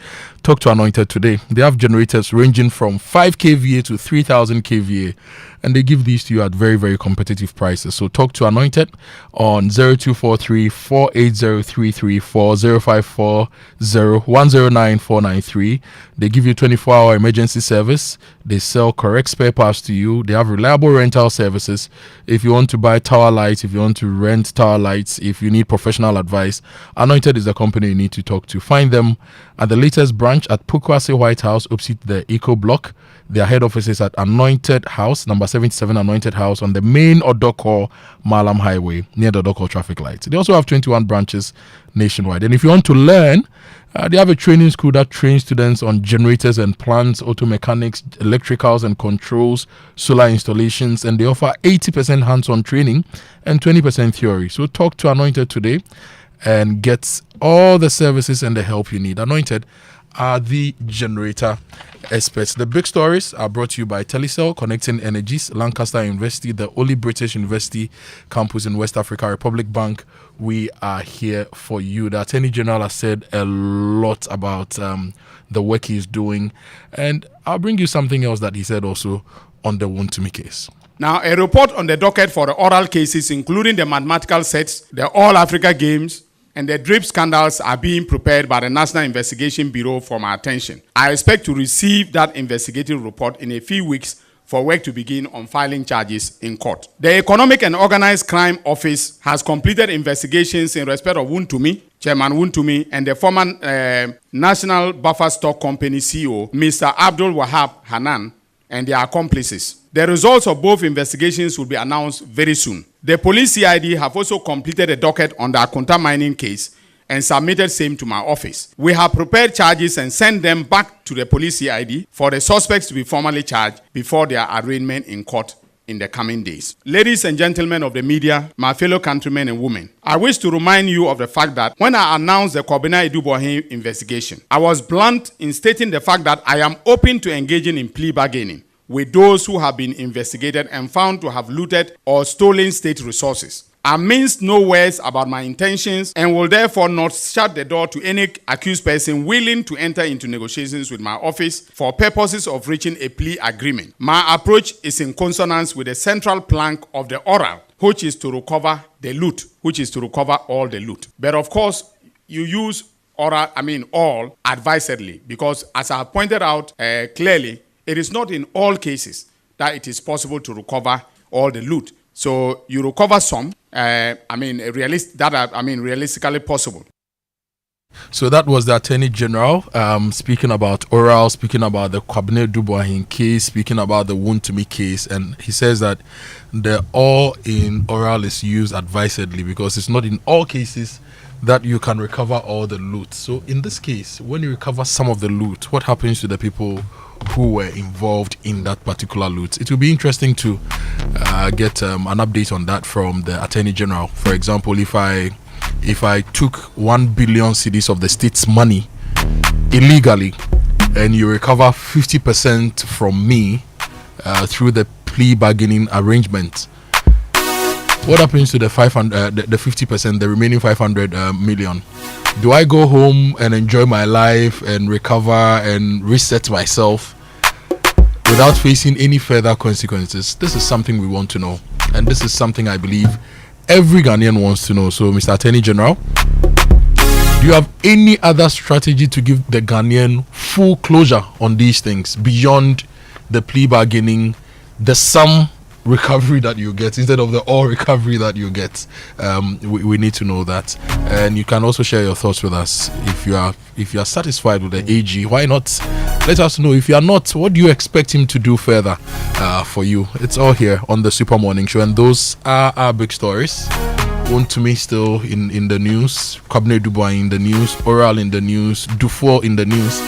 talk to Anointed today. They have generators ranging from 5 kVA to 3000 kVA, and they give these to you at very, very competitive prices. So talk to Anointed on 0243 480 334 0540 109 493. They give you 24-hour emergency service. They sell correct spare parts to you. They have reliable rental services. If you want to buy tower lights, if you want to rent tower lights, if you need professional advice, Anointed is the company you need to talk to. Find them at the latest branch at Pukwase White House, opposite the Eco Block. Their head office is at Anointed House, number 77 Anointed House, on the main Odoko Malam Highway, near the Odoko traffic lights. They also have 21 branches nationwide. And if you want to learn, they have a training school that trains students on generators and plants, auto mechanics, electricals and controls, solar installations, and they offer 80% hands-on training and 20% theory. So talk to Anointed today and get all the services and the help you need. Anointed are the generator experts. The big stories are brought to you by Telecel, Connecting Energies, Lancaster University, the only British university campus in West Africa, Republic Bank. We are here for you. The Attorney General has said a lot about the work he's doing, and I'll bring you something else that he said also on the Wontumi case. Now, a report on the docket for the oral cases, including the mathematical sets, the All Africa Games, and the drip scandals are being prepared by the National Investigation Bureau for my attention. I expect to receive that investigative report in a few weeks for work to begin on filing charges in court. The Economic and Organized Crime Office has completed investigations in respect of Wontumi, Chairman Wontumi, and the former National Buffer Stock Company CEO, Mr. Abdul Wahab Hanan, and their accomplices. The results of both investigations will be announced very soon. The police CID have also completed a docket on the Akonta mining case and submitted same to my office. We have prepared charges and sent them back to the police CID for the suspects to be formally charged before their arraignment in court in the coming days. Ladies and gentlemen of the media, my fellow countrymen and women, I wish to remind you of the fact that when I announced the Kobina Idubohin investigation, I was blunt in stating the fact that I am open to engaging in plea bargaining with those who have been investigated and found to have looted or stolen state resources. I minced no words about my intentions and will therefore not shut the door to any accused person willing to enter into negotiations with my office for purposes of reaching a plea agreement. My approach is in consonance with the central plank of the oral, which is to recover the loot, which is to recover all the loot. But of course, you use all advisedly, because as I pointed out clearly, it is not in all cases that it is possible to recover all the loot. So you recover some, realistically possible. So that was the Attorney General speaking about oral, speaking about the Kwabena Duboahin case, speaking about the Wontumi case, and he says that the all in oral is used advisedly because it's not in all cases that you can recover all the loot. So in this case, when you recover some of the loot, what happens to the people who were involved in that particular loot? It will be interesting to get an update on that from the Attorney General. For example, if I took 1 billion cedis of the state's money illegally and you recover 50% from me through the plea bargaining arrangement, what happens to the 50%, the remaining 500 million? Do I go home and enjoy my life and recover and reset myself without facing any further consequences? This is something we want to know, and this is something I believe every Ghanaian wants to know. So, Mr. Attorney General, do you have any other strategy to give the Ghanaian full closure on these things beyond the plea bargaining, the sum recovery that you get instead of the all recovery that you get. We need to know that, and you can also share your thoughts with us. If you are satisfied with the AG, why not let us know? If you are not, what do you expect him to do further for you? It's all here on the Super Morning Show, and those are our big stories. One to me still in the news, Cabinet Dubois in the news, Oral in the news, Dufour in the news.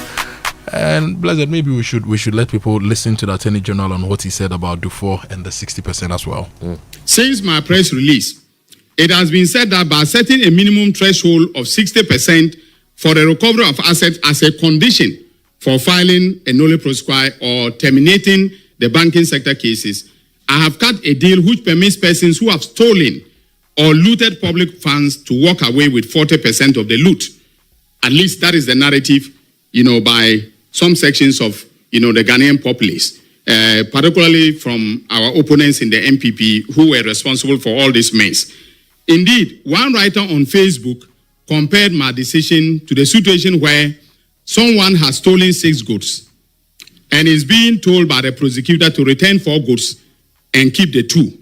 And Blessed, maybe we should let people listen to the Attorney General on what he said about Dufour and the 60% as well. Since my press release, it has been said that by setting a minimum threshold of 60% for the recovery of assets as a condition for filing a nolle prosequi or terminating the banking sector cases, I have cut a deal which permits persons who have stolen or looted public funds to walk away with 40% of the loot. At least that is the narrative, by some sections of, the Ghanaian populace, particularly from our opponents in the MPP who were responsible for all this mess. Indeed, one writer on Facebook compared my decision to the situation where someone has stolen 6 goods and is being told by the prosecutor to return 4 goods and keep the 2.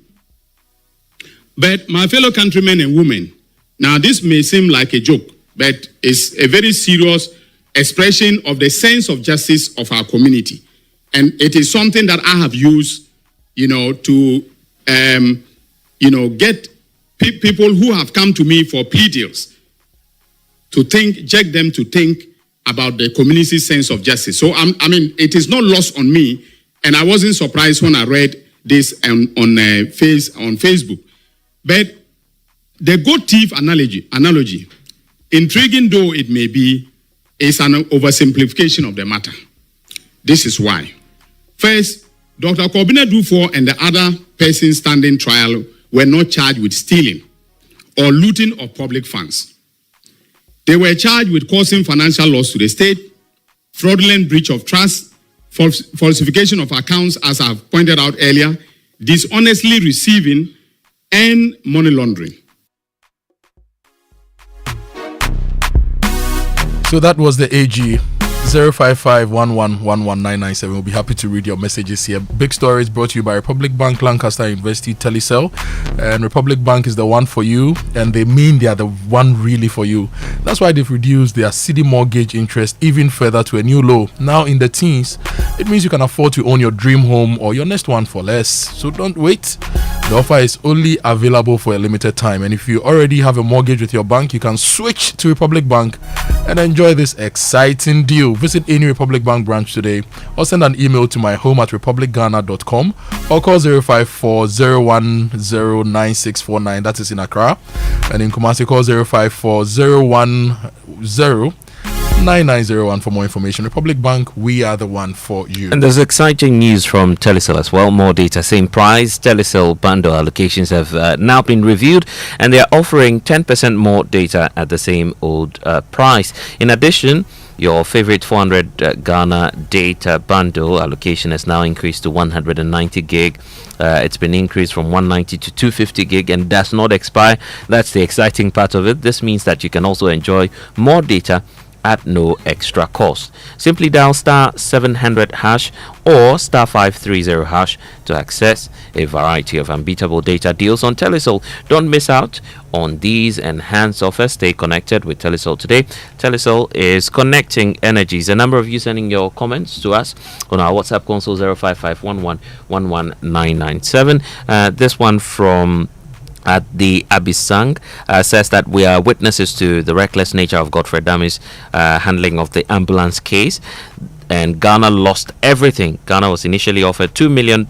But my fellow countrymen and women, now this may seem like a joke, but it's a very serious expression of the sense of justice of our community. And it is something that I have used, to, get people who have come to me for plea deals to check them to think about the community's sense of justice. So, it is not lost on me, and I wasn't surprised when I read this on Facebook. But the goat thief analogy, intriguing though it may be, is an oversimplification of the matter. This is why. First, Dr. Kobina Dufour and the other persons standing trial were not charged with stealing or looting of public funds. They were charged with causing financial loss to the state, fraudulent breach of trust, falsification of accounts, as I've pointed out earlier, dishonestly receiving, and money laundering. So that was the AG. 05511119997. We'll be happy to read your messages here. Big stories brought to you by Republic Bank, Lancaster University, Telecel. And Republic Bank is the one for you, and they mean they are the one really for you. That's why they've reduced their city mortgage interest even further to a new low. Now in the teens, it means you can afford to own your dream home or your next one for less. So don't wait. The offer is only available for a limited time, and if you already have a mortgage with your bank, you can switch to Republic Bank and enjoy this exciting deal. Visit any Republic Bank branch today or send an email to myhome@republicghana.com or call 054-010-9649. That is in Accra. And in Kumasi, call 054-010-9901 for more information. Republic Bank, we are the one for you. And there's exciting news from Telecel as well. More data, same price. Telecel bundle allocations have now been reviewed, and they are offering 10% more data at the same old price. In addition, your favorite 400 Ghana data bundle allocation has now increased to 190 gig. It's been increased from 190 to 250 gig and does not expire. That's the exciting part of it. This means that you can also enjoy more data at no extra cost. Simply dial *700# or *530# to access a variety of unbeatable data deals on Telecel. Don't miss out on these enhanced offers. Stay connected with Telecel today. Telecel is connecting energies. A number of you sending your comments to us on our WhatsApp console 05511119997. This one from at the Abisang says that we are witnesses to the reckless nature of Godfred Dammy's handling of the ambulance case, and Ghana lost everything. Ghana was initially offered $2 million,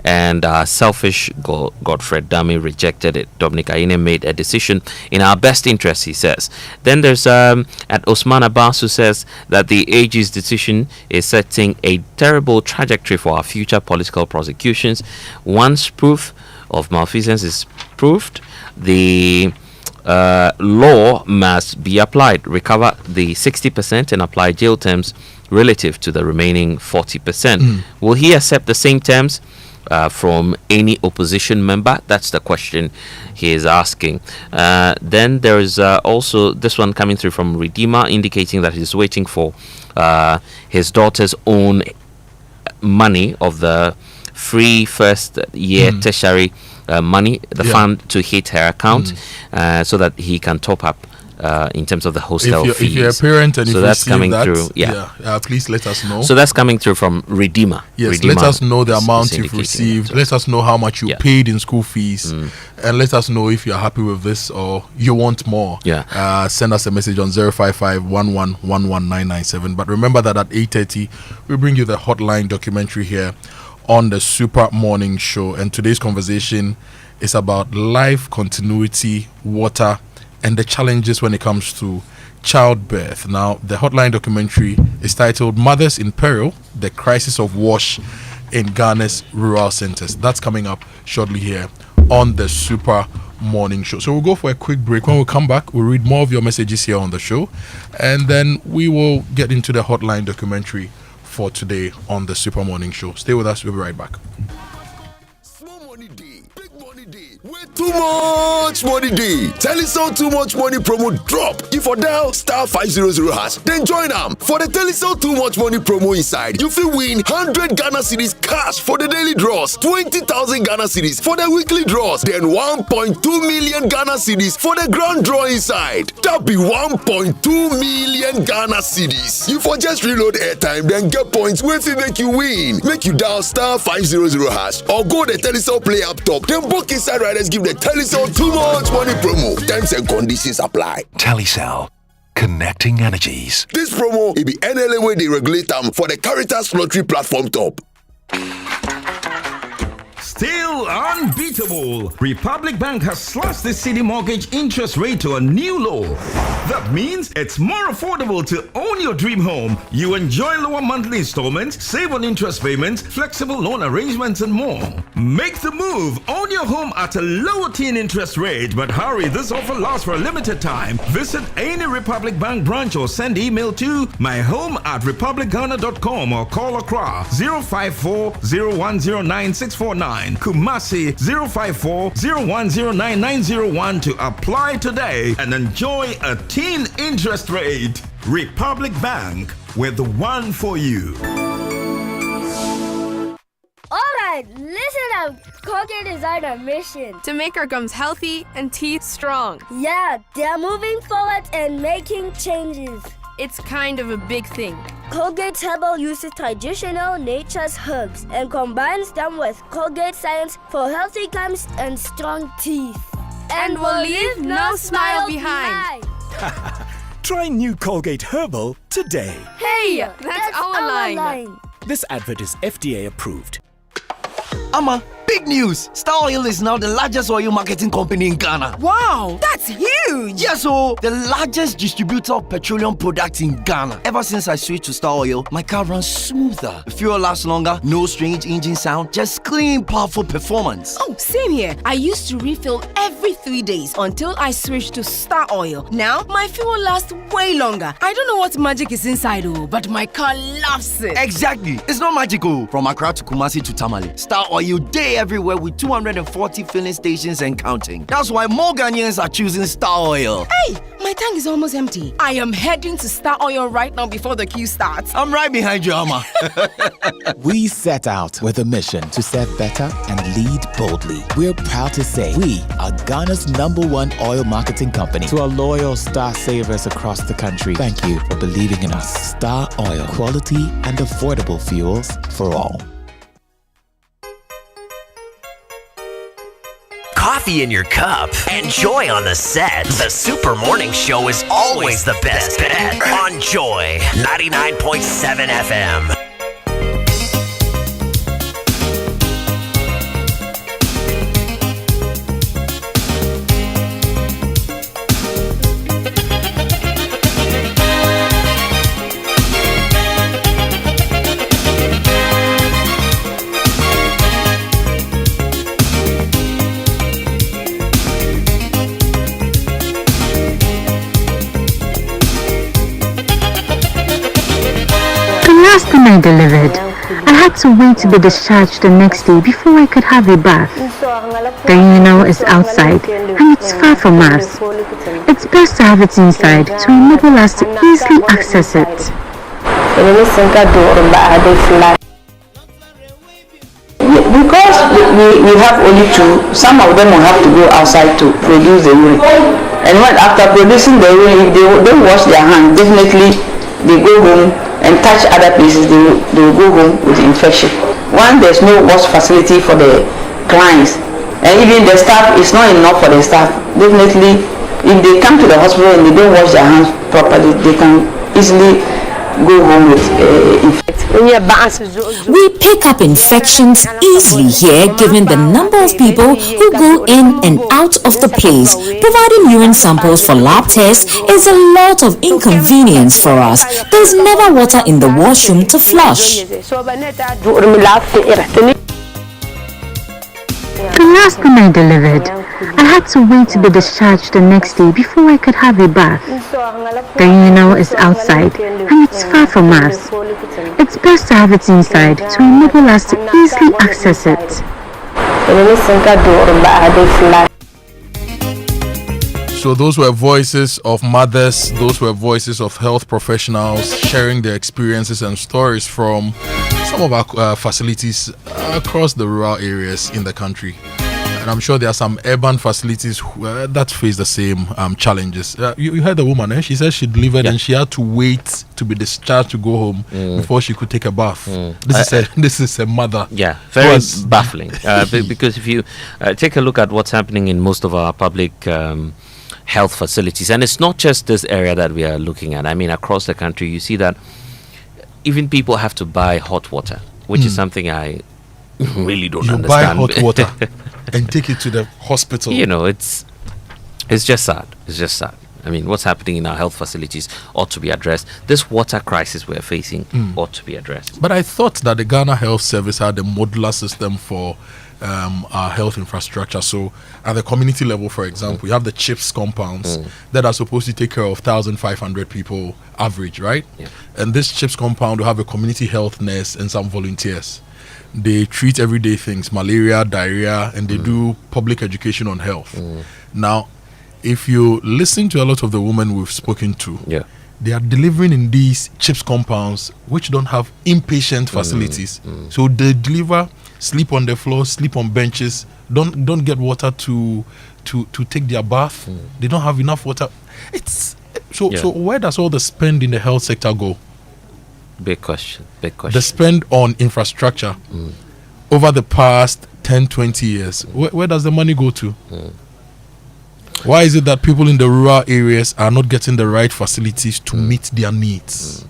and selfish Godfred Dammy rejected it. Dominic Aine made a decision in our best interest, he says. Then there's at Osman Abbas, who says that the AG's decision is setting a terrible trajectory for our future political prosecutions. Once proof of malfeasance is proved, the law must be applied. Recover the 60% and apply jail terms relative to the remaining 40%. Will he accept the same terms from any opposition member? That's the question he is asking. Then there is also this one coming through from Redeemer, indicating that he's waiting for his daughter's own money of the free first year tertiary money, the fund to hit her account, so that he can top up in terms of the hostel fees. If you're a parent and so if that's coming that, through, please let us know. So that's coming through from Redeemer. Yes, Redeemer let us know the amount you've received. Let us know how much you paid in school fees, and let us know if you're happy with this or you want more. Send us a message on 055-1111-997. But remember that at 8:30 we bring you the hotline documentary here on the Super Morning Show, and today's conversation is about life continuity, water, and the challenges when it comes to childbirth. Now, the hotline documentary is titled Mothers in Peril, The Crisis of WASH in Ghana's Rural Centers. That's coming up shortly here on the Super Morning Show. So we'll go for a quick break. When we come back, we'll read more of your messages here on the show, and then we will get into the hotline documentary for today on the Super Morning Show. Stay with us. We'll be right back. Too much money day. Telecel too much money promo drop. If you dial *500#, then join them for the Telecel too much money promo inside. You will win 100 Ghana cedis cash for the daily draws, 20,000 Ghana cedis for the weekly draws, then 1.2 million Ghana cedis for the grand draw inside. That be 1.2 million Ghana cedis. You for just reload airtime, then get points with it make you win. Make you dial *500# or go the Telecel Play app top. Then book inside riders give the Telecel too much money promo. Terms and conditions apply. Telecel, connecting energies. This promo will be NLA where they regulate them for the Caritas Lottery platform top. Still unbeatable. Republic Bank has slashed the city mortgage interest rate to a new low. That means it's more affordable to own your dream home. You enjoy lower monthly installments, save on interest payments, flexible loan arrangements, and more. Make the move. Own your home at a lower teen interest rate. But hurry, this offer lasts for a limited time. Visit any Republic Bank branch or send email to myhome@republicghana.com or call Accra 054-0109-649. Kumasi 054-0109-901 to apply today and enjoy a teen interest rate. Republic Bank, we're the one for you. Alright, listen up. Colgate is on a mission to make our gums healthy and teeth strong. Yeah, they're moving forward and making changes. It's kind of a big thing. Colgate Herbal uses traditional nature's herbs and combines them with Colgate Science for healthy gums and strong teeth. And we'll leave no smile behind. Try new Colgate Herbal today. Hey, that's our line. This advert is FDA approved. Ama, big news! Star Oil is now the largest oil marketing company in Ghana. Wow, that's huge! Yes, so the largest distributor of petroleum products in Ghana. Ever since I switched to Star Oil, my car runs smoother. The fuel lasts longer, no strange engine sound, just clean, powerful performance. Oh, same here. I used to refill every 3 days until I switched to Star Oil. Now, my fuel lasts way longer. I don't know what magic is inside, but my car loves it. Exactly. It's not magical. From Accra to Kumasi to Tamale, Star Oil day everywhere with 240 filling stations and counting. That's why more Ghanaians are choosing Star Oil. Hey, my tank is almost empty. I am heading to Star Oil right now before the queue starts. I'm right behind you, Amma. We set out with a mission to set better and lead boldly. We're proud to say we are Ghana's #1 oil marketing company. To our loyal Star savers across the country, thank you for believing in us. Star Oil, quality and affordable fuels for all. Coffee in your cup and Joy on the set. The Super Morning Show is always the best bet on Joy 99.7 FM. Last time I delivered, I had to wait to be discharged the next day before I could have a bath. The urinal is outside and it's far from us. It's best to have it inside to enable us to easily access it. because we have only two, some of them will have to go outside to produce the urine. And when after producing the urine, if they don't wash their hands, definitely they go home and touch other places, they will go home with infection. One, there's no wash facility for the clients, and even the staff is not enough for the staff. Definitely, if they come to the hospital and they don't wash their hands properly, they can easily go home with infection. We pick up infections easily here given the number of people who go in and out of the place. Providing urine samples for lab tests is a lot of inconvenience for us. There's never water in the washroom to flush. The last time I delivered, I had to wait to be discharged the next day before I could have a bath. The urinal is outside and it's far from us. It's best to have it inside to enable us to easily access it. So those were voices of mothers, those were voices of health professionals sharing their experiences and stories from some of our facilities across the rural areas in the country. And I'm sure there are some urban facilities that face the same challenges. You heard the woman, she said she delivered and she had to wait to be discharged to go home before she could take a bath. This is a mother. Yeah, very baffling. Because if you take a look at what's happening in most of our public health facilities, and it's not just this area that we are looking at. I mean, across the country, you see that even people have to buy hot water, which is something I really don't understand. You buy hot water and take it to the hospital. You know, it's just sad. It's just sad. I mean, what's happening in our health facilities ought to be addressed. This water crisis we're facing ought to be addressed. But I thought that the Ghana Health Service had a modular system for our health infrastructure. So at the community level, for example, you have the CHIPS compounds that are supposed to take care of 1,500 people average, right? Yeah. And this CHIPS compound will have a community health nurse and some volunteers. They treat everyday things, malaria, diarrhea, and they do public education on health. Now, if you listen to a lot of the women we've spoken to, they are delivering in these CHIPS compounds which don't have inpatient facilities. So they deliver, sleep on the floor, sleep on benches, don't get water to take their bath. They don't have enough water. So where does all the spend in the health sector go? Big question. The spend on infrastructure over the past 10, 20 years, where does the money go to? Why is it that people in the rural areas are not getting the right facilities to meet their needs?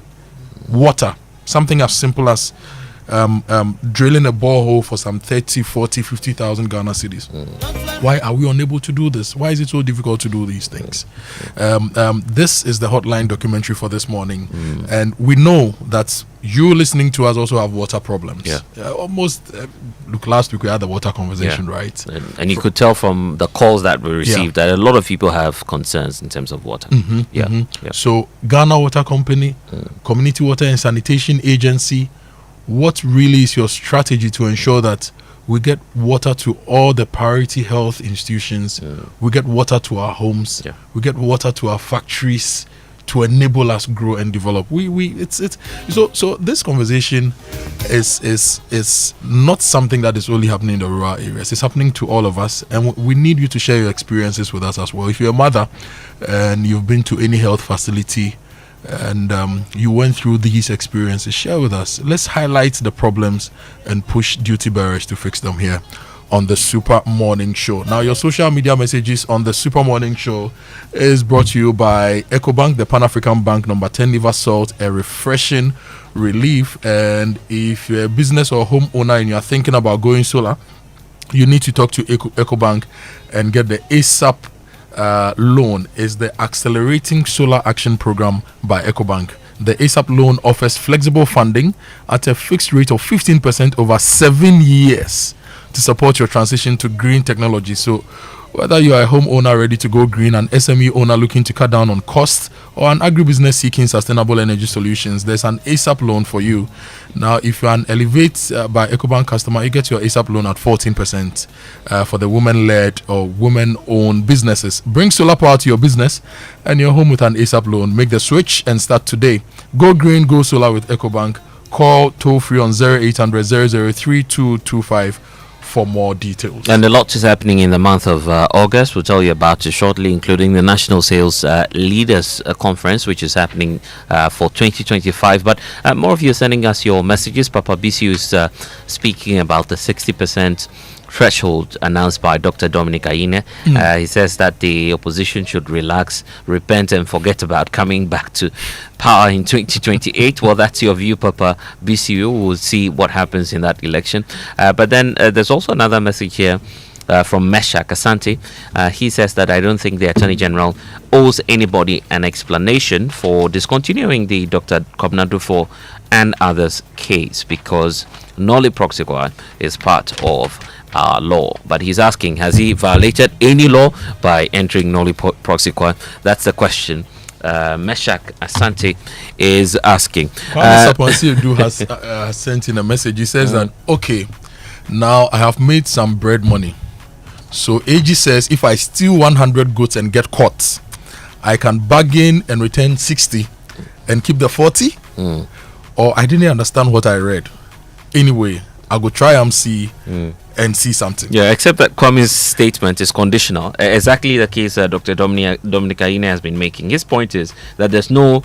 Water, something as simple as drilling a borehole for some 30, 40, 50,000 Ghana cedis. Why are we unable to do this? Why is it so difficult to do these things? This is the hotline documentary for this morning. And we know that you listening to us also have water problems. Look, last week we had the water conversation, right? And you could tell from the calls that we received that a lot of people have concerns in terms of water. So Ghana Water Company, Community Water and Sanitation Agency, what really is your strategy to ensure that we get water to all the priority health institutions, we get water to our homes, we get water to our factories to enable us grow and develop? So this conversation is not something that is only happening in the rural areas. It's happening to all of us, and we need you to share your experiences with us as well. If you're a mother and you've been to any health facility and you went through these experiences, share with us. Let's highlight the problems and push duty bearers to fix them here on the Super Morning Show. Now, your social media messages on the Super Morning Show is brought to you by EcoBank, the Pan-African Bank, number 10 Liver Salt, a refreshing relief. And if you're a business or home owner and you're thinking about going solar, you need to talk to EcoBank and get the ASAP loan. Is the Accelerating Solar Action Program by EcoBank. The ASAP loan offers flexible funding at a fixed rate of 15% over 7 years to support your transition to green technology. So whether you are a homeowner ready to go green, an SME owner looking to cut down on costs, or an agribusiness seeking sustainable energy solutions, there's an ASAP loan for you. Now, if you're an Elevate by EcoBank customer, you get your ASAP loan at 14% for the women-led or women-owned businesses. Bring solar power to your business and your home with an ASAP loan. Make the switch and start today. Go green, go solar with EcoBank. call toll free on 0800 003225 for more details. And a lot is happening in the month of August. We'll tell you about it shortly, including the National Sales Leaders Conference, which is happening for 2025. But more of you are sending us your messages. Papa BCU is speaking about the 60% threshold announced by Dr. Dominic Ayine. He says that the opposition should relax, repent, and forget about coming back to power in 2028. Well, that's your view, Papa BCU. We'll see what happens in that election. But then there's also another message here from Meshach Asante. He says that I don't think the Attorney General owes anybody an explanation for discontinuing the Dr. Kobnadufo and others case, because noli proxequa is part of our law. But he's asking, has he violated any law by entering noli proxequa? That's the question Meshach Asante is asking. Saponsi has sent in a message. He says that, okay, now I have made some bread money. So AG says if I steal 100 goats and get caught, I can bargain and return 60 and keep the 40? Or I didn't understand what I read. Anyway, I go try and see and see something. Yeah, except that Kwame's statement is conditional. Exactly the case Dr. Dominic Ayine has been making. His point is that there's no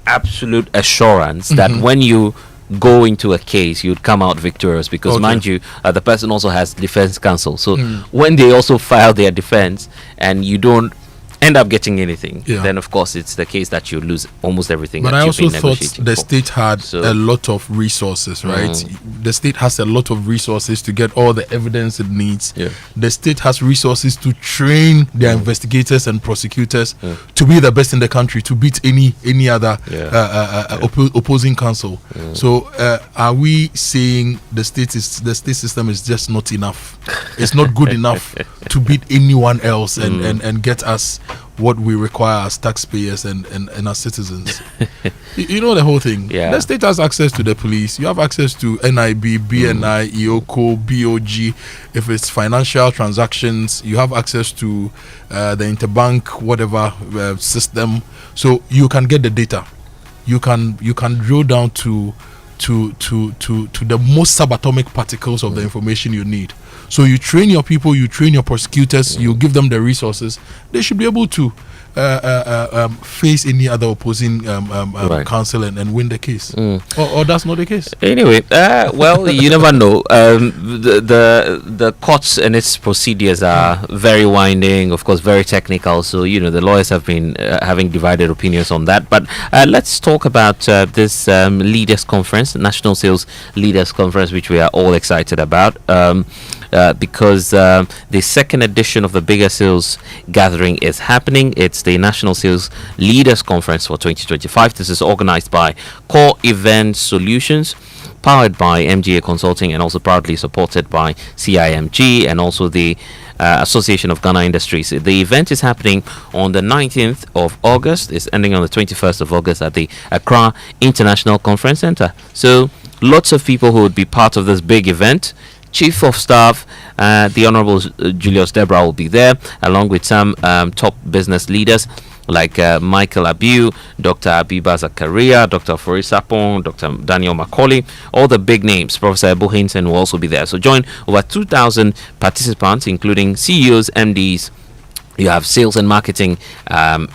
absolute assurance that when you go into a case, you'd come out victorious, because mind you, the person also has defense counsel. So when they also file their defense and you don't end up getting anything, then of course it's the case that you lose almost everything. But that I you've also been thought negotiating the for. state had a lot of resources, right? The state has a lot of resources to get all the evidence it needs. The state has resources to train their investigators and prosecutors to be the best in the country, to beat any other opposing counsel. So are we saying the state system is just not enough? It's not good enough to beat anyone else and get us what we require as taxpayers and as citizens. You know the whole thing. The state has access to the police. You have access to NIB, BNI, EOCO, BOG. If it's financial transactions, you have access to the interbank whatever system. So you can get the data. You can drill down to the most subatomic particles of the information you need. So you train your people, you train your prosecutors, you give them the resources. They should be able to face any other opposing counsel and win the case. Or that's not the case. Anyway, well, you never know. The courts and its procedures are very winding, of course, very technical. So, the lawyers have been having divided opinions on that. But let's talk about this leaders conference, National Sales Leaders Conference, which we are all excited about. Because the second edition of the bigger sales gathering is happening. It's the National Sales Leaders Conference for 2025. This is organized by Core Event Solutions, powered by MGA Consulting, and also proudly supported by CIMG and also the Association of Ghana Industries. The event is happening on the 19th of August. It's ending on the 21st of August at the Accra International Conference Center. So lots of people who would be part of this big event. Chief of Staff, the Honorable Julius Debra will be there, along with some top business leaders like Michael Abiu, Dr. Abiba Zakaria, Dr. Fori Sapong, Dr. Daniel Macaulay. All the big names. Professor Ebo Hinton will also be there. So join over 2,000 participants, including CEOs, MDs. You have sales and marketing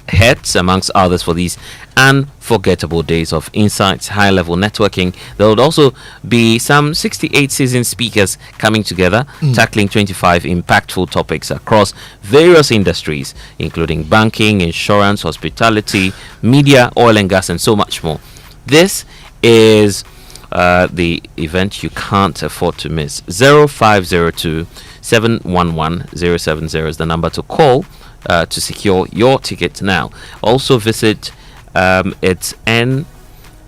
heads, amongst others, for these unforgettable days of insights, high-level networking. There would also be some 68 seasoned speakers coming together, tackling 25 impactful topics across various industries, including banking, insurance, hospitality, media, oil and gas, and so much more. This is the event you can't afford to miss. 0502 711 070 is the number to call to secure your ticket now. Also visit it's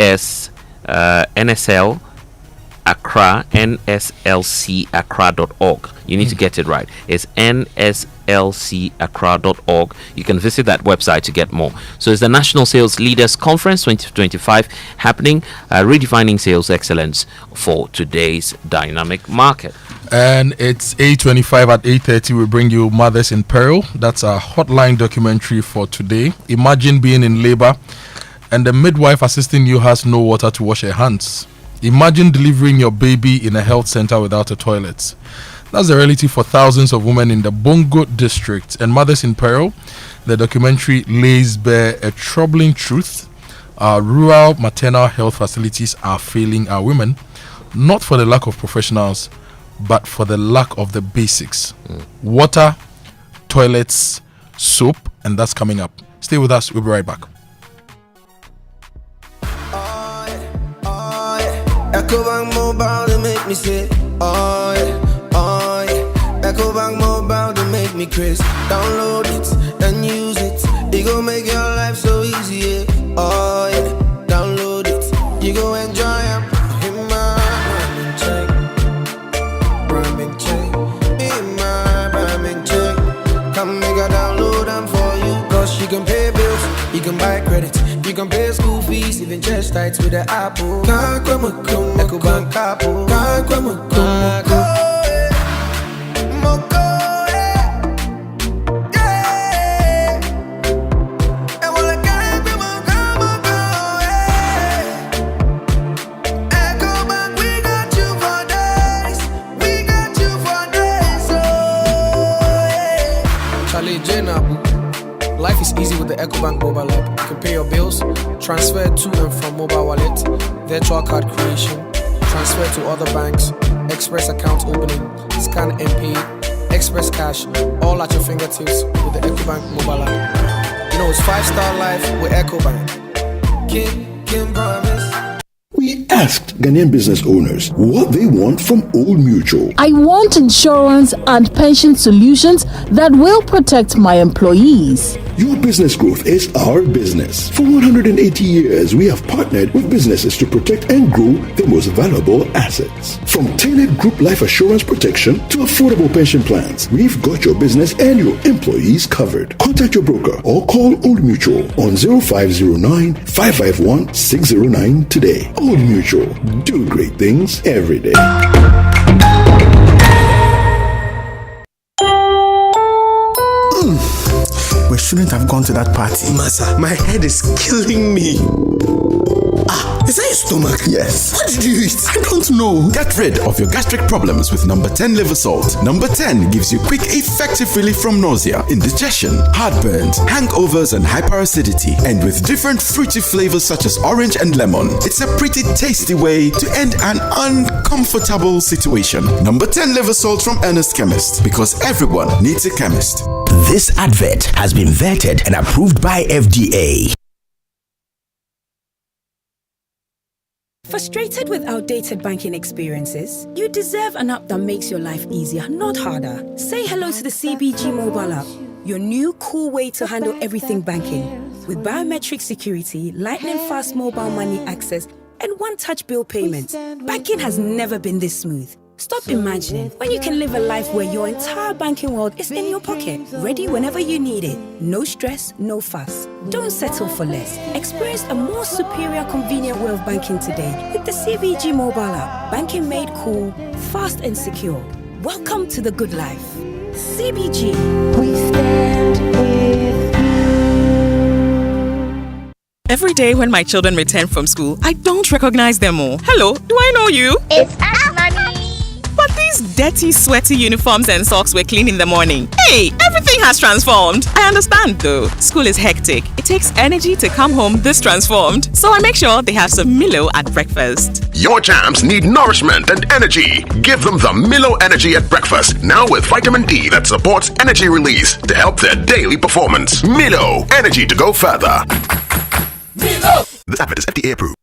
NSL Accra, nslcaccra.org. You need to get it right. It's nslcaccra.org. You can visit that website to get more. So it's the National Sales Leaders Conference 2025 happening, redefining sales excellence for today's dynamic market. And it's 8:25. At 8:30 we bring you Mothers in Peril. That's a hotline documentary for today. Imagine being in labor and the midwife assisting you has no water to wash her hands. Imagine delivering your baby in a health center without a toilet. That's the reality for thousands of women in the Bongo district and mothers in peril. The documentary lays bare a troubling truth. Our rural maternal health facilities are failing our women, not for the lack of professionals, but for the lack of the basics. Water, toilets, soap, and that's coming up. Stay with us, we'll be right back. EcoBank Mobile, they make me say, oh yeah, oh yeah. EcoBank Mobile, they make me crazy. Download it and use it. It gon' make your life so easy, yeah. Oh yeah, download it. You go enjoy it. In my Brahmin check, Brahmin check. In my Brahmin check. Come make a download them for you. Cause you can pay bills, you can buy credit. You can pay school fees, even church tights with the Apple. EcoBank Apple. Life is easy with the EcoBank mobile app. You can pay your bills, transfer to and from mobile wallet, virtual card creation, transfer to other banks, express account opening, scan and pay, express cash, all at your fingertips with the EcoBank mobile app. You know, it's 5-star life with EcoBank. Can promise. We asked Ghanaian business owners what they want from Old Mutual. I want insurance and pension solutions that will protect my employees. Your business growth is our business. For 180 years, we have partnered with businesses to protect and grow their most valuable assets. From tailored group life assurance protection to affordable pension plans, we've got your business and your employees covered. Contact your broker or call Old Mutual on 0509 551 609 today. Old Mutual, do great things every day. We shouldn't have gone to that party. Masa, my head is killing me. Is that your stomach? Yes. What did you eat? I don't know. Get rid of your gastric problems with number 10 liver salt. Number 10 gives you quick, effective relief from nausea, indigestion, heartburns, hangovers, and hyperacidity. And with different fruity flavors such as orange and lemon, it's a pretty tasty way to end an uncomfortable situation. Number 10 liver salt from Ernest Chemist, because everyone needs a chemist. This advert has been vetted and approved by FDA. Frustrated with outdated banking experiences? You deserve an app that makes your life easier, not harder. Say hello to the CBG mobile app, your new cool way to handle everything banking. With biometric security, lightning fast mobile money access, and one-touch bill payments, banking has never been this smooth. Stop imagining when you can live a life where your entire banking world is in your pocket, ready whenever you need it. No stress, no fuss. Don't settle for less. Experience a more superior, convenient way of banking today with the CBG mobile app. Banking made cool, fast and secure. Welcome to the good life. CBG. We stand with you. Every day when my children return from school, I don't recognize them all. Hello, do I know you? It's us, Mommy. But these dirty, sweaty uniforms and socks were clean in the morning. Hey, everything has transformed. I understand though. School is hectic. It takes energy to come home this transformed. So I make sure they have some Milo at breakfast. Your champs need nourishment and energy. Give them the Milo Energy at breakfast. Now with vitamin D that supports energy release to help their daily performance. Milo, energy to go further. Milo! This advert is FDA approved.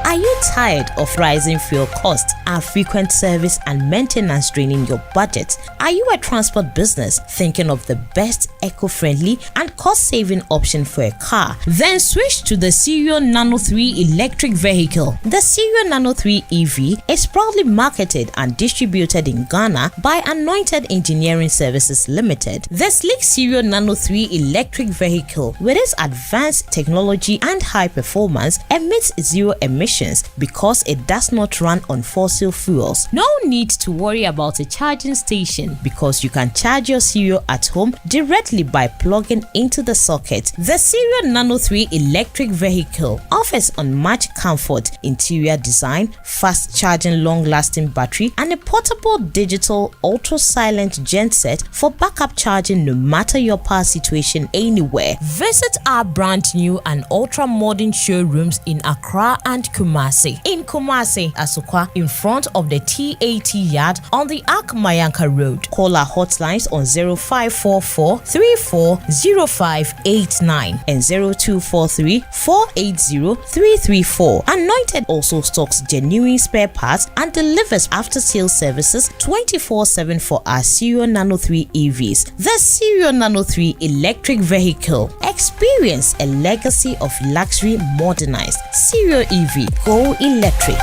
Are you tired of rising fuel costs and frequent service and maintenance draining your budget? Are you a transport business thinking of the best eco-friendly and cost-saving option for a car? Then switch to the Cerio Nano 3 electric vehicle. The Cerio Nano 3 EV is proudly marketed and distributed in Ghana by Anointed Engineering Services Limited. The sleek Cerio Nano 3 electric vehicle, with its advanced technology and high performance, emits zero emissions emissions because it does not run on fossil fuels. No need to worry about a charging station because you can charge your Cereal at home directly by plugging into the socket. The Cereal Nano 3 electric vehicle offers unmatched comfort, interior design, fast charging, long-lasting battery, and a portable digital ultra-silent genset for backup charging no matter your power situation anywhere. Visit our brand new and ultra-modern showrooms in Accra and Kumasi. In Kumasi, Asukwa, in front of the TAT yard on the Ak Mayanka Road. Call our hotlines on 0544 340589 and 0243 480 334. Anointed also stocks genuine spare parts and delivers after-sales services 24/7 for our Cereal Nano 3 EVs. The Cereal Nano 3 electric vehicle. Experience a legacy of luxury modernized. Cereal EV. Go electric.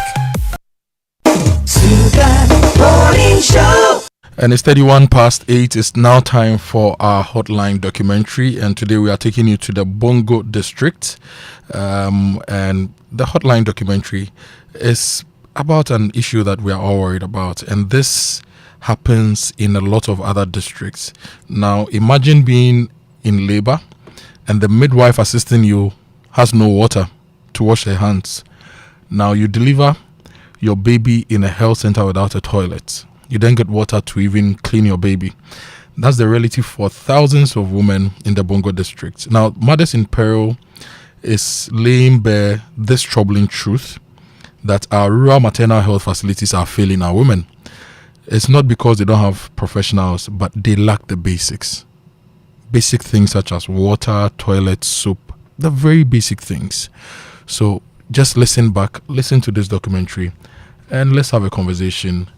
Morning Show. And it's 8:31. It's now time for our hotline documentary, and today we are taking you to the Bongo district. And the hotline documentary is about an issue that we are all worried about, and this happens in a lot of other districts. Now, imagine being in labor and the midwife assisting you has no water to wash her hands. Now, you deliver your baby in a health center without a toilet. You then get water to even clean your baby. That's the reality for thousands of women in the Bongo district. Now, Mothers in Peril is laying bare this troubling truth that our rural maternal health facilities are failing our women. It's not because they don't have professionals, but they lack the basics. Basic things such as water, toilet, soap, the very basic things. So just listen back, listen to this documentary, and let's have a conversation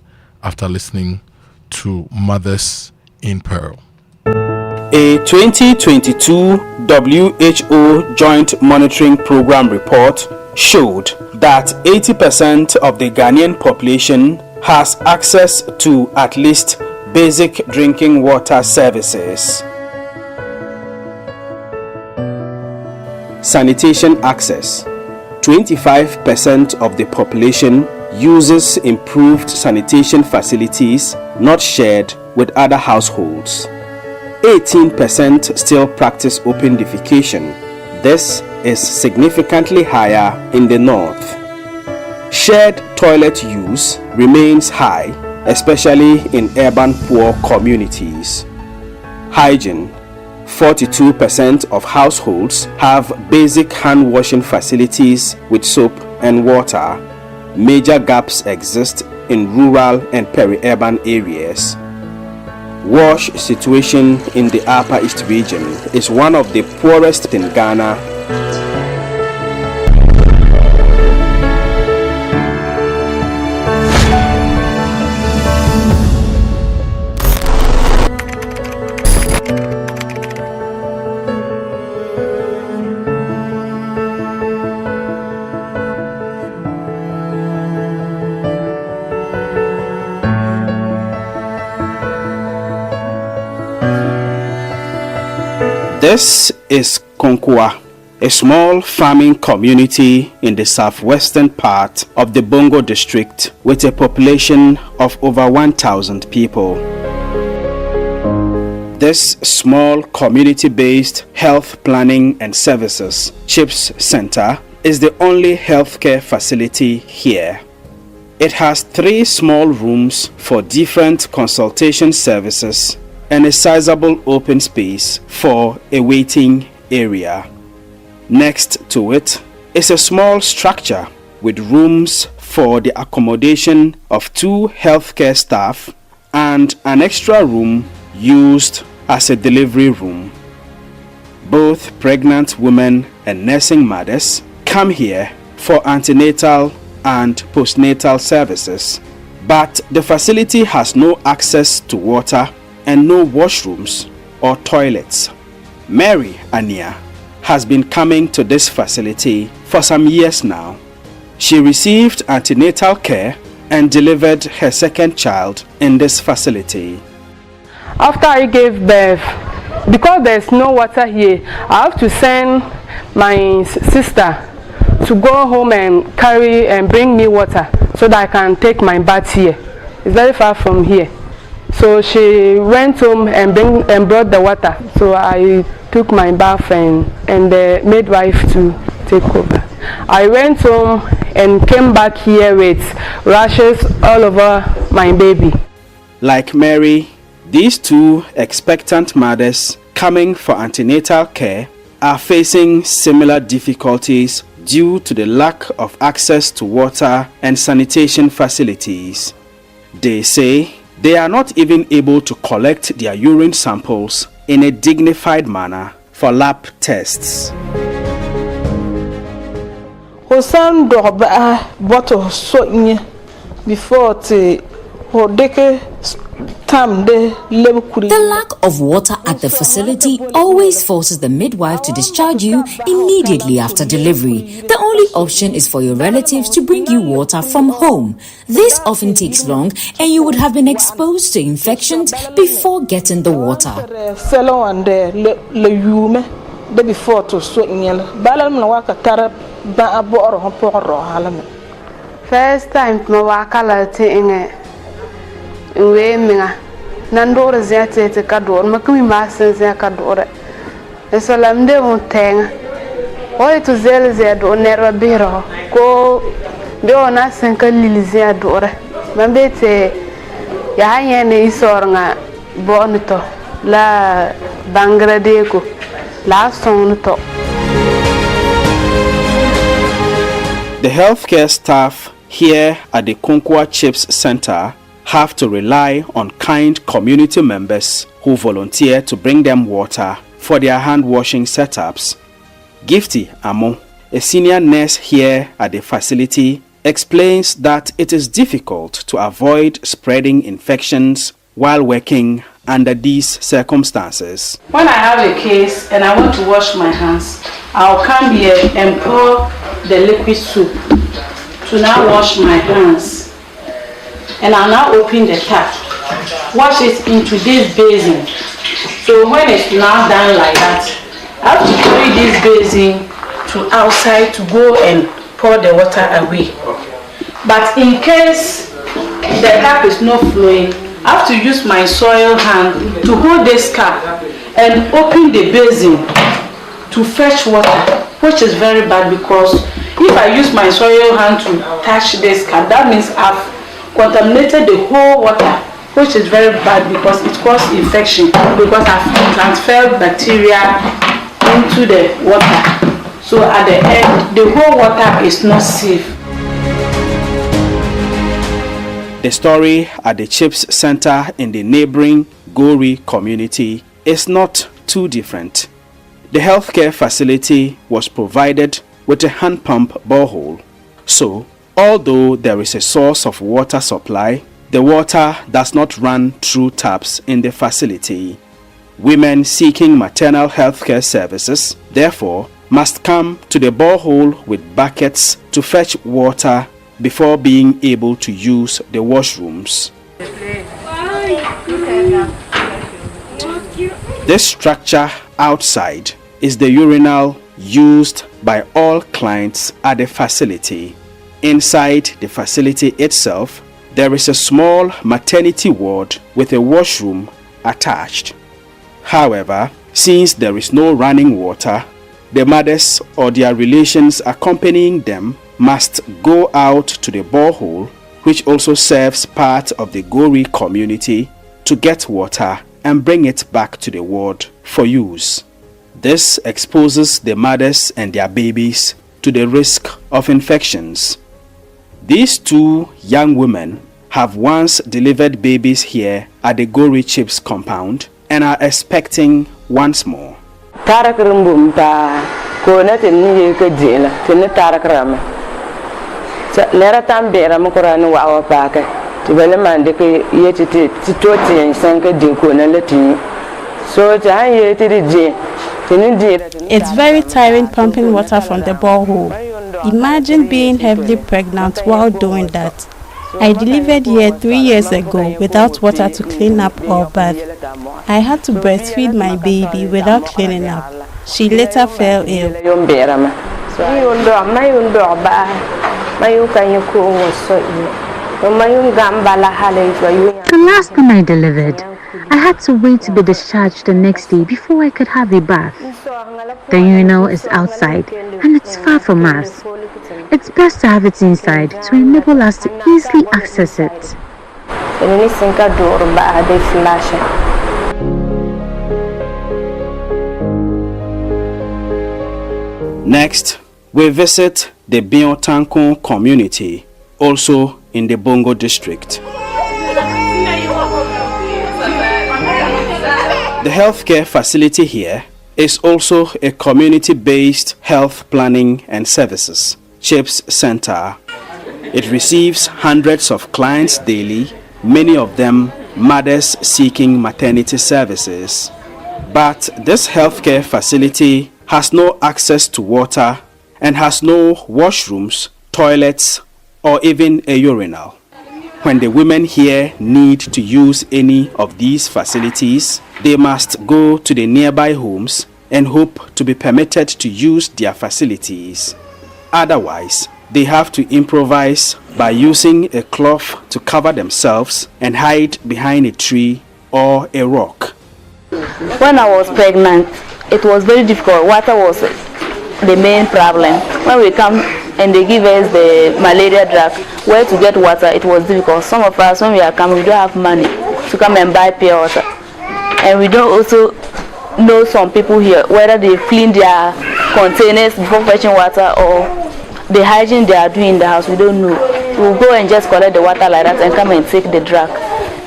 after listening to Mothers in Peril. A 2022 WHO Joint Monitoring Program report showed that 80% of the Ghanaian population has access to at least basic drinking water services. Sanitation access. 25% of the population uses improved sanitation facilities not shared with other households. 18% still practice open defecation. This is significantly higher in the north. Shared toilet use remains high, especially in urban poor communities. Hygiene. 42% of households have basic hand washing facilities with soap and water. Major gaps exist in rural and peri-urban areas. Wash situation in the Upper East region is one of the poorest in Ghana. This is Konkwa, a small farming community in the southwestern part of the Bongo district with a population of over 1,000 people. This small community-based health planning and services CHIPS Center is the only healthcare facility here. It has 3 small rooms for different consultation services and a sizable open space for a waiting area. Next to it is a small structure with rooms for the accommodation of 2 healthcare staff and an extra room used as a delivery room. Both pregnant women and nursing mothers come here for antenatal and postnatal services, but the facility has no access to water and no washrooms or toilets. Mary Ania has been coming to this facility for some years now. She received antenatal care and delivered her second child in this facility. After I gave birth, because there's no water here, I have to send my sister to go home and carry and bring me water so that I can take my bath here. It's very far from here. So she went home and brought the water. So I took my bath and the midwife to take over. I went home and came back here with rashes all over my baby. Like Mary, these two expectant mothers coming for antenatal care are facing similar difficulties due to the lack of access to water and sanitation facilities. They say they are not even able to collect their urine samples in a dignified manner for lab tests. Hosan doba bottle so before the lack of water at the facility always forces the midwife to discharge you immediately after delivery. The only option is for your relatives to bring you water from home. This often takes long and you would have been exposed to infections before getting the water. First time we minga nandora zete kador makumi masen ze kadore esalamde Boateng oi to zel ze do nerva biro ko be ona sen kalili ze adore mambete ya hanyene isornga bonito la bangradeko la sonto. The healthcare staff here at the Konkwa Chips Center have to rely on kind community members who volunteer to bring them water for their hand washing setups. Gifty Amo, a senior nurse here at the facility, explains that it is difficult to avoid spreading infections while working under these circumstances. When I have a case and I want to wash my hands, I'll come here and pour the liquid soup to now wash my hands. And I'll now open the tap, wash it into this basin. So when it's now done like that, I have to carry this basin to outside to go and pour the water away. But in case the tap is not flowing, I have to use my soil hand to hold this cap and open the basin to fetch water, which is very bad because if I use my soil hand to touch this cap, that means I've contaminated the whole water, which is very bad because it causes infection because I've transferred bacteria into the water. So at the end, the whole water is not safe. The story at the Chips Center in the neighboring Gori community is not too different. The healthcare facility was provided with a hand pump borehole. So, although there is a source of water supply, the water does not run through taps in the facility. Women seeking maternal health care services, therefore, must come to the borehole with buckets to fetch water before being able to use the washrooms. This structure outside is the urinal used by all clients at the facility. Inside the facility itself, there is a small maternity ward with a washroom attached. However, since there is no running water, the mothers or their relations accompanying them must go out to the borehole, which also serves part of the Gori community, to get water and bring it back to the ward for use. This exposes the mothers and their babies to the risk of infections. These two young women have once delivered babies here at the Gori Chips compound and are expecting once more. It's very tiring pumping water from the borehole. Imagine being heavily pregnant while doing that. I delivered here 3 years ago without water to clean up or bath. I had to breastfeed my baby without cleaning up. She later fell ill. The last time I delivered, I had to wait to be discharged the next day before I could have a bath. The urinal is outside and it's far from us. It's best to have it inside to enable us to easily access it. Next, we visit the Boateng community, also in the Bongo district. The healthcare facility here is also a community-based health planning and services CHIPS center. It receives hundreds of clients daily, many of them mothers seeking maternity services. But this healthcare facility has no access to water and has no washrooms, toilets, or even a urinal. When the women here need to use any of these facilities, they must go to the nearby homes and hope to be permitted to use their facilities. Otherwise, they have to improvise by using a cloth to cover themselves and hide behind a tree or a rock. When I was pregnant, it was very difficult. Water was the main problem. When we come and they give us the malaria drug, where to get water, it was difficult. Some of us, when we are coming, we don't have money to come and buy pure water. And we don't also know some people here, whether they clean their containers before fetching water or the hygiene they are doing in the house, we don't know. We'll go and just collect the water like that and come and take the drug.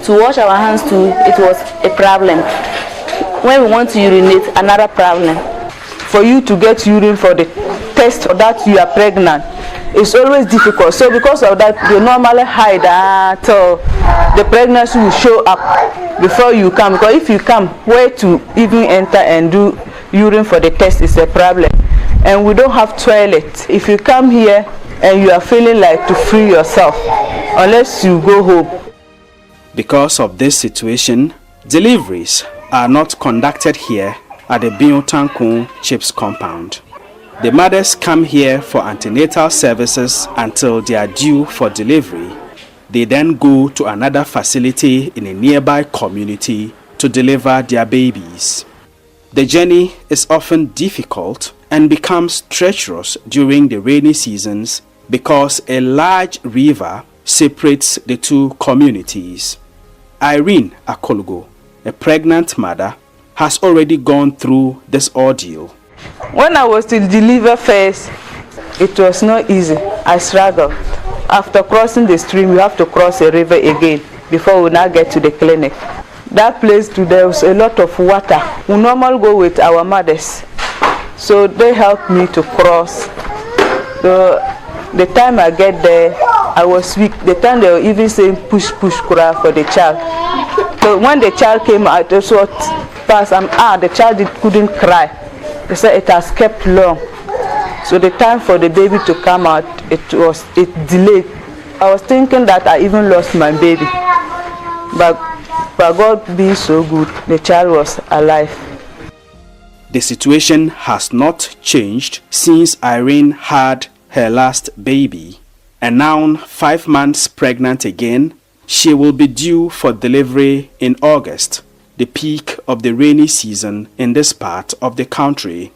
To wash our hands too, it was a problem. When we want to urinate, another problem. For you to get urine for the test that you are pregnant, it's always difficult. So because of that, they normally hide until the pregnancy will show up before you come. Because if you come, where to even enter and do urine for the test is a problem. And we don't have toilet. If you come here and you are feeling like to free yourself, unless you go home. Because of this situation, deliveries are not conducted here at the Boateng CHIPS compound. The mothers come here for antenatal services until they are due for delivery. They then go to another facility in a nearby community to deliver their babies. The journey is often difficult and becomes treacherous during the rainy seasons because a large river separates the two communities. Irene Akoto, a pregnant mother, has already gone through this ordeal. When I was to deliver first, it was not easy. I struggled. After crossing the stream, you have to cross a river again before we now get to the clinic. That place too, there was a lot of water. We normally go with our mothers, so they helped me to cross. The time I get there, I was weak. The time they were even saying push cry for the child. So when the child came out, that's what passed. The child couldn't cry. They said it has kept long. So the time for the baby to come out, it delayed. I was thinking that I even lost my baby. But God being so good, the child was alive. The situation has not changed since Irene had her last baby. And now 5 months pregnant again, she will be due for delivery in August, the peak of the rainy season in this part of the country.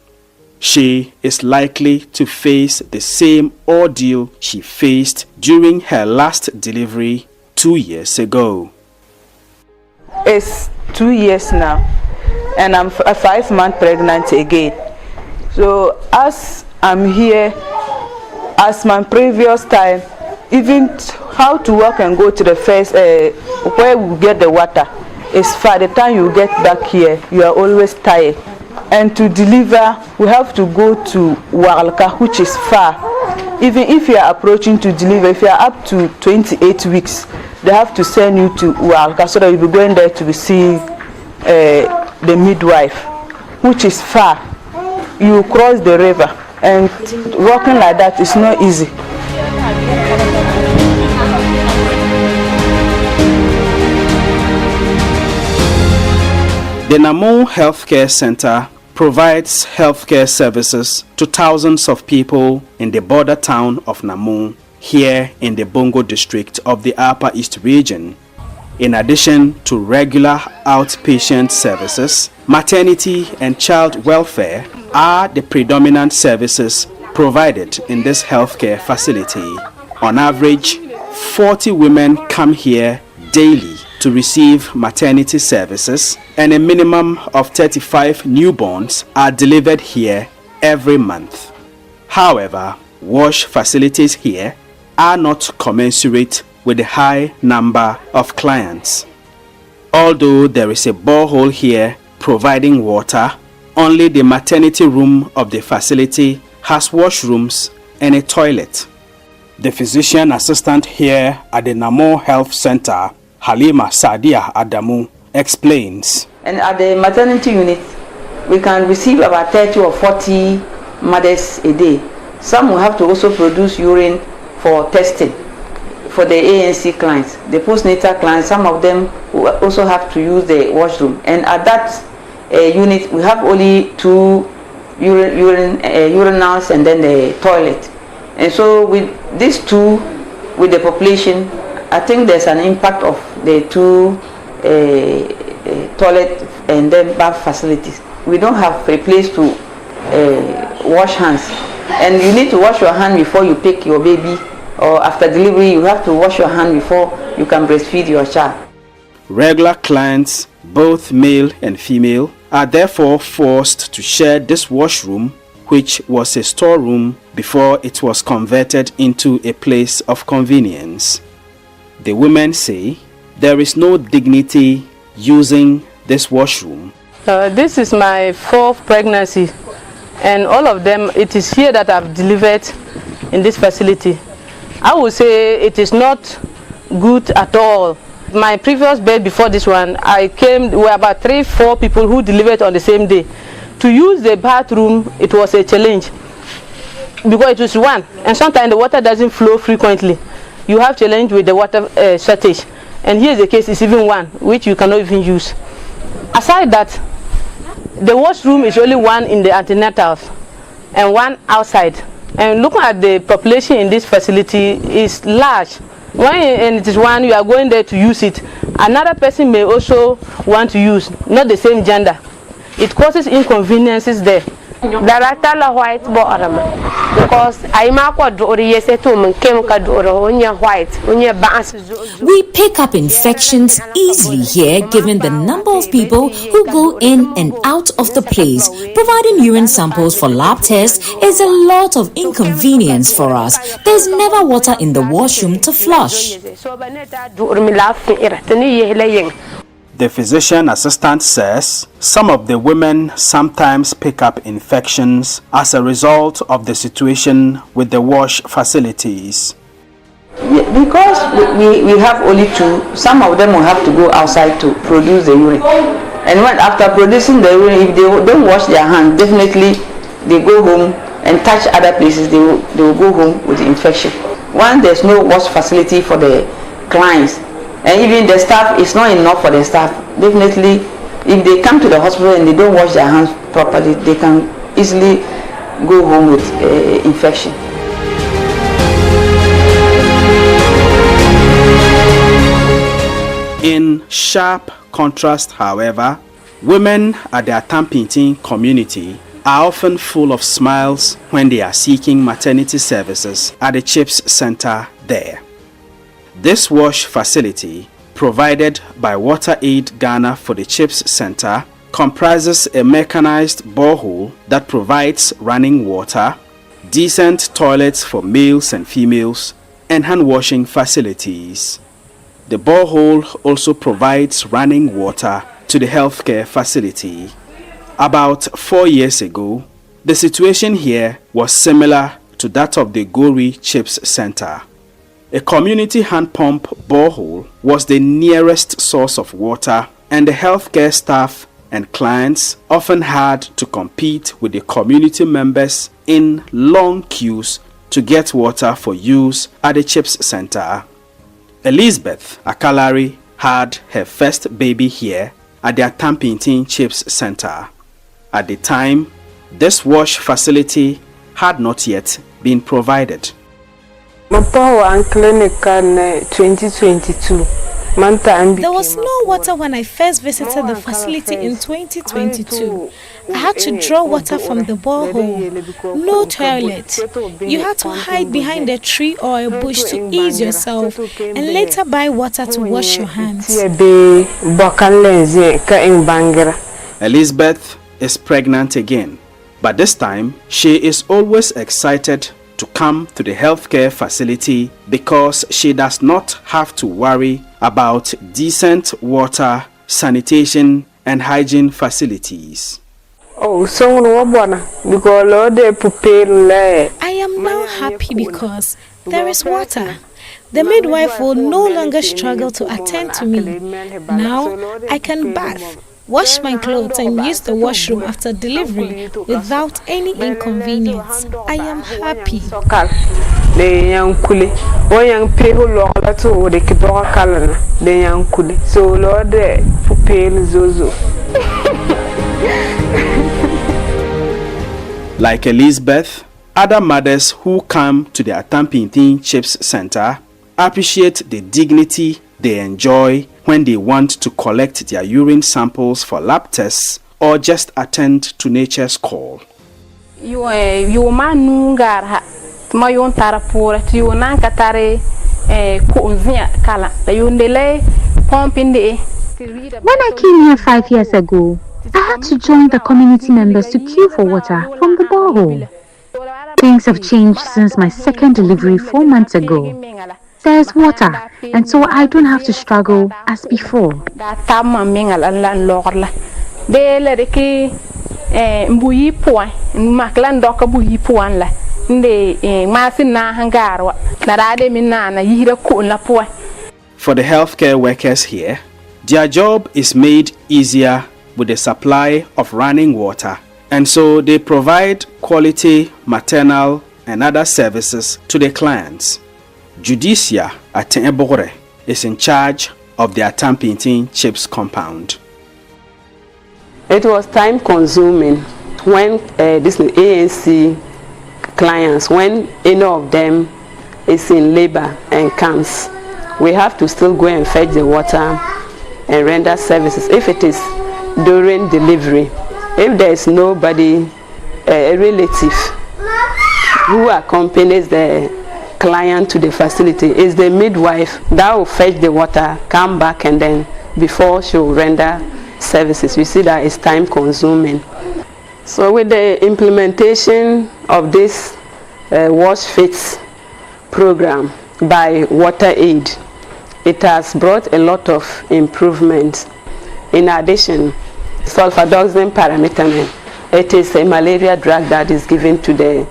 She is likely to face the same ordeal she faced during her last delivery 2 years ago. It's 2 years now, and I'm 5 months pregnant again. So as I'm here, as my previous time, even how to walk and go to the first where we get the water is far. The time you get back here, you are always tired. And to deliver, we have to go to Walka, which is far. Even if you are approaching to deliver, if you are up to 28 weeks, they have to send you to Walka so that you'll be going there to see the midwife, which is far. You cross the river, and walking like that is not easy. The Namo Healthcare Center provides healthcare services to thousands of people in the border town of Namu, here in the Bongo district of the Upper East region. In addition to regular outpatient services, maternity and child welfare are the predominant services provided in this healthcare facility. On average, 40 women come here daily to receive maternity services, and a minimum of 35 newborns are delivered here every month. However, wash facilities here are not commensurate with the high number of clients. Although there is a borehole here providing water, only the maternity room of the facility has washrooms and a toilet. The physician assistant here at the Namo Health Center, Halima Sadia Adamu, explains. And at the maternity unit, we can receive about 30 or 40 mothers a day. Some will have to also produce urine for testing for the ANC clients. The postnatal clients, some of them will also have to use the washroom. And at that unit, we have only 2 urinals and then the toilet. And so with these 2, with the population, I think there's an impact of the 2 toilet and then bath facilities. We don't have a place to wash hands. And you need to wash your hand before you pick your baby, or after delivery you have to wash your hand before you can breastfeed your child. Regular clients, both male and female, are therefore forced to share this washroom, which was a storeroom before it was converted into a place of convenience. The women say there is no dignity using this washroom. This is my 4th pregnancy, and all of them, it is here that I've delivered in this facility. I would say it is not good at all. My previous bed before this one, there were about 3-4 people who delivered on the same day. To use the bathroom, it was a challenge because it was one, and sometimes the water doesn't flow frequently. You have challenge with the water shortage, and here is the case, it's even one which you cannot even use. Aside that, the washroom is only one in the antenatals and one outside. And looking at the population in this facility is large. When it is one, you are going there to use it. Another person may also want to use, not the same gender. It causes inconveniences there. Because We pick up infections easily here given the number of people who go in and out of the place. Providing urine samples for lab tests is a lot of inconvenience for us. There's never water in the washroom to flush. The physician assistant says some of the women sometimes pick up infections as a result of the situation with the wash facilities. Because we have only 2, some of them will have to go outside to produce the urine. And when after producing the urine, if they don't wash their hands, definitely they go home and touch other places, they will go home with the infection. One, there's no wash facility for the clients. And even the staff, is not enough for the staff. Definitely, if they come to the hospital and they don't wash their hands properly, they can easily go home with infection. In sharp contrast, however, women at the Atampintin community are often full of smiles when they are seeking maternity services at the CHIPS Center there. This wash facility, provided by WaterAid Ghana for the CHIPS Center, comprises a mechanized borehole that provides running water, decent toilets for males and females, and hand washing facilities. The borehole also provides running water to the healthcare facility. About 4 years ago, the situation here was similar to that of the Gori CHIPS Center. A community hand pump borehole was the nearest source of water, and the healthcare staff and clients often had to compete with the community members in long queues to get water for use at the CHIPS Center. Elizabeth Akalari had her first baby here at the Atampintin CHIPS Center. At the time, this wash facility had not yet been provided. My power clinic in 2022. There was no water when I first visited the facility in 2022. I had to draw water from the borehole. No toilet. You had to hide behind a tree or a bush to ease yourself and later buy water to wash your hands. Elizabeth is pregnant again, but this time she is always excited to come to the healthcare facility because she does not have to worry about decent water, sanitation, and hygiene facilities. Oh, so I am now happy because there is water. The midwife will no longer struggle to attend to me. Now I can bath, wash my clothes and use the washroom after delivery without any inconvenience. I am happy. Like Elizabeth, other mothers who come to the Atampintin Chips Center appreciate the dignity they enjoy when they want to collect their urine samples for lab tests or just attend to nature's call. When I came here 5 years ago, I had to join the community members to queue for water from the borehole. Things have changed since my second delivery 4 months ago. There's water, and so I don't have to struggle as before. For the healthcare workers here, their job is made easier with the supply of running water, and so they provide quality maternal and other services to the clients. Judicia Atenebore is in charge of the Atampintin Chips compound. It was time consuming when this ANC clients, when any of them is in labor and comes, we have to still go and fetch the water and render services. If it is during delivery, if there is nobody, a relative who accompanies the client to the facility, is the midwife that will fetch the water, come back, and then before she will render services. You see that it's time consuming. So with the implementation of this wash fits program by WaterAid, it has brought a lot of improvements. In addition, sulfadoxine pyrimethamine, it is a malaria drug that is given to the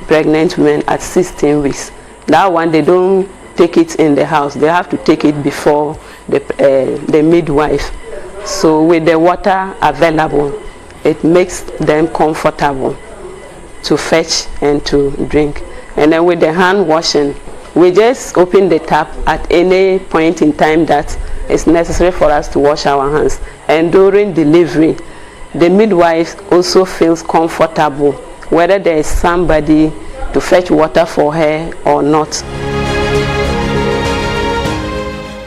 pregnant women at 16 weeks. That one, they don't take it in the house. They have to take it before the midwife. So with the water available, it makes them comfortable to fetch and to drink. And then with the hand washing, we just open the tap at any point in time that it's necessary for us to wash our hands. And during delivery, the midwife also feels comfortable whether there is somebody to fetch water for her or not.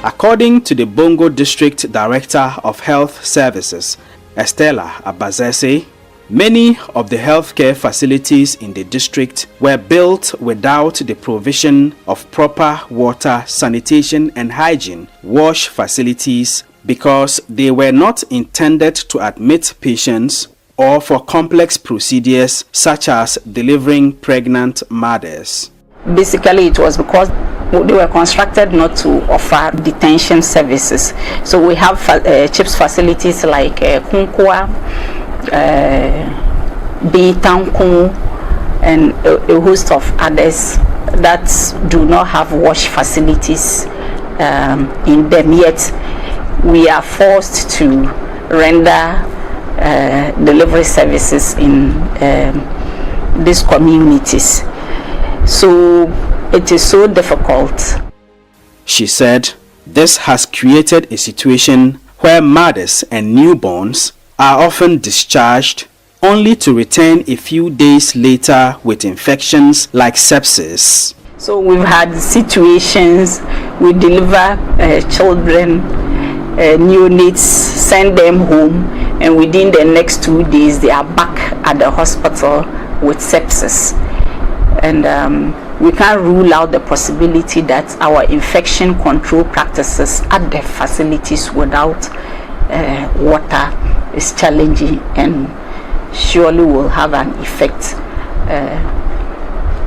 According to the Bongo District Director of Health Services, Estella Abazese, many of the healthcare facilities in the district were built without the provision of proper water, sanitation and hygiene wash facilities because they were not intended to admit patients or for complex procedures such as delivering pregnant mothers. Basically, it was because they were constructed not to offer detention services. So we have CHIPS facilities like Kunkwa, Bitanku, and a host of others that do not have wash facilities in them yet. We are forced to render delivery services in these communities. So it is so difficult. She said this has created a situation where mothers and newborns are often discharged, only to return a few days later with infections like sepsis. So we've had situations, we deliver children, neonates, send them home, and within the next 2 days they are back at the hospital with sepsis. And we can't rule out the possibility that our infection control practices at the facilities without water is challenging and surely will have an effect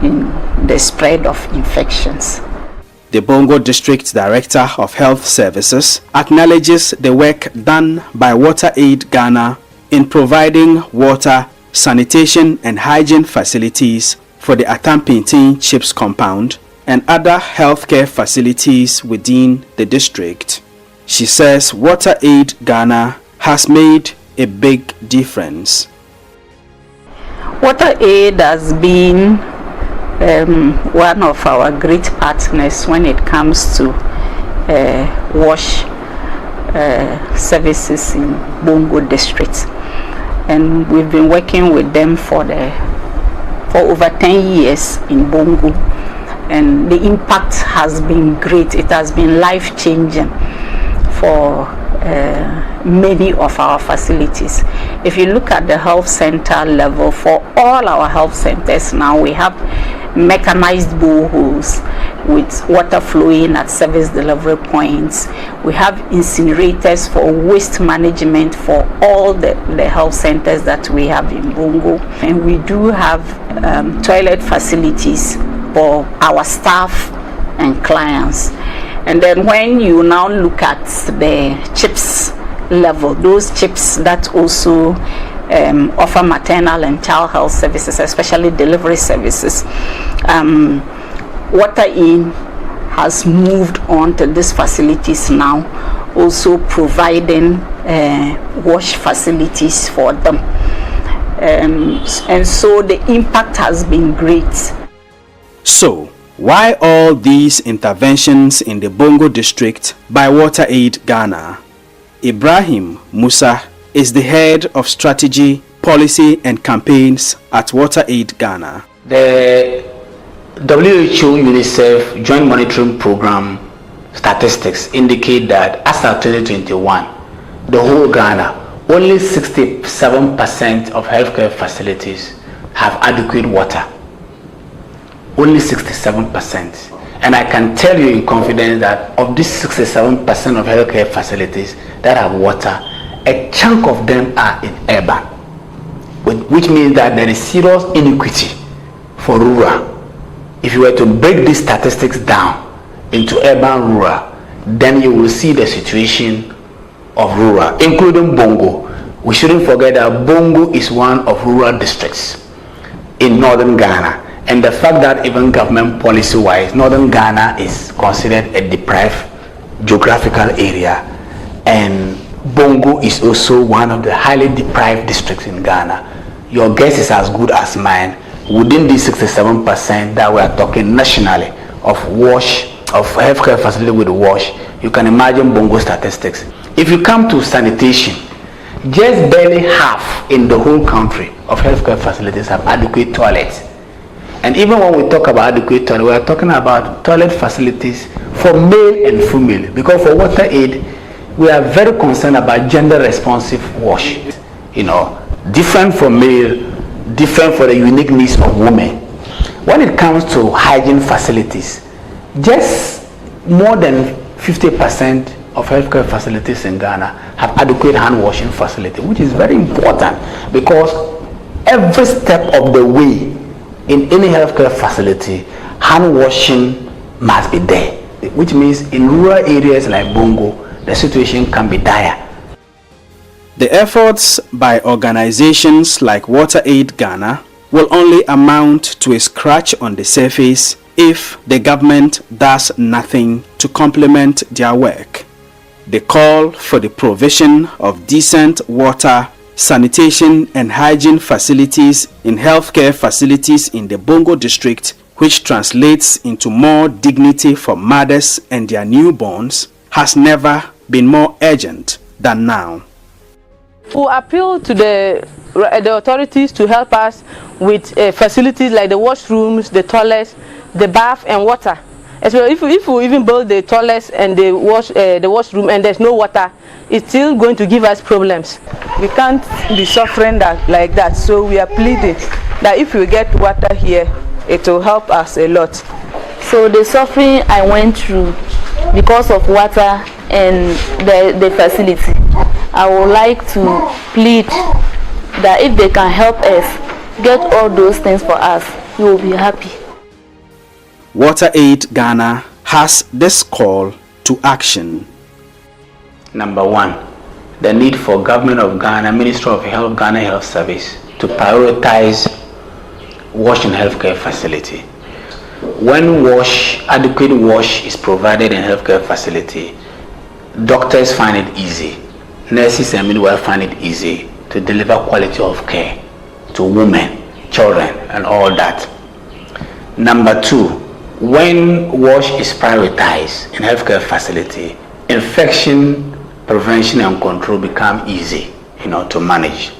in the spread of infections. The Bongo District Director of Health Services acknowledges the work done by WaterAid Ghana in providing water, sanitation and hygiene facilities for the Atampintin Chips compound and other healthcare facilities within the district. She says WaterAid Ghana has made a big difference. WaterAid has been one of our great partners when it comes to wash services in Bongo District, and we've been working with them for over 10 years in Bongo, and the impact has been great. It has been life-changing for many of our facilities. If you look at the health center level, for all our health centers now, we have mechanized boreholes with water flowing at service delivery points. We have incinerators for waste management for all the health centers that we have in Bongo, and we do have toilet facilities for our staff and clients. And then when you now look at the chips level, those chips that also offer maternal and child health services, especially delivery services, WaterAid has moved on to these facilities now, also providing wash facilities for them. And so the impact has been great. So, why all these interventions in the Bongo district by WaterAid Ghana? Ibrahim Musa is the head of strategy, policy and campaigns at WaterAid Ghana. The WHO UNICEF Joint Monitoring Program statistics indicate that as of 2021, the whole Ghana, only 67% of healthcare facilities have adequate water. Only 67%. And I can tell you in confidence that of these 67% of healthcare facilities that have water, a chunk of them are in urban, which means that there is serious inequity for rural. If you were to break these statistics down into urban rural, then you will see the situation of rural, including Bongo. We shouldn't forget that Bongo is one of rural districts in northern Ghana. And the fact that even government policy-wise, northern Ghana is considered a deprived geographical area, and Bongo is also one of the highly deprived districts in Ghana. Your guess is as good as mine. Within these 67% that we are talking nationally of healthcare facility with wash, you can imagine Bongo statistics. If you come to sanitation, just barely half in the whole country of healthcare facilities have adequate toilets. And even when we talk about adequate toilet, we are talking about toilet facilities for male and female, because for WaterAid, we are very concerned about gender responsive wash. You know, different for male, different for the unique needs of women. When it comes to hygiene facilities, just more than 50% of healthcare facilities in Ghana have adequate hand washing facility, which is very important, because every step of the way in any healthcare facility, hand washing must be there, which means in rural areas like Bongo, the situation can be dire. The efforts by organizations like WaterAid Ghana will only amount to a scratch on the surface if the government does nothing to complement their work. The call for the provision of decent water, sanitation and hygiene facilities in healthcare facilities in the Bongo district, which translates into more dignity for mothers and their newborns, has never been more urgent than now. We appeal to the the authorities to help us with facilities like the washrooms, the toilets, the bath and water. So if we even build the toilets and the washroom and there's no water, it's still going to give us problems. We can't be suffering like that, so we are pleading that if we get water here, it will help us a lot. So the suffering I went through because of water and the facility, I would like to plead that if they can help us get all those things for us, we will be happy. Water Aid Ghana has this call to action. Number 1, the need for Government of Ghana, Ministry of Health, Ghana Health Service to prioritize wash and healthcare facility. When adequate wash is provided in healthcare facility, doctors find it easy, nurses and midwives find it easy to deliver quality of care to women, children, and all that. Number 2, when wash is prioritized in healthcare facility, infection prevention and control become easy, to manage.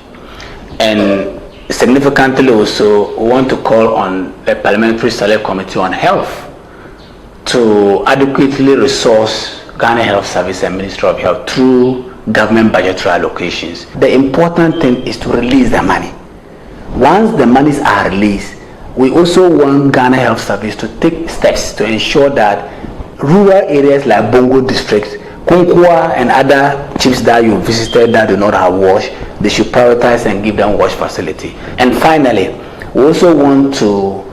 And significantly also, we want to call on the Parliamentary Select Committee on Health to adequately resource Ghana Health Service and Ministry of Health through government budgetary allocations. The important thing is to release the money. Once the monies are released, we also want Ghana Health Service to take steps to ensure that rural areas like Bongo District, Konkwa and other chiefs that you visited that do not have wash, they should prioritize and give them wash facility. And finally, we also want to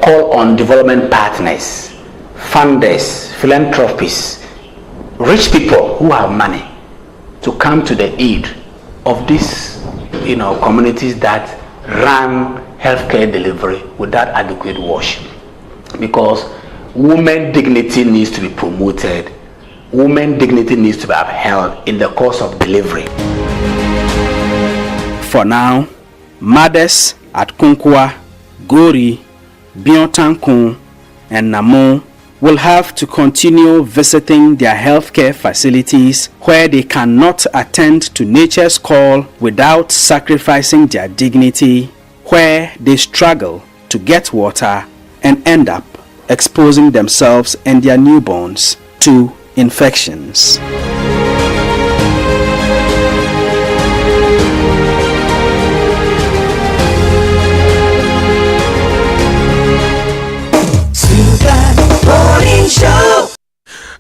call on development partners, funders, philanthropists, rich people who have money to come to the aid of these communities that run healthcare delivery without adequate wash, because women dignity needs to be promoted, women dignity needs to be upheld in the course of delivery. For now, mothers at Konkwa, Gori, Biontankun, and Namo will have to continue visiting their healthcare facilities where they cannot attend to nature's call without sacrificing their dignity, where they struggle to get water and end up exposing themselves and their newborns to infections.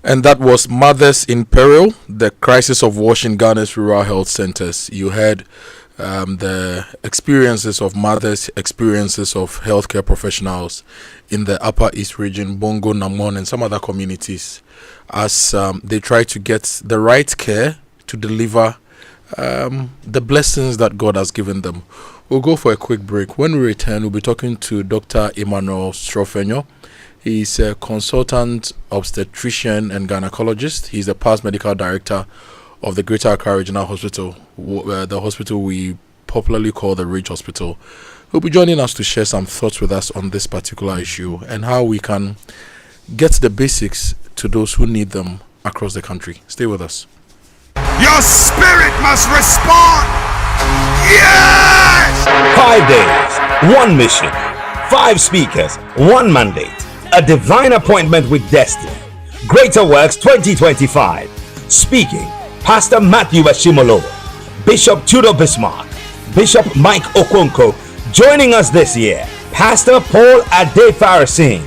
And that was Mothers in Peril, the crisis of wash in Ghana's rural health centers. You heard the experiences of mothers, experiences of healthcare professionals in the Upper East region, Bongo, Namon, and some other communities as they try to get the right care to deliver the blessings that God has given them. We'll go for a quick break. When we return, we'll be talking to Dr. Emmanuel Strofenyo. He's a consultant obstetrician and gynecologist. He's the past medical director of the Greater Accra Regional Hospital, the hospital we popularly call the Ridge Hospital. He'll be joining us to share some thoughts with us on this particular issue and how we can get the basics to those who need them across the country. Stay with us. Your spirit must respond. Yes! 5 days, 1 mission, 5 speakers, 1 mandate, a divine appointment with destiny. Greater Works 2025. Speaking, Pastor Matthew Bashimolo, Bishop Tudor Bismarck, Bishop Mike Okonko. Joining us this year, Pastor Paul Ade-Farasin,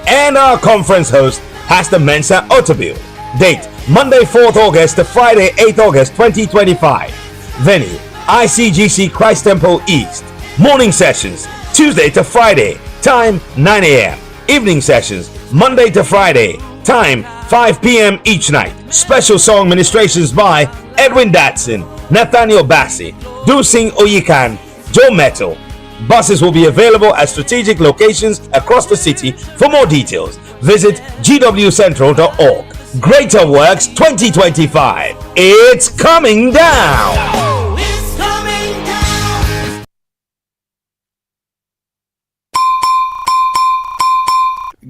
and our conference host, Pastor Mensa Otabil. Date, Monday 4th August to Friday 8th August 2025. Venue, ICGC Christ Temple East. Morning sessions, Tuesday to Friday, time 9 a.m. Evening sessions, Monday to Friday, time 5 p.m. each night. Special song ministrations by Edwin Datson, Nathaniel Bassi, Dusing Oyikan, Joe Metal. Buses will be available at strategic locations across the city. For more details, visit gwcentral.org. Greater Works 2025. It's coming down.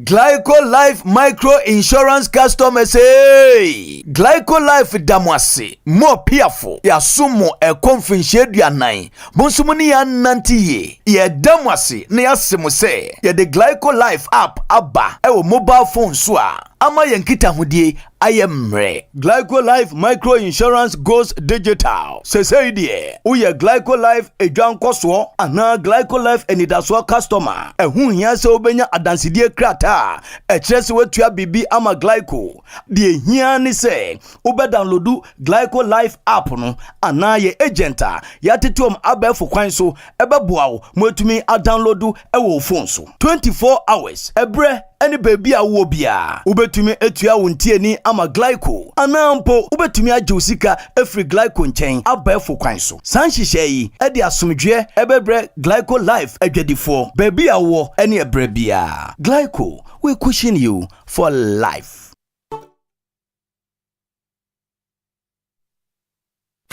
Glyco Life Micro Insurance customers, hey! Glyco Life damwase, more piafo, ya sumo konfinche duanai, bonsumuni ya nantiye, ya damwase, ne ya simuse, ya the Glyco Life app abba, ewo mobile phone swa, ama yankita hudie, ayemre. Glyco Life Micro Insurance goes digital. Say die, uye Glyco Life ejuan koswo, ana Glyco Life enidaswa customer, hia se obenya adansidie krata, chese wetua bibi ama Glyco. Die hia ni se, ube downloadu Glyco Life app no, ana ye agenta, ya tituom abefu kwanso, ebe buawo, mwetumi a downloadu ewo phone so. 24 hours, ebre, any baby a wobia ubetumi etua wontie ni ama Glyco anampo ubetumi ajusika efri Glyco nchen abefo kwan so sanhihye yi ede asomdwe ebebre Glyco Life adwadifo baby a wo ene ebre bia Glyco we cushion you for life.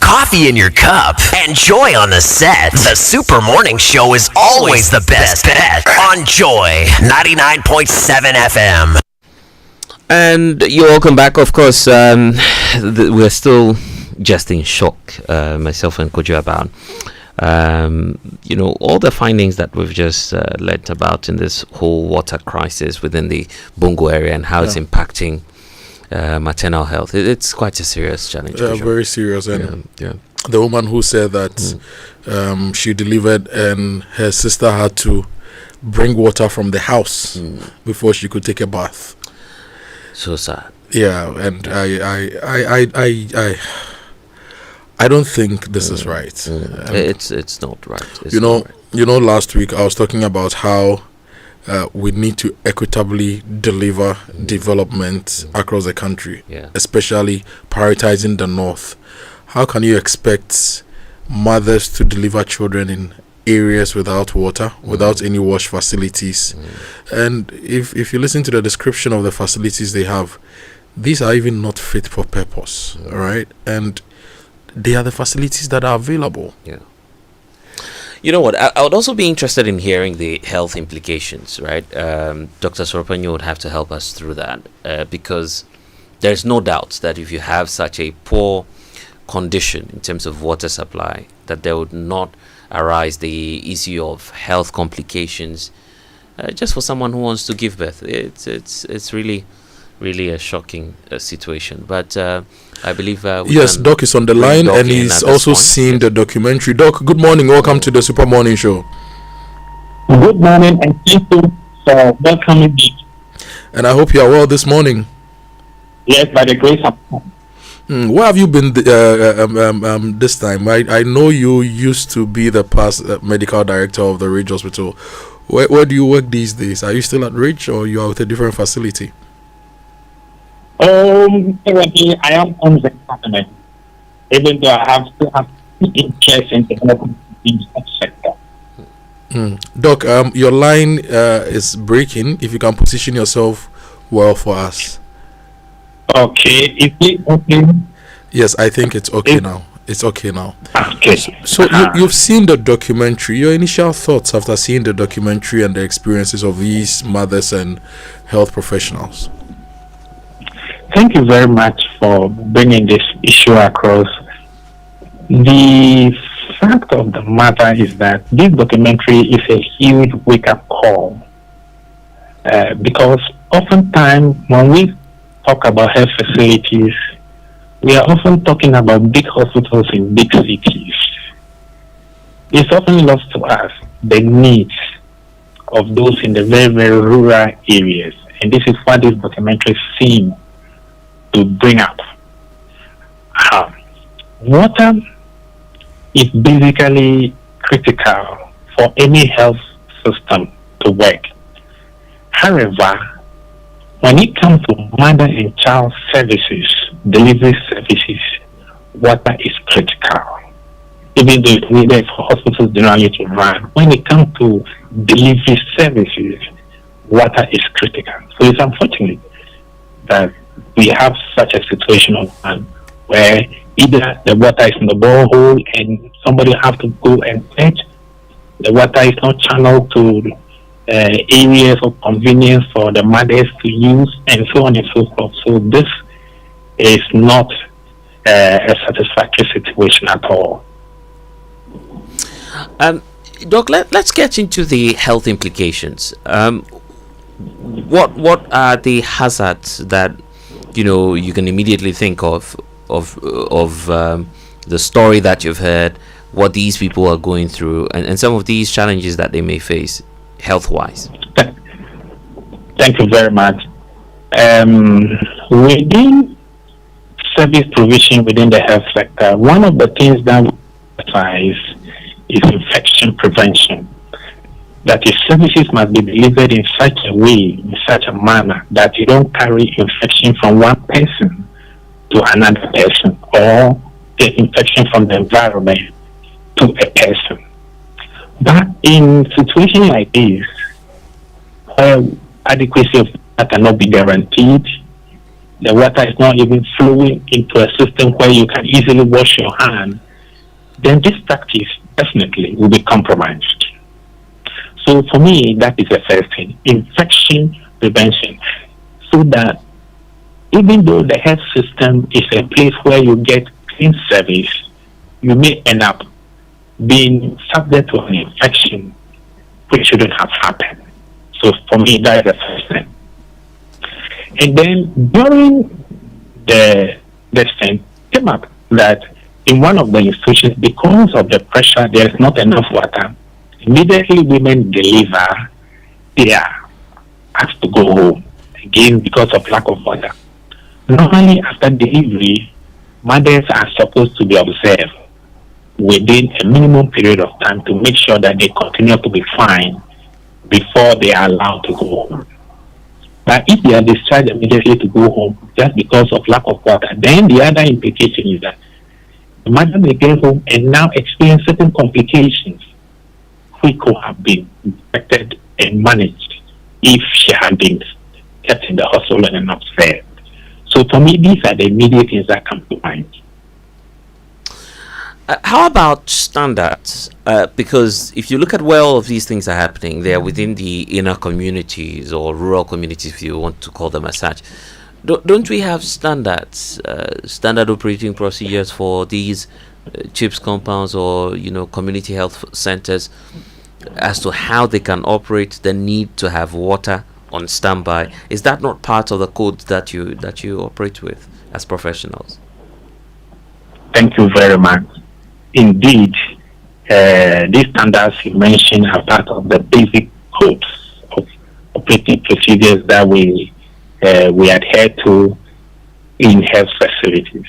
Coffee in your cup and joy on the set. The Super Morning Show is always the best bet on Joy 99.7 FM. And you're welcome back. Of course, we're still just in shock, myself and Kojo, about all the findings that we've just learnt about in this whole water crisis within the Bongo area and how it's impacting maternal health. It's quite a serious challenge. Very serious. And the woman who said that she delivered and her sister had to bring water from the house before she could take a bath. So sad. Yeah, and I don't think this is right. It's not right. Last week I was talking about how we need to equitably deliver development across the country, especially prioritizing the north. How can you expect mothers to deliver children in areas without water, without any wash facilities? And if you listen to the description of the facilities they have, these are even not fit for purpose, all right? And they are the facilities that are available. Yeah. You know what? I would also be interested in hearing the health implications, right? Dr. Soropanyo would have to help us through that because there's no doubt that if you have such a poor condition in terms of water supply, that there would not arise the issue of health complications just for someone who wants to give birth. It's really a shocking situation. But I believe yes, Doc is on the line and he's also seen the documentary. Doc, good morning. Welcome to the Super Morning Show. Good morning and thank you for welcoming me. And I hope you are well this morning. Yes, by the grace of God. Where have you been this time? I know you used to be the past medical director of the Ridge Hospital. Where do you work these days? Are you still at Ridge or you are at a different facility? Currently, I am on the department, even though I still have interest in development in that sector. Doc, your line is breaking. If you can position yourself well for us. Okay, is it okay? Yes, I think it's okay now. It's okay now. Okay. So you've seen the documentary. Your initial thoughts after seeing the documentary and the experiences of these mothers and health professionals? Thank you very much for bringing this issue across. The fact of the matter is that this documentary is a huge wake-up call because oftentimes when we talk about health facilities, we are often talking about big hospitals in big cities. It's often lost to us the needs of those in the very, very rural areas. And this is what this documentary seems to bring up. Water is basically critical for any health system to work. However, when it comes to mother and child services, delivery services, water is critical. Even though it's needed for hospitals generally to run, when it comes to delivery services, water is critical. So it's unfortunate that we have such a situation of where either the water is in the borehole and somebody have to go and fetch, the water is not channeled to areas of convenience for the mothers to use, and so on and so forth. So this is not a satisfactory situation at all. Doc, let's get into the health implications. What are the hazards that you can immediately think of the story that you've heard, what these people are going through, and some of these challenges that they may face health-wise? Thank you very much. Within service provision within the health sector, one of the things that we emphasize is infection prevention. That is, services must be delivered in such a way, in such a manner, that you don't carry infection from one person to another person, or the infection from the environment to a person. But in situations like this, where adequacy of water cannot be guaranteed, the water is not even flowing into a system where you can easily wash your hand, then this practice definitely will be compromised. So for me, that is the first thing, infection prevention, so that even though the health system is a place where you get clean service, you may end up being subject to an infection which shouldn't have happened. So for me, that is the first thing. And then during the thing came up that in one of the institutions, because of the pressure, there is not enough water. Immediately women deliver, they are asked to go home again because of lack of water. Normally after delivery, mothers are supposed to be observed within a minimum period of time to make sure that they continue to be fine before they are allowed to go home. But if they are discharged immediately to go home just because of lack of water, then the other implication is that the mother may get home and now experience certain complications which could have been detected and managed if she had been kept in the hospital and observed. So for me, these are the immediate things that come to mind. How about standards? Because if you look at where all of these things are happening, they are within the inner communities or rural communities, if you want to call them as such. Don't we have standards, standard operating procedures for these CHIPS compounds or community health centers as to how they can operate, the need to have water on standby? Is that not part of the code that you operate with as professionals? Thank you very much. Indeed, these standards you mentioned are part of the basic codes of operating procedures that we adhere to in health facilities.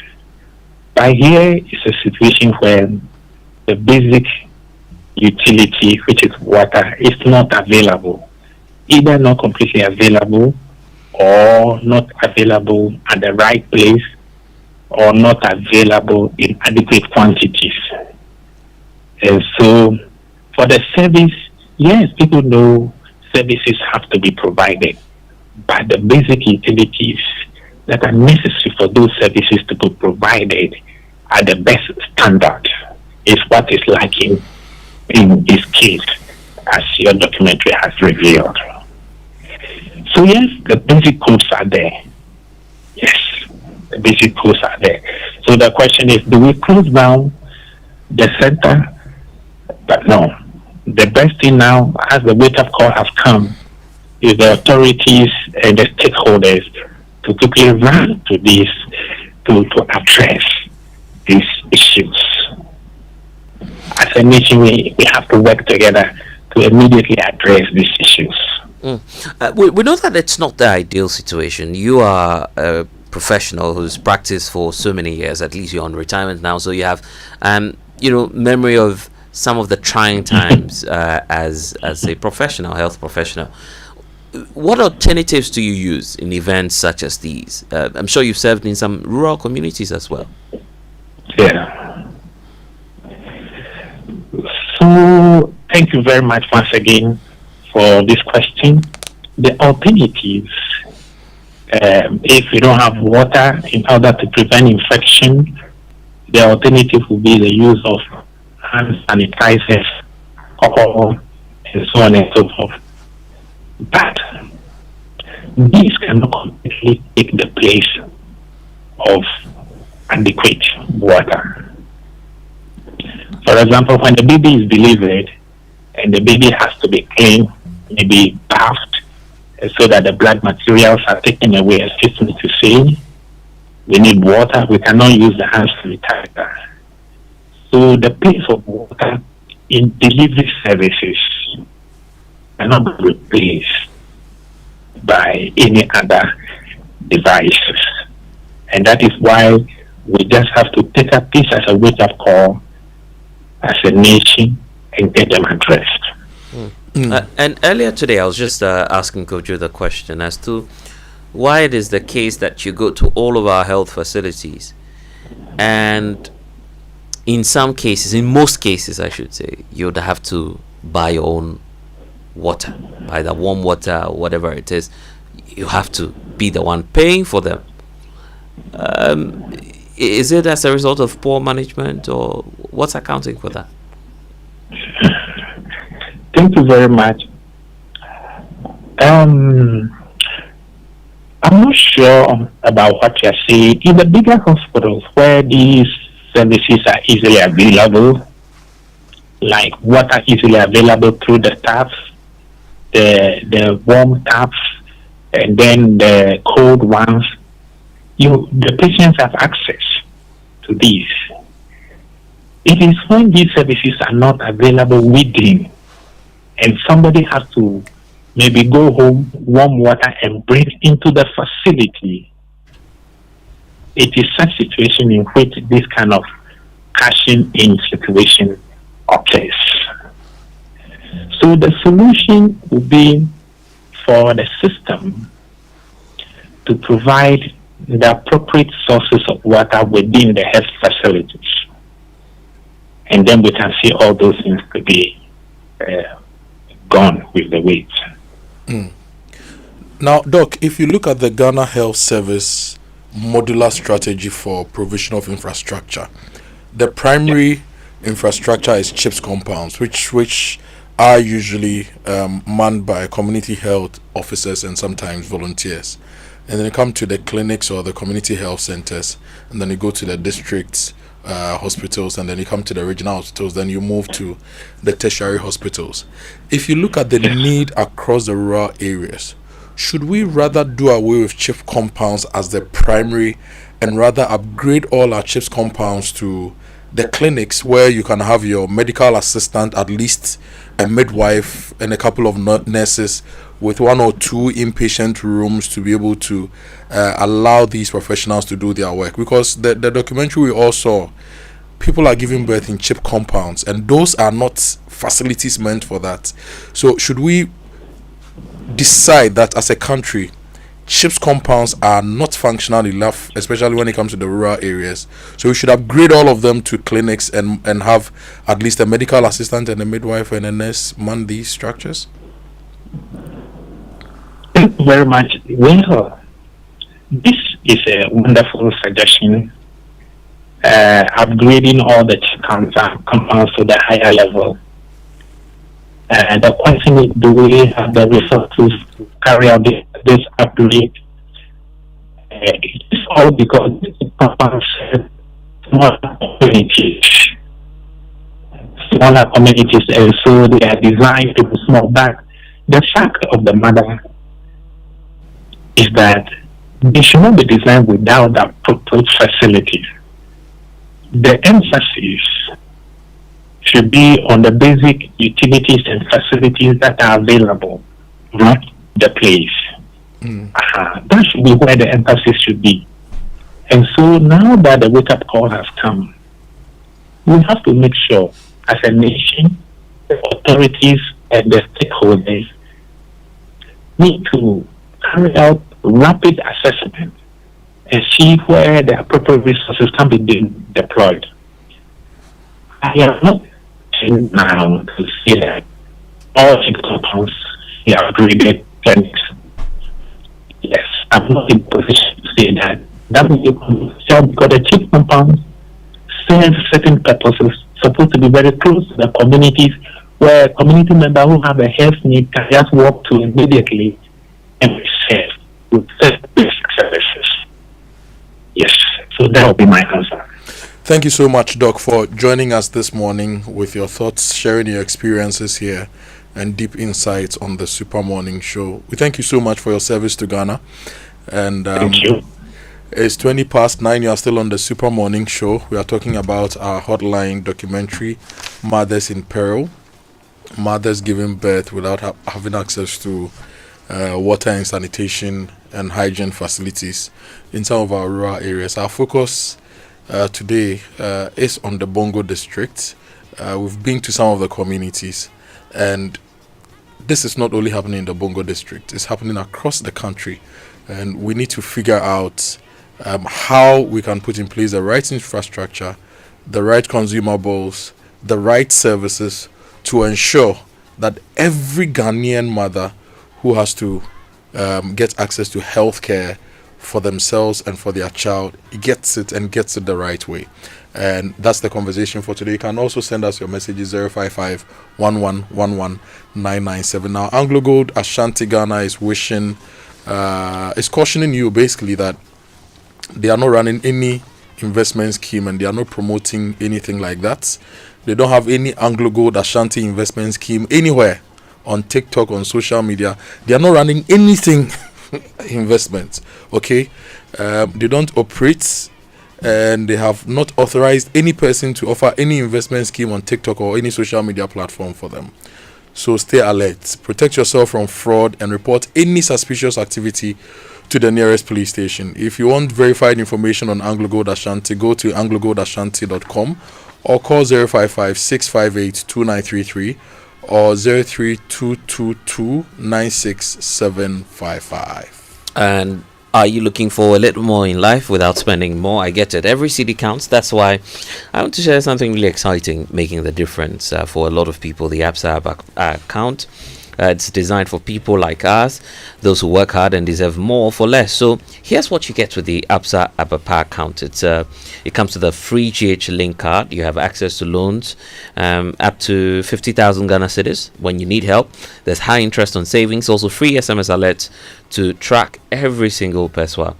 But here is a situation where the basic utility, which is water, is not available, either not completely available or not available at the right place or not available in adequate quantities. And so for the service, yes, people know services have to be provided, but the basic utilities that are necessary for those services to be provided at the best standard is what is lacking in this case, as your documentary has revealed. So yes, the basic codes are there. Yes, the basic codes are there. So the question is, do we close down the center? But no. The best thing now, as the wake-up call has come, is the authorities and the stakeholders to quickly run to this, to address these issues. As a nation, we have to work together to immediately address these issues. We know that it's not the ideal situation. You are a professional who's practiced for so many years. At least you're on retirement now, so you have memory of some of the trying times as a professional, health professional. What alternatives do you use in events such as these? I'm sure you've served in some rural communities as well. Yeah. So thank you very much once again for this question. The alternatives, if we don't have water in order to prevent infection, the alternative would be the use of hand sanitizers, alcohol, and so on and so forth. But these cannot completely take the place of adequate water. For example, when the baby is delivered and the baby has to be cleaned, maybe bathed, so that the blood materials are taken away, as system to say, we need water. We cannot use the hands to retire. So the place of water in delivery services cannot be replaced by any other devices. And that is why we just have to take up this as a wake-up call as a nation and get them addressed. And earlier today, I was just asking Kojo the question as to why it is the case that you go to all of our health facilities, and in some cases, in most cases, I should say, you'd have to buy your own water, either warm water or whatever it is. You have to be the one paying for them. Is it as a result of poor management, or what's accounting for that? Thank you very much. I'm not sure about what you're saying. In the bigger hospitals where these services are easily available, like water easily available through the taps, the warm taps, and then the cold ones, the patients have access to these. It is when these services are not available within, and somebody has to maybe go home, warm water, and bring into the facility. It is such situation in which this kind of cashing in situation occurs. So the solution would be for the system to provide the appropriate sources of water within the health facilities. And then we can see all those things to be gone with the weight. Now, Doc, if you look at the Ghana Health Service modular strategy for provision of infrastructure, the primary infrastructure is CHIPS compounds, which are usually manned by community health officers and sometimes volunteers. And then you come to the clinics or the community health centers, and then you go to the districts, hospitals, and then you come to the regional hospitals, then you move to the tertiary hospitals. If you look at the need across the rural areas, should we rather do away with CHIPS compounds as the primary and rather upgrade all our CHIPS compounds to the clinics where you can have your medical assistant, at least a midwife, and a couple of nurses with one or two inpatient rooms to be able to allow these professionals to do their work? Because the documentary we all saw, people are giving birth in CHIP compounds, and those are not facilities meant for that. So should we decide that as a country, CHIPS compounds are not functional enough, especially when it comes to the rural areas, so we should upgrade all of them to clinics and have at least a medical assistant and a midwife and a nurse man these structures? Thank you very much. Well, this is a wonderful suggestion, upgrading all the compounds to the higher level. And the question is, do we have the resources to carry out this upgrade? It's all because these compounds serve smaller communities, and so they are designed to be small. But the fact of the matter is that they should not be designed without the appropriate facilities. The emphasis should be on the basic utilities and facilities that are available, not the place. That should be where the emphasis should be. And so now that the wake-up call has come, we have to make sure, as a nation, the authorities and the stakeholders need to carry out rapid assessment and see where the appropriate resources can be deployed. I am not saying now to say that all CHIP compounds are upgraded clinics. Yes, I'm not in position to say that. That will be because the CHIP compounds serve certain purposes, supposed to be very close to the communities where a community member who have a health need can just walk to immediately and be served with basic services. Yes, so that will be my answer. Thank you so much, Doc, for joining us this morning with your thoughts, sharing your experiences here, and deep insights on the Super Morning Show. We thank you so much for your service to Ghana. And thank you. It's 20:09. You are still on the Super Morning Show. We are talking about our hotline documentary, Mothers in Peril. Mothers giving birth without having access to water and sanitation and hygiene facilities in some of our rural areas. Our focus today is on the Bongo district. We've been to some of the communities, and this is not only happening in the Bongo district, it's happening across the country, and we need to figure out how we can put in place the right infrastructure, the right consumables, the right services to ensure that every Ghanaian mother who has to get access to health care for themselves and for their child gets it the right way. And that's the conversation for today. You can also send us your messages 055 1111 997. Now, Anglo Gold Ashanti Ghana is cautioning you basically that they are not running any investment scheme and they are not promoting anything like that. They don't have any Anglo Gold Ashanti investment scheme anywhere on TikTok, on social media. They are not running anything investment. Okay, they don't operate, and they have not authorized any person to offer any investment scheme on TikTok or any social media platform for them. So stay alert, protect yourself from fraud, and report any suspicious activity to the nearest police station. If you want verified information on Anglo Gold Ashanti, go to anglogoldashanti.com or call 055 658 2933 or 03222 96755. And are you looking for a little more in life without spending more? I get it. Every city counts. That's why I want to share something really exciting, making the difference for a lot of people. The ABSA account. It's designed for people like us, those who work hard and deserve more for less. So here's what you get with the ABSA Abapa account. It comes with a free GH Link card. You have access to loans up to 50,000 Ghana cedis when you need help. There's high interest on savings. Also free SMS alerts to track every single pesewa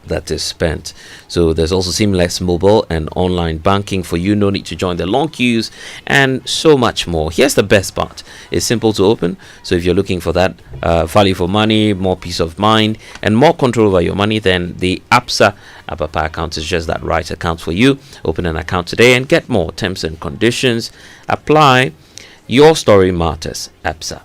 that is spent. So there's also seamless mobile and online banking for you. No need to join the long queues and so much more. Here's the best part. It's simple to open. So if you're looking for that value for money, more peace of mind, and more control over your money, then the ABSA Abapa account is just that right account for you. Open an account today and get more. Terms and conditions apply. Your story matters. ABSA.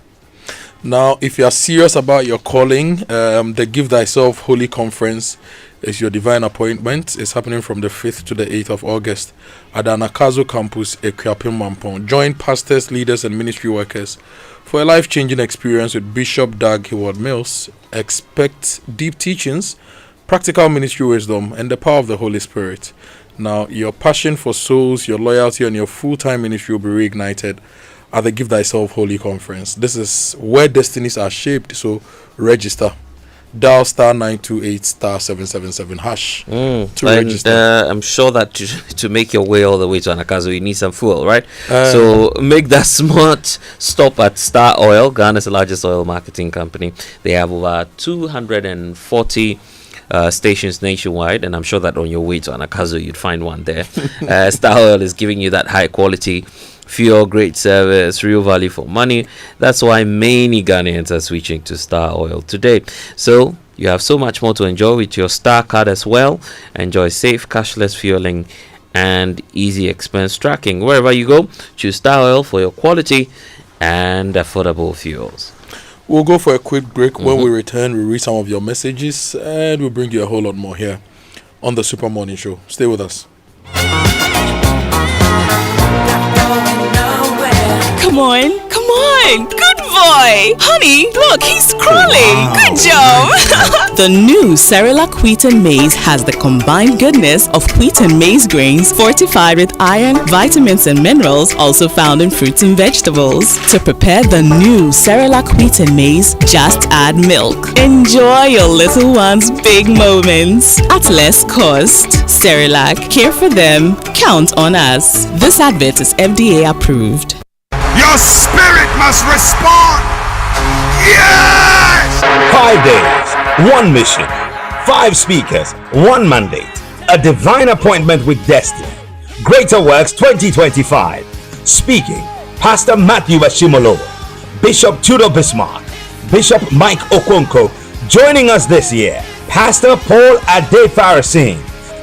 Now, if you are serious about your calling, the Give Thyself Holy Conference is your divine appointment. It's happening from the 5th to the 8th of August at the Anakazo campus, Ekuapim Mampong. Join pastors, leaders, and ministry workers for a life-changing experience with Bishop Doug Heward Mills. Expect deep teachings, practical ministry wisdom, and the power of the Holy Spirit. Now, your passion for souls, your loyalty, and your full-time ministry will be reignited at the Give Thyself Holy Conference. This is where destinies are shaped, so register. Dial star 928 star 777 hash to register. I'm sure that to make your way all the way to Anakazo, you need some fuel, right? So make that smart stop at Star Oil, Ghana's largest oil marketing company. They have over 240 stations nationwide, and I'm sure that on your way to Anakazo, you'd find one there. Star Oil is giving you that high quality fuel, great service, real value for money. That's why many Ghanaians are switching to Star Oil today. So you have so much more to enjoy with your Star card as well. Enjoy safe cashless fueling and easy expense tracking. Wherever you go, choose Star Oil for your quality and affordable fuels. We'll go for a quick break. When we return, we'll read some of your messages and we'll bring you a whole lot more here on the Super Morning Show. Stay with us. Come on. Good boy. Honey, look, he's crawling. Good job. The new Cerelac Wheat and Maize has the combined goodness of wheat and maize grains fortified with iron, vitamins, and minerals also found in fruits and vegetables. To prepare the new Cerelac Wheat and Maize, just add milk. Enjoy your little one's big moments at less cost. Cerelac, care for them, count on us. This advert is FDA approved. Your spirit must respond. Yes! 5 days, 1 mission, 5 speakers, 1 mandate, a divine appointment with destiny. Greater Works 2025. Speaking, Pastor Matthew Bashimolo, Bishop Tudor Bismarck, Bishop Mike Okonkwo. Joining us this year, Pastor Paul Ade-Farasin,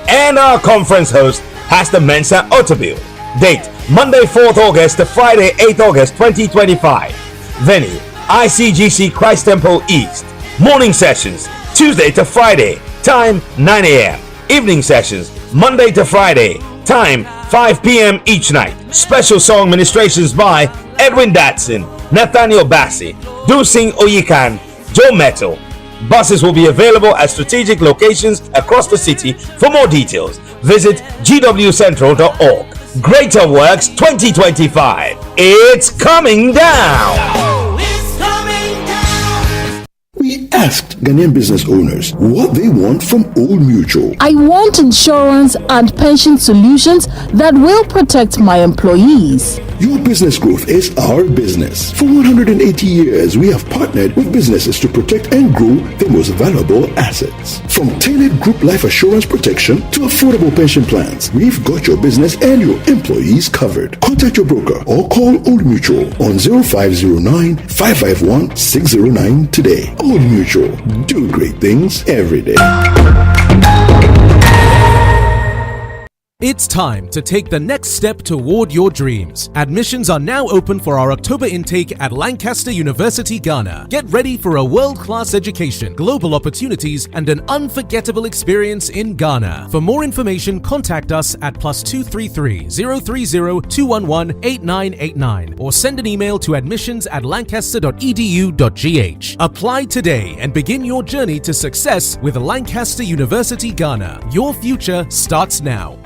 and our conference host, Pastor Mensa Otabil. Date, Monday 4th August to Friday 8th August 2025. Venue, ICGC Christ Temple East. Morning sessions, Tuesday to Friday, time 9 a.m. Evening sessions, Monday to Friday, time 5 p.m. each night. Special song ministrations by Edwin Datson, Nathaniel Bassi, Dusing Oyikan, Joe Metal. Buses will be available at strategic locations across the city. For more details, visit gwcentral.org. Greater Works 2025. It's coming down. We asked Ghanaian business owners what they want from Old Mutual. I want insurance and pension solutions that will protect my employees. Your business growth is our business. For 180 years, we have partnered with businesses to protect and grow their most valuable assets. From tailored group life assurance protection to affordable pension plans, we've got your business and your employees covered. Contact your broker or call Old Mutual on 0509 551 609 today. Old Mutual, do great things every day. It's time to take the next step toward your dreams. Admissions are now open for our October intake at Lancaster University, Ghana. Get ready for a world-class education, global opportunities, and an unforgettable experience in Ghana. For more information, contact us at +233 030 211 8989 or send an email to admissions@lancaster.edu.gh. Apply today and begin your journey to success with Lancaster University, Ghana. Your future starts now.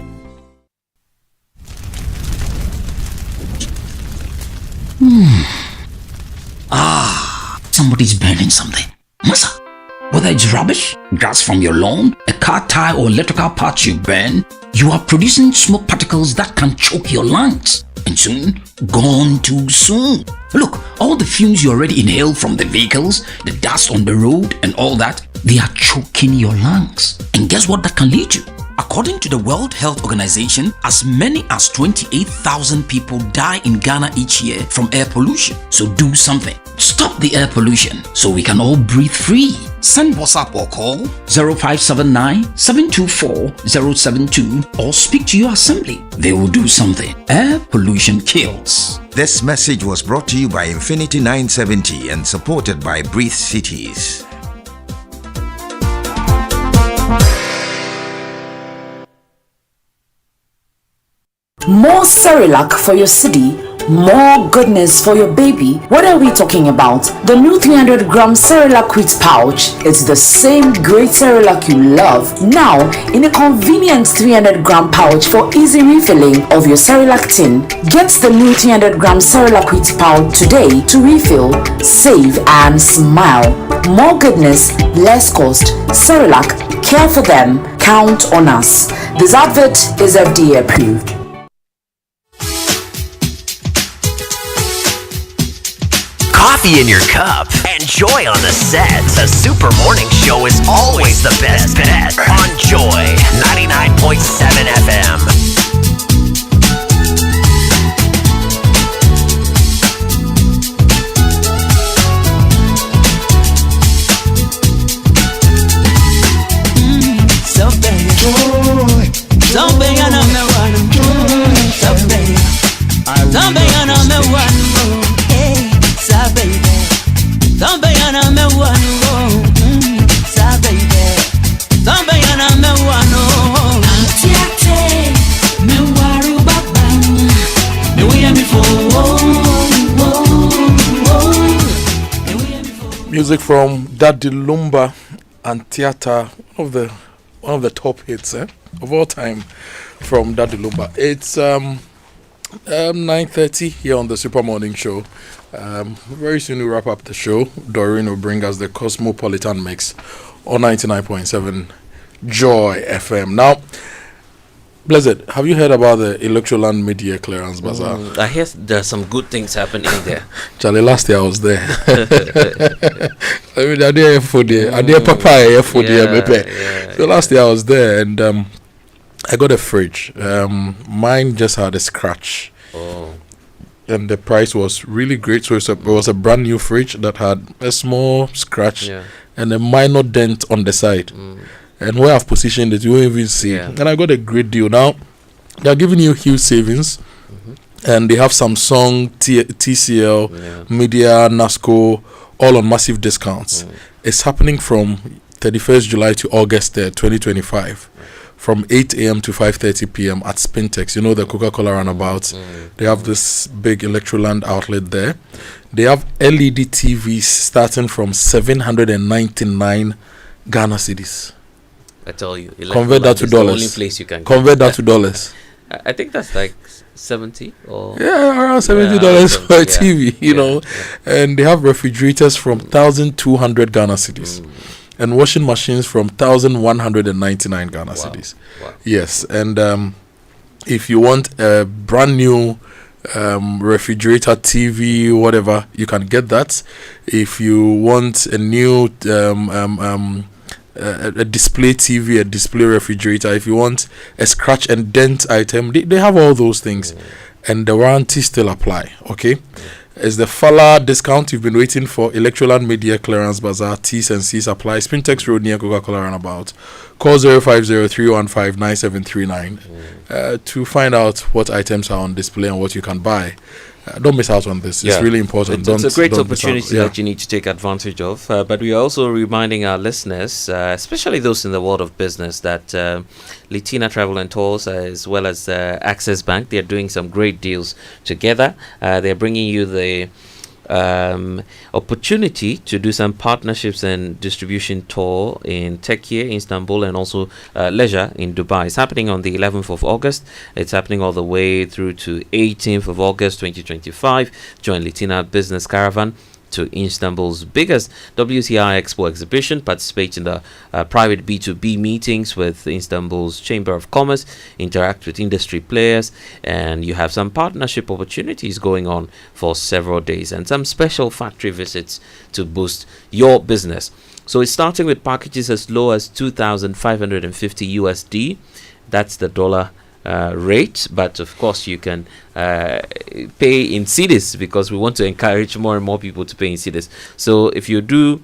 Somebody's burning something. Massa, whether it's rubbish, grass from your lawn, a car tire or electrical parts you burn, you are producing smoke particles that can choke your lungs. And soon, gone too soon. Look, all the fumes you already inhaled from the vehicles, the dust on the road and all that, they are choking your lungs. And guess what that can lead to? According to the World Health Organization, as many as 28,000 people die in Ghana each year from air pollution. So do something. Stop the air pollution so we can all breathe free. Send WhatsApp or call 0579-724-072 or speak to your assembly. They will do something. Air pollution kills. This message was brought to you by Infinity 970 and supported by Breathe Cities. More Cerelac for your city, more goodness for your baby. What are we talking about? The new 300-gram Cerelac wheat pouch. It's the same great Cerelac you love, now in a convenient 300-gram pouch for easy refilling of your Cerelac tin. Get the new 300-gram Cerelac wheat pouch today to refill, save and smile. More goodness, less cost. Cerelac, care for them, count on us. This advert is FDA approved. Coffee in your cup and joy on the set. The Super Morning Show is always the best bet on Joy 99.7 FM. Music from Daddy Lumba and Theater, one of the top hits of all time from Daddy Lumba. It's 9:30 here on the Super Morning Show. Very soon we'll wrap up the show. Doreen will bring us the Cosmopolitan Mix on 99.7 Joy FM. Now, Blessed, have you heard about the Electroland Mid-Year Clearance Bazaar? I hear there's some good things happening there. Charlie, last year I was there. I mean, I did for the, I did papaya for the. So last year I was there, and I got a fridge. Mine just had a scratch. Oh. And the price was really great. So it was a brand new fridge that had a small scratch and a minor dent on the side. And where I've positioned it, you won't even see. And I got a great deal. Now, they're giving you huge savings. And they have Samsung, TCL, Media, NASCO, all on massive discounts. It's happening from 31st July to August 3rd, 2025. From 8 a.m. to 5:30 p.m. at Spintex. You know the Coca-Cola runabout. They have this big Electroland outlet there. They have LED TVs starting from 799 Ghana cedis. I tell you, convert that to dollars. The only place you can convert that to dollars. I think that's like 70 or around $70 for a TV. You know, and they have refrigerators from 1,200 Ghana cedis. And washing machines from 1,199 Ghana cedis. Wow. Yes, and if you want a brand new refrigerator, TV, whatever, you can get that. If you want a new a display TV, a display refrigerator, if you want a scratch and dent item, they have all those things, and the warranty still apply. Okay. Is the Fala discount you've been waiting for. Electroland Media Clearance Bazaar. T's and C's apply. Spintex Road near Coca-Cola Runabout. Call 050-315-9739 to find out what items are on display and what you can buy. Don't miss out on this. It's really important. It's a great opportunity that you need to take advantage of. But we are also reminding our listeners, especially those in the world of business, that Litina Travel and Tours, as well as Access Bank, they are doing some great deals together. They are bringing you the opportunity to do some partnerships and distribution tour in Turkey, Istanbul, and also leisure in Dubai. It's happening on the 11th of August. It's happening all the way through to 18th of August 2025. Join Litina Business Caravan to Istanbul's biggest WCI Expo exhibition. Participate in the private B2B meetings with Istanbul's Chamber of Commerce, interact with industry players, and you have some partnership opportunities going on for several days and some special factory visits to boost your business. So it's starting with packages as low as 2,550 USD. That's the dollar rate, but of course you can pay in cedis, because we want to encourage more and more people to pay in cedis. So if you do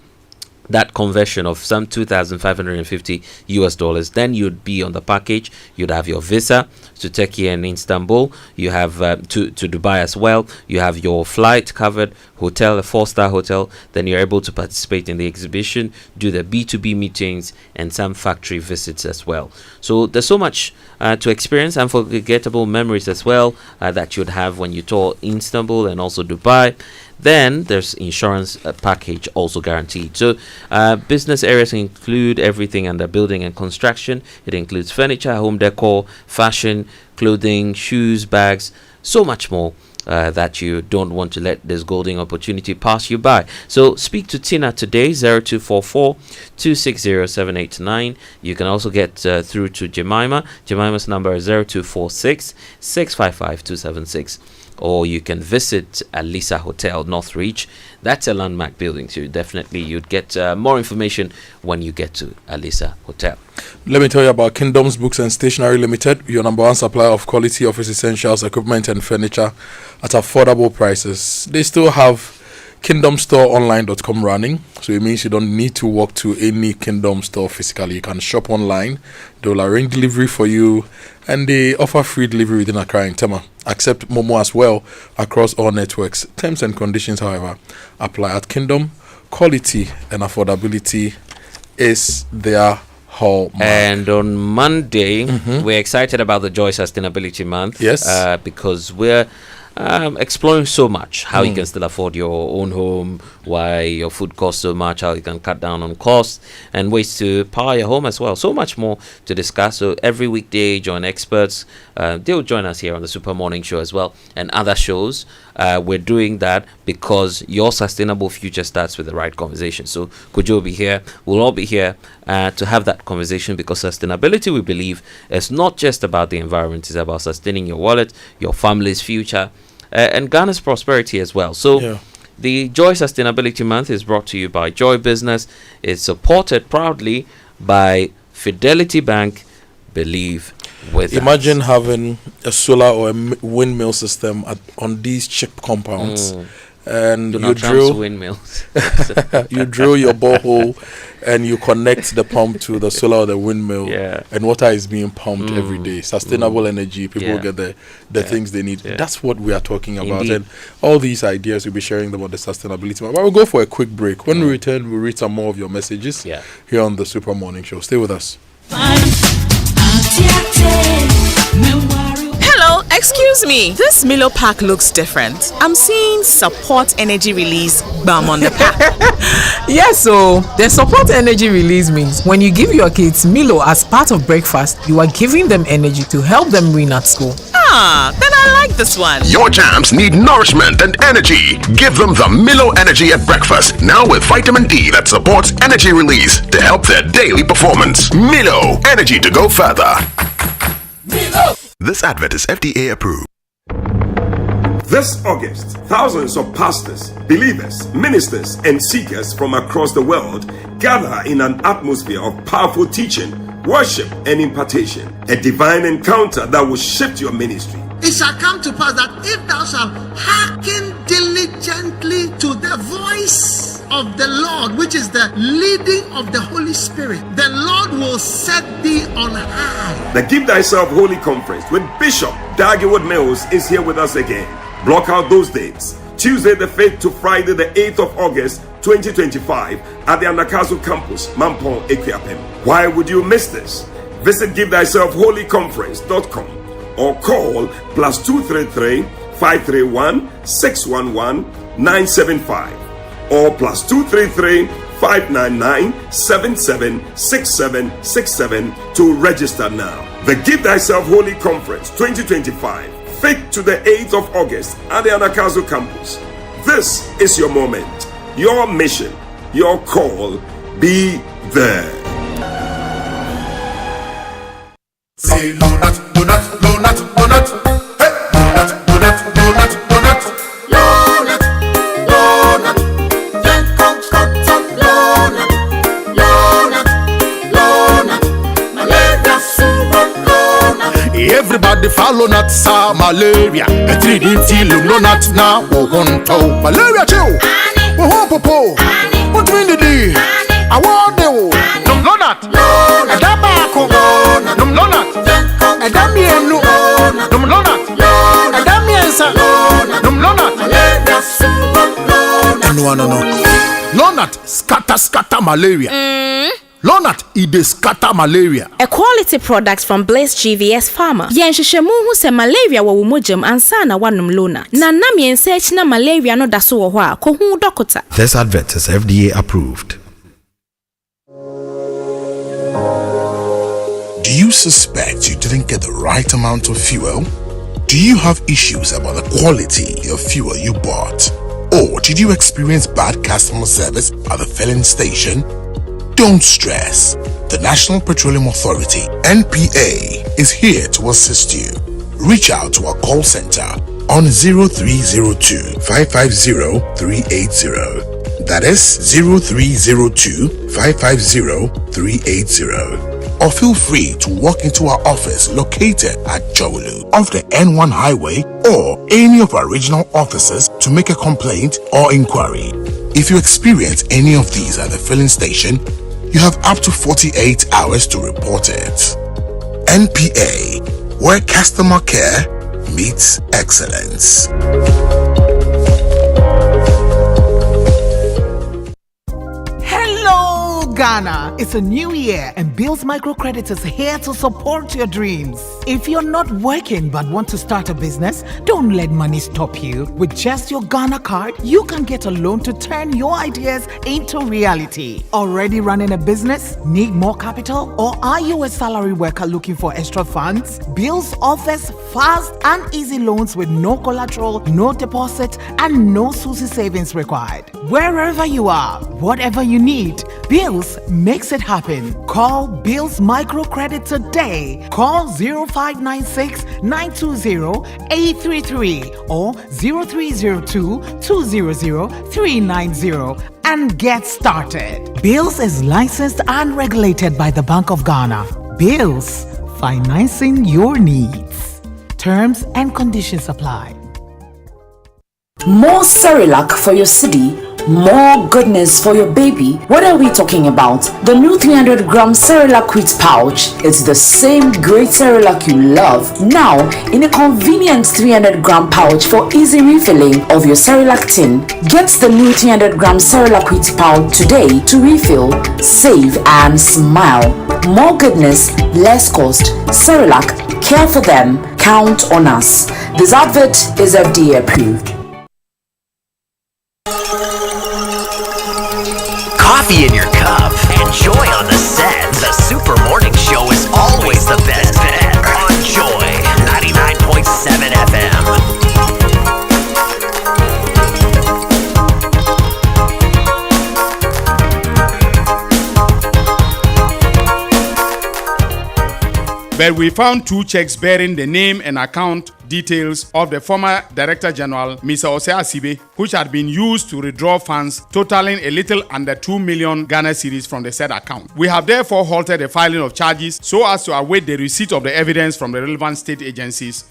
that conversion of some 2,550 US dollars, then you'd be on the package. You'd have your visa to Turkey and Istanbul. You have to Dubai as well. You have your flight covered, hotel, a 4-star hotel. Then you're able to participate in the exhibition, do the B2B meetings, and some factory visits as well. So there's so much to experience, unforgettable memories as well that you'd have when you tour Istanbul and also Dubai. Then there's insurance package also guaranteed. So business areas include everything under building and construction. It includes furniture, home decor, fashion, clothing, shoes, bags, so much more that you don't want to let this golden opportunity pass you by. So speak to Tina today, 0244-260-789. You can also get through to Jemima. Jemima's number is 0246-655-276. Or you can visit Alisa Hotel, Northreach. That's a landmark building, so you'd get more information when you get to Alisa Hotel. Let me tell you about Kingdom's Books and Stationery Limited, your number one supplier of quality office essentials, equipment, and furniture at affordable prices. They still have KingdomStoreOnline.com running, so it means you don't need to walk to any Kingdom store physically. You can shop online. They will arrange delivery for you, and they offer free delivery within Accra and Tema. Accept Momo as well across all networks. Terms and conditions, however, apply at Kingdom. Quality and affordability is their hallmark. And on Monday, we're excited about the Joy Sustainability Month. Yes. Because we're exploring so much how you can still afford your own home, why your food costs so much, how you can cut down on costs, and ways to power your home as well. So much more to discuss. So every weekday, join experts. They'll join us here on the Super Morning Show as well, and other shows. We're doing that because your sustainable future starts with the right conversation. So Kojo will be here. We'll all be here to have that conversation, because sustainability, we believe, is not just about the environment. It's about sustaining your wallet, your family's future, and Ghana's prosperity as well. So the Joy Sustainability Month is brought to you by Joy Business. It's supported proudly by Fidelity Bank. Believe with Imagine having a solar or a windmill system on these chip compounds. And you drill windmills. You drill your borehole and you connect the pump to the solar or the windmill, and water is being pumped every day. Sustainable energy, people get the things they need. That's what we are talking about. Indeed. And all these ideas, we'll be sharing them on the sustainability. But we'll go for a quick break. When we return, we'll read some more of your messages here on the Super Morning Show. Stay with us. Hello, excuse me. This Milo pack looks different. I'm seeing support energy release bam on the pack. Yes, so the support energy release means when you give your kids Milo as part of breakfast, you are giving them energy to help them win at school. Ah, then I like this one. Your jams need nourishment and energy. Give them the Milo Energy at breakfast, now with vitamin D that supports energy release to help their daily performance. Milo, energy to go further. Milo. This advert is FDA approved. This August, thousands of pastors, believers, ministers, and seekers from across the world gather in an atmosphere of powerful teaching, worship, and impartation. A divine encounter that will shift your ministry. It shall come to pass that if thou shalt hearken diligently to the voice of the Lord, which is the leading of the Holy Spirit, the Lord will set thee on high. The Give Thyself Holy Conference with Bishop Dagiwood Mills is here with us again. Block out those dates. Tuesday the 5th to Friday the 8th of August 2025 at the Anakazu campus, Mampong, Equiapem. Why would you miss this? Visit GiveThyselfHolyConference.com or call +233 531 611 975 or +233 599 776767 to register now. The Give Thyself Holy Conference 2025, 5th to the 8th of August at the Anakazu campus. This is your moment, your mission, your call. Be there. Say donut, donut, donut, donut. Hey, donut, donut, donut, donut. Donut, donut. Then come cotton donut. Donut, donut. Malaria super donut. Everybody follow not sa malaria. A 3D no not now. Won't malaria chill. Popo. What mean the day? I want the donut. Donut. Dabako. Donut. Adamienu, Lumlonat, Adamiensa, Lumlonat, no. Lonat, scatter malaria. Lonat, it scatter malaria. A quality product from Blaze GVS Pharma. Yenshishemu hu se malaria wa wumujam ansana wanum Lonat. Na nam yensearch na malaria no daso wo hwa ko hu dokota. This advert is FDA approved. Do you suspect you didn't get the right amount of fuel? Do you have issues about the quality of fuel you bought? Or did you experience bad customer service at the filling station? Don't stress. The National Petroleum Authority, NPA, is here to assist you. Reach out to our call center on 0302 550 380. That is 0302 550 380. Or feel free to walk into our office located at Jowolu off the N1 highway or any of our regional offices to make a complaint or inquiry. If you experience any of these at the filling station, you have up to 48 hours to report it. NPA, where customer care meets excellence. Hello, Ghana, it's a new year and Bills Microcredit is here to support your dreams. If you're not working but want to start a business, don't let money stop you. With just your Ghana card, you can get a loan to turn your ideas into reality. Already running a business? Need more capital? Or are you a salary worker looking for extra funds? Bills offers fast and easy loans with no collateral, no deposit, and no SUSI savings required. Wherever you are, whatever you need, Bills makes it happen. Call Bills Microcredit today. Call 0596 920 833 or 0302 200 390 and get started. Bills is licensed and regulated by the Bank of Ghana. Bills, financing your needs. Terms and conditions apply. More Cerelac for your city, more goodness for your baby. What are we talking about? The new 300-gram Cerelac wheat pouch. It's the same great Cerelac you love, now in a convenient 300-gram pouch for easy refilling of your Cerelac tin. Get the new 300-gram Cerelac wheat pouch today to refill, save and smile. More goodness, less cost. Cerelac, care for them, count on us. This advert is FDA approved. Coffee in your cup and joy on the set. The Super Morning Show is always the best bet on Joy 99.7 FM. But we found 2 checks bearing the name and account details of the former Director General, Mr. Osei Asibe, which had been used to withdraw funds totaling a little under 2 million Ghana cedis from the said account. We have therefore halted the filing of charges so as to await the receipt of the evidence from the relevant state agencies.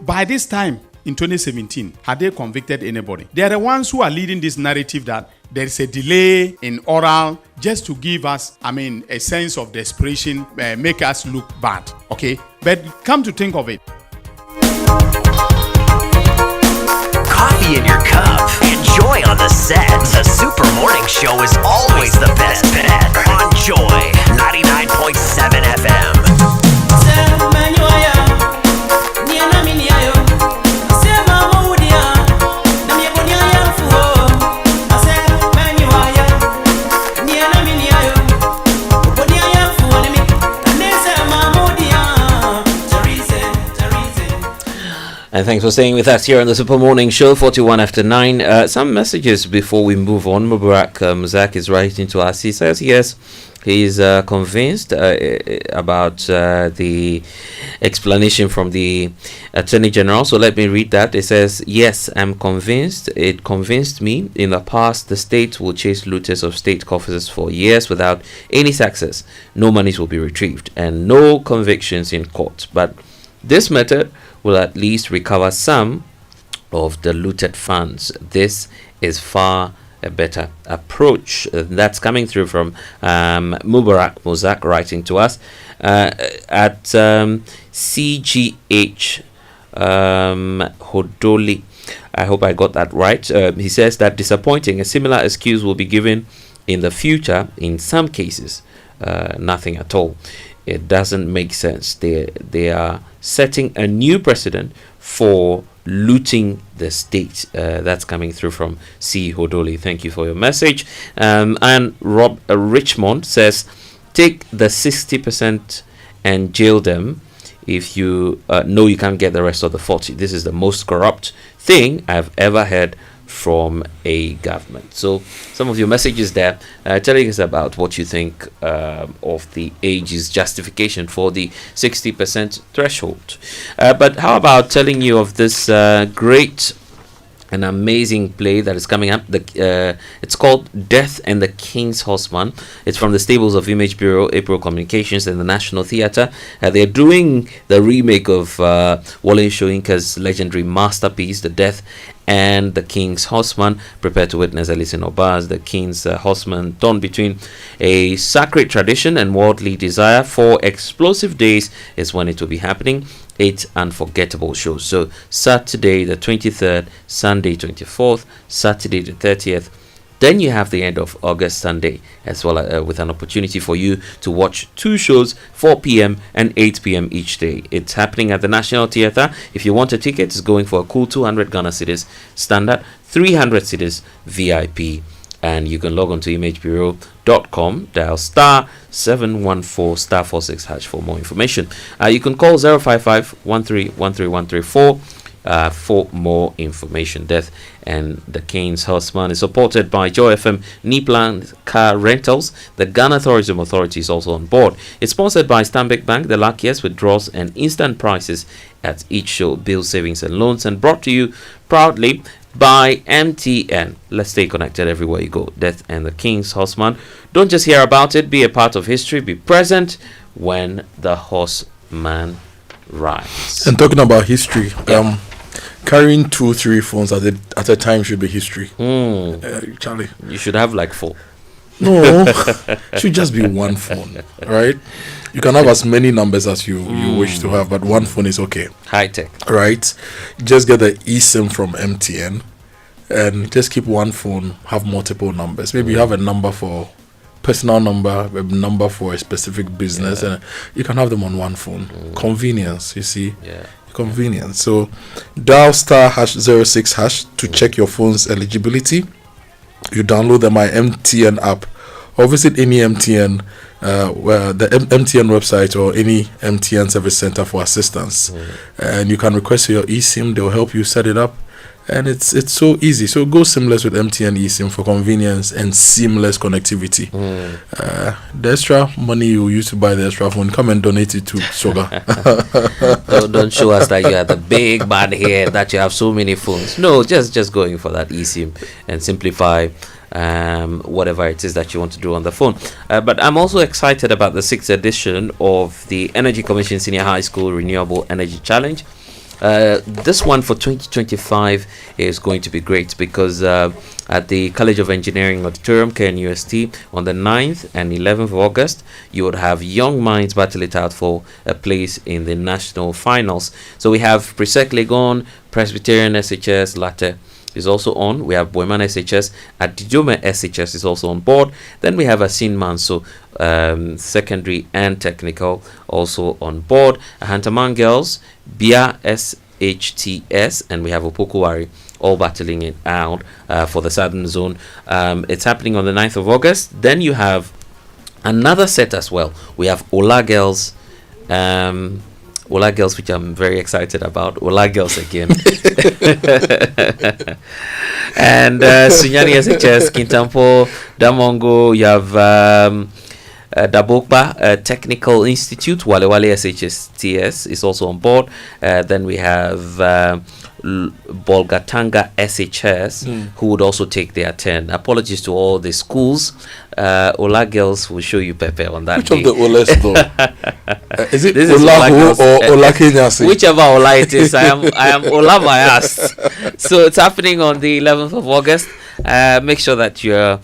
By this time, in 2017, had they convicted anybody? They are the ones who are leading this narrative that there is a delay in oral just to give us, a sense of desperation, make us look bad, okay? But come to think of it. Coffee in your cup and joy on the set. The Super Morning Show is always the best bet on Joy 99.7 FM. And thanks for staying with us here on the Super Morning Show, 41 after 9. Some messages before we move on. Mubarak Muzak is writing to us. He says, yes, he's convinced about the explanation from the Attorney General. So let me read that. It says, yes, I'm convinced. It convinced me. In the past, the state will chase looters of state coffers for years without any success. No monies will be retrieved and no convictions in court. But this method will at least recover some of the looted funds. This is far a better approach. That's coming through from Mubarak Muzak writing to us at CGH Hodoli. I hope I got that right. He says that disappointing. A similar excuse will be given in the future in some cases. Nothing at all. It doesn't make sense. They are setting a new precedent for looting the state. That's coming through from C. Hodoli. Thank you for your message. And Rob Richmond says, take the 60% and jail them if you know you can't get the rest of the 40. This is the most corrupt thing I've ever heard from a government. So some of your messages there telling us about what you think of the AG's justification for the 60% threshold. But how about telling you of this great and amazing play that is coming up? It's called Death and the King's Horseman. It's from the stables of Image Bureau, April Communications, and the National Theatre. They're doing the remake of Wole Soyinka's legendary masterpiece, The Death and the King's Horseman. Prepare to witness Alison Oba's The King's Horseman, torn between a sacred tradition and worldly desire. 4 explosive days is when it will be happening. 8 unforgettable shows. So Saturday the 23rd, Sunday 24th, Saturday the 30th, Then you have the end of August Sunday as well, with an opportunity for you to watch 2 shows, 4 p.m. and 8 p.m. each day. It's happening at the National Theatre. If you want a ticket, it's going for a cool 200 Ghana cedis standard, 300 cedis VIP. And you can log on to imagebureau.com, dial star 714 star 46 hash for more information. You can call 055 1313134 for more information. Death and the King's Horseman is supported by Joy FM, Niplan Car Rentals. The Ghana Tourism Authority is also on board. It's sponsored by Stanbic Bank, the luckiest with draws and instant prices at each show, bill savings and loans, and brought to you proudly by MTN. Let's stay connected everywhere you go. Death and the King's Horseman. Don't just hear about it, be a part of history, be present when the horseman rides. And talking about history, carrying 2-3 phones at a time should be history. Charlie, you should have like 4. No, should just be one phone, right? You can have as many numbers as you wish to have, but one phone is okay. High tech, right? Just get the eSIM from MTN and just keep one phone, have multiple numbers. Maybe you have a number for personal number, a number for a specific business, and you can have them on one phone. Convenience, you see. Convenience. So dial star #06# to check your phone's eligibility. You download the My MTN app or visit any MTN the MTN website or any MTN service center for assistance, and you can request your eSIM. They'll help you set it up, and it's so easy. So go seamless with MTN eSIM for convenience and seamless connectivity. The extra money you use to buy the extra phone, come and donate it to Sogah. Don't show us that you are the big bad here, that you have so many phones. No, just going for that eSIM and simplify whatever it is that you want to do on the phone. But I'm also excited about the 6th edition of the Energy Commission Senior High School Renewable Energy Challenge. This one for 2025 is going to be great because at the College of Engineering Auditorium, KNUST, on the 9th and 11th of August, you would have young minds battle it out for a place in the national finals. So we have Presec Legon, Presbyterian SHS, Latte is also on. We have Boiman SHS, Adijome SHS is also on board. Then we have Asin Manso, secondary and technical, also on board. Ahantaman Girls, Bia SHTS, and we have Opokuwari all battling it out for the Southern Zone. It's happening on the 9th of August. Then you have another set as well. We have Ola Girls, which I'm very excited about. Ola Girls again. And Sunyani SHS, Kintampo, Damongo, you have Dabokba Technical Institute, Walewale SHSTS is also on board. Then we have Bolgatanga SHS, who would also take their turn. Apologies to all the schools. Ola Girls will show you Pepe on that Which day. of the Olas though? Is it This Ola Girls, or Ola Kenyasi? Whichever Ola it is, I am Ola biased. So it's happening on the 11th of August. Make sure that you're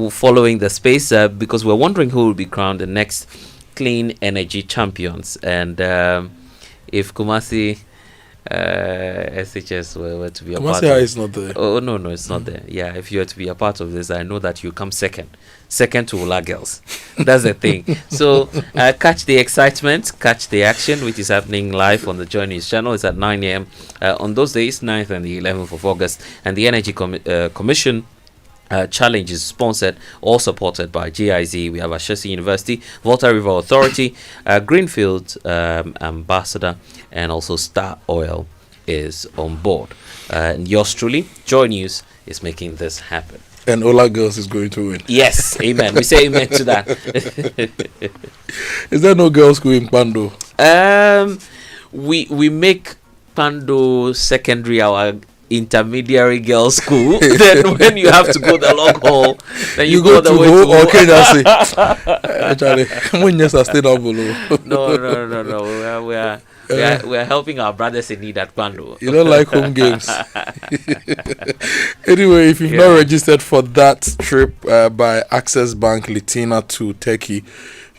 following the space because we're wondering who will be crowned the next clean energy champions. And if Kumasi SHS were to be a part of Kumasi is not there. Oh no, it's not there. Yeah, if you were to be a part of this, I know that you come second to Ola Girls. That's the thing. So catch the excitement, catch the action, which is happening live on the Joy News channel. It's at 9 a.m. On those days, 9th and the 11th of August. And the Energy Commission challenge is sponsored or supported by GIZ. We have Ashesi University, Volta River Authority, Greenfield Ambassador, and also Star Oil is on board. And yours truly, Joy News, is making this happen. And Ola Girls is going to win. Yes, amen. We say amen to that. Is there no girls school in Pando? We make Pando Secondary our intermediary girls school. Then when you have to go the long haul, then you go the way to or Kenyasi. Actually, when you stay down below. No. We are helping our brothers in need at Pando. You don't like home games. Anyway, if you've not registered for that trip by Access Bank Litina to Turkey,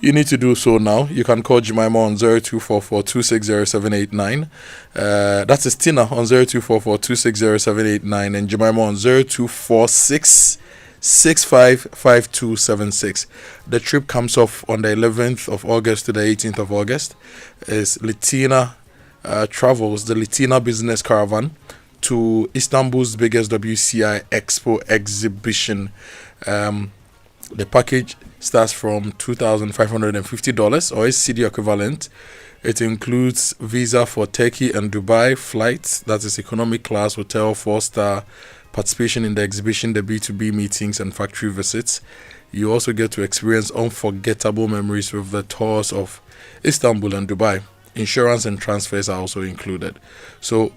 you need to do so now. You can call Jemima on 0244-260-789. That is Tina on 0244-260-789 and Jemima on 0246 655276. The trip comes off on the 11th of August to the 18th of August. It's Latina Travels, the Latina Business Caravan, to Istanbul's biggest WCI Expo exhibition. The package starts from $2,550 or its city equivalent. It includes visa for Turkey and Dubai, flights, that is economic class, hotel, 4-star, participation in the exhibition, the B2B meetings and factory visits. You also get to experience unforgettable memories with the tours of Istanbul and Dubai. Insurance and transfers are also included. So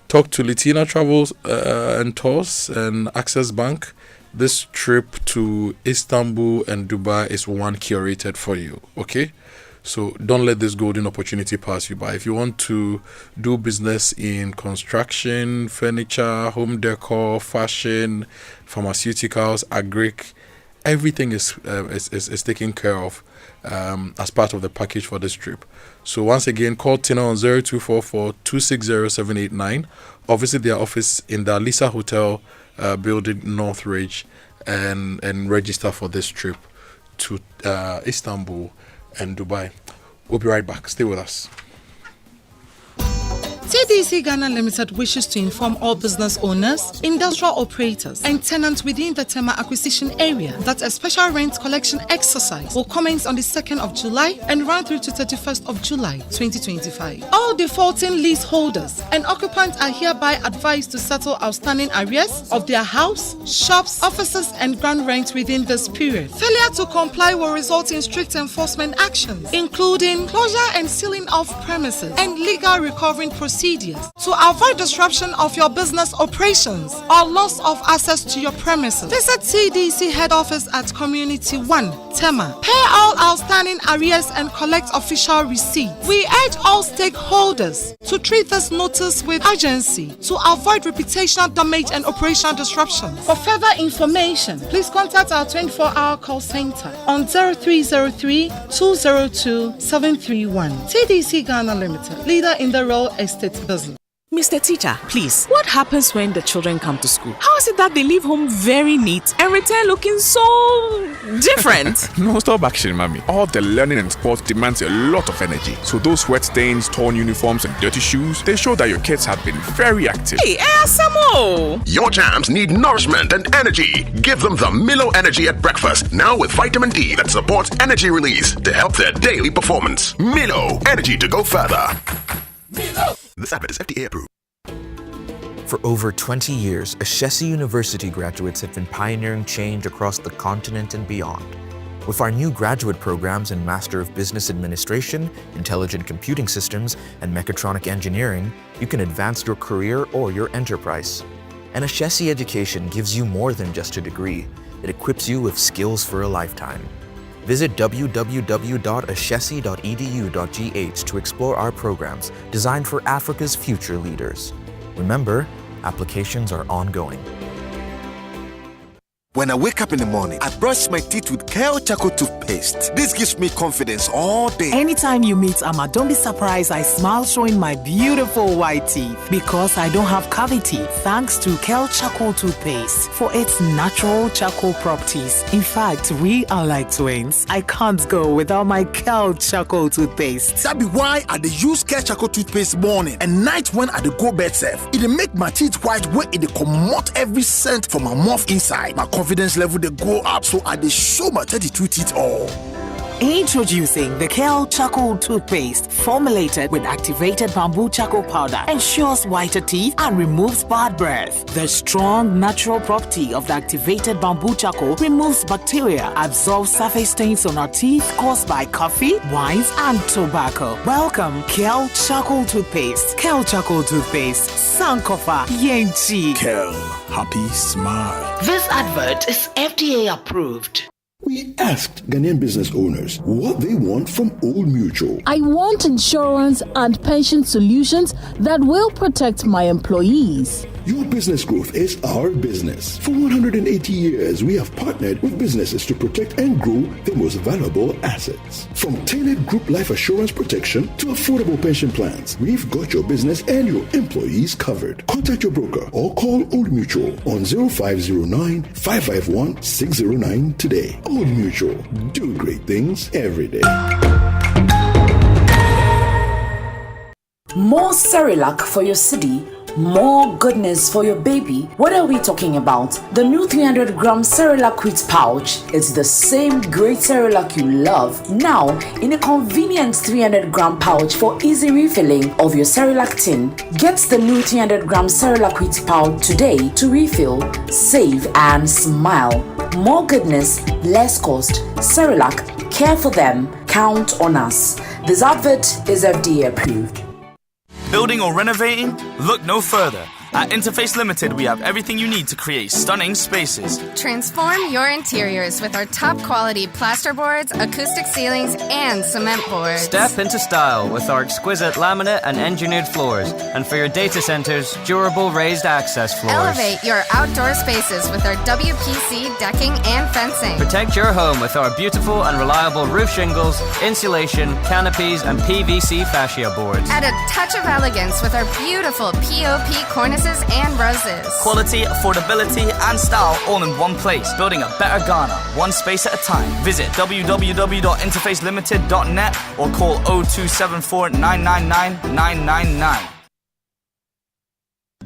talk to Latina Travels and Tours and Access Bank. This trip to Istanbul and Dubai is one curated for you, okay? So don't let this golden opportunity pass you by. If you want to do business in construction, furniture, home decor, fashion, pharmaceuticals, agric, everything is taken care of as part of the package for this trip. So once again, call Tina on 0244-260-789 or visit their office in the Alisa Hotel building, Northridge, and register for this trip to Istanbul and Dubai. We'll be right back. Stay with us. TDC Ghana Limited wishes to inform all business owners, industrial operators, and tenants within the Tema acquisition area that a special rent collection exercise will commence on the 2nd of July and run through to 31st of July 2025. All defaulting leaseholders and occupants are hereby advised to settle outstanding arrears of their house, shops, offices, and ground rent within this period. Failure to comply will result in strict enforcement actions, including closure and sealing of premises and legal recovering procedures. To avoid disruption of your business operations or loss of access to your premises, visit TDC head office at Community 1, Tema. Pay all outstanding arrears and collect official receipts. We urge all stakeholders to treat this notice with urgency to avoid reputational damage and operational disruption. For further information, please contact our 24-hour call center on 0303-202-731. TDC Ghana Limited, leader in the real estate business. Mr. Teacher, please, what happens when the children come to school? How is it that they leave home very neat and return looking so different? No, stop action, mommy. All the learning and sports demands a lot of energy. So those sweat stains, torn uniforms, and dirty shoes, they show that your kids have been very active. Hey, Samo! Your jams need nourishment and energy. Give them the Milo Energy at breakfast, now with vitamin D that supports energy release to help their daily performance. Milo, energy to go further. Milo. This advert is FDA approved. For over 20 years, Ashesi University graduates have been pioneering change across the continent and beyond. With our new graduate programs in Master of Business Administration, Intelligent Computing Systems, and Mechatronic Engineering, you can advance your career or your enterprise. An Ashesi education gives you more than just a degree. It equips you with skills for a lifetime. Visit www.ashesi.edu.gh to explore our programs designed for Africa's future leaders. Remember, applications are ongoing. When I wake up in the morning, I brush my teeth with Kale Charcoal toothpaste. This gives me confidence all day. Anytime you meet Amma, don't be surprised I smile showing my beautiful white teeth because I don't have cavity thanks to Kale Charcoal toothpaste for its natural charcoal properties. In fact, we are like twins. I can't go without my Kale Charcoal toothpaste. That be why I dey use Kale Charcoal toothpaste morning and night when I dey go bed safe. It dey make my teeth white when it dey comot every scent from my mouth inside. My confidence level they go up, so I dey show my 32 teeth all. Introducing the Kale Charcoal toothpaste, formulated with activated bamboo charcoal powder, ensures whiter teeth and removes bad breath. The strong natural property of the activated bamboo charcoal removes bacteria, absorbs surface stains on our teeth caused by coffee, wines, and tobacco. Welcome, Kale Charcoal toothpaste. Kale Charcoal toothpaste, Sankofa Yenchi. Kale, happy smile. This advert is FDA approved. We asked Ghanaian business owners what they want from Old Mutual. I want insurance and pension solutions that will protect my employees. Your business growth is our business. For 180 years, we have partnered with businesses to protect and grow their most valuable assets. From tailored group life assurance protection to affordable pension plans, we've got your business and your employees covered. Contact your broker or call Old Mutual on 0509 551 609 today. Old Mutual, do great things every day. More Cerelac for your city, more goodness for your baby. What are we talking about? The new 300-gram Cerelac wheat pouch is the same great Cerelac you love, now in a convenient 300-gram pouch for easy refilling of your Cerelac tin. Get the new 300-gram Cerelac wheat pouch today to refill, save and smile. More goodness, less cost. Cerelac, care for them, count on us. This advert is FDA approved. Building or renovating? Look no further. At Interface Limited, we have everything you need to create stunning spaces. Transform your interiors with our top quality plasterboards, acoustic ceilings, and cement boards. Step into style with our exquisite laminate and engineered floors. And for your data centers, durable raised access floors. Elevate your outdoor spaces with our WPC decking and fencing. Protect your home with our beautiful and reliable roof shingles, insulation, canopies, and PVC fascia boards. Add a touch of elegance with our beautiful POP cornices and roses. Quality, affordability, and style all in one place. Building a better Ghana, one space at a time. Visit www.interfacelimited.net or call 0274 999 999.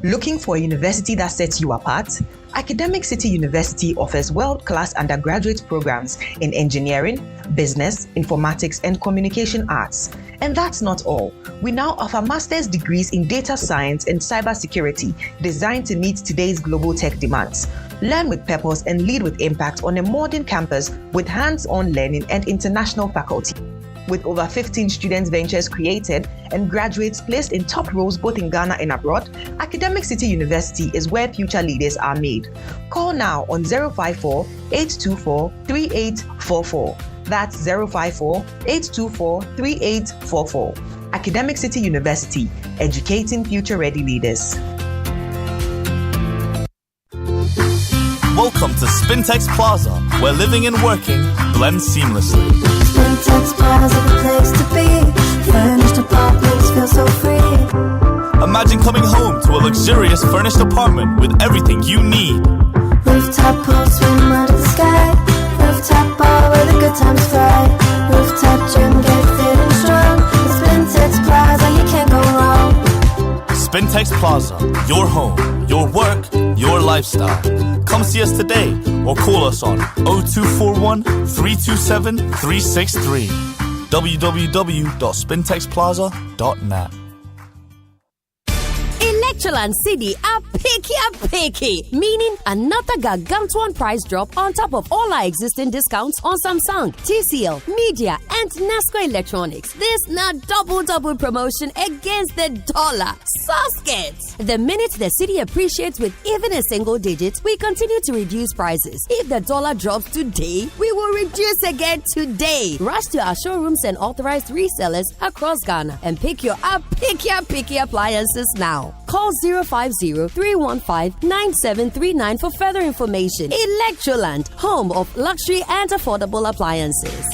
Looking for a university that sets you apart? Academic City University offers world-class undergraduate programs in engineering, business, informatics, and communication arts. And that's not all. We now offer master's degrees in data science and cybersecurity designed to meet today's global tech demands. Learn with purpose and lead with impact on a modern campus with hands-on learning and international faculty. With over 15 student ventures created and graduates placed in top roles both in Ghana and abroad, Academic City University is where future leaders are made. Call now on 054-824-3844. That's 054-824-3844. Academic City University, educating future-ready leaders. Welcome to Spintex Plaza, where living and working blend seamlessly. Spintex Plaza, the place to be. Furnished apartments feel so free. Imagine coming home to a luxurious furnished apartment with everything you need. Rooftop pool, swim under the sky. Rooftop bar where the good times fly. Rooftop gym, get fit and strong. With Spintex Plaza, you can't go wrong. Spintex Plaza, your home, your work, your lifestyle. Come see us today or call us on 0241 327 363. www.spintexplaza.net. Electroland City are picky, meaning another gargantuan price drop on top of all our existing discounts on Samsung, TCL, Media, and Nasco Electronics. This not double promotion against the dollar. Soskets! The minute the city appreciates with even a single digit, we continue to reduce prices. If the dollar drops today, we will reduce again today. Rush to our showrooms and authorized resellers across Ghana and pick your picky appliances now. Call 050-315-9739 for further information. Electroland, home of luxury and affordable appliances.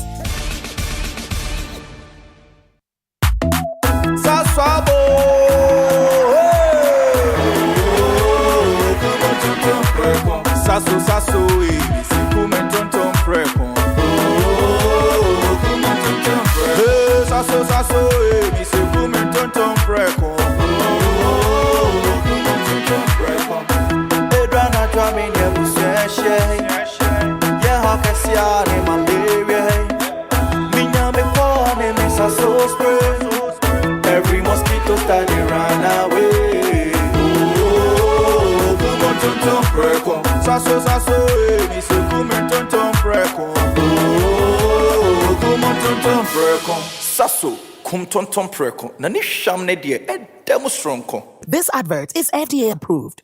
Every mosquito started run away. Oh, come on, tonton preko. Sasso, me se come tonton preko. Oh, come on, tonton preko. Sasso, come tonton preko. Nani sham ne die, e demo strong ko. This advert is FDA approved.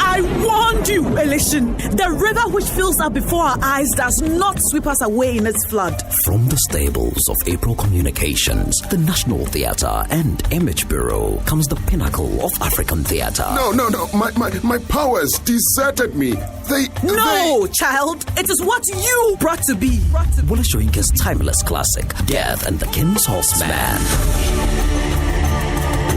I warned you, Elishin. The river which fills up before our eyes does not sweep us away in its flood. From the stables of April Communications, the National Theatre and Image Bureau comes the pinnacle of African theatre. No. My powers deserted me. No, child. It is what you brought to be. Wole Soyinka's timeless classic, Death and the King's Horseman.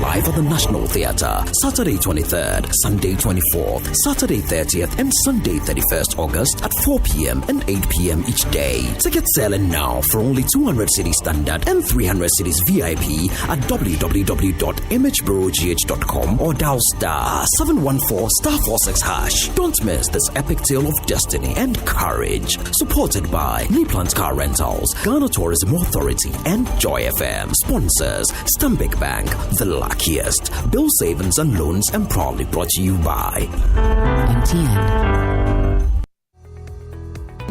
Live at the National Theatre, Saturday 23rd, Sunday 24th, Saturday 30th, and Sunday 31st August at 4 p.m. and 8 p.m. each day. Tickets selling now for only 200 cedis standard and 300 cedis VIP at www.imageburowgh.com or dial star 714*46#. Don't miss this epic tale of destiny and courage. Supported by Neplant Car Rentals, Ghana Tourism Authority, and Joy FM. Sponsors: Stanbic Bank, The Luckiest, Bill Savings and Loans, and proudly brought to you by MTN.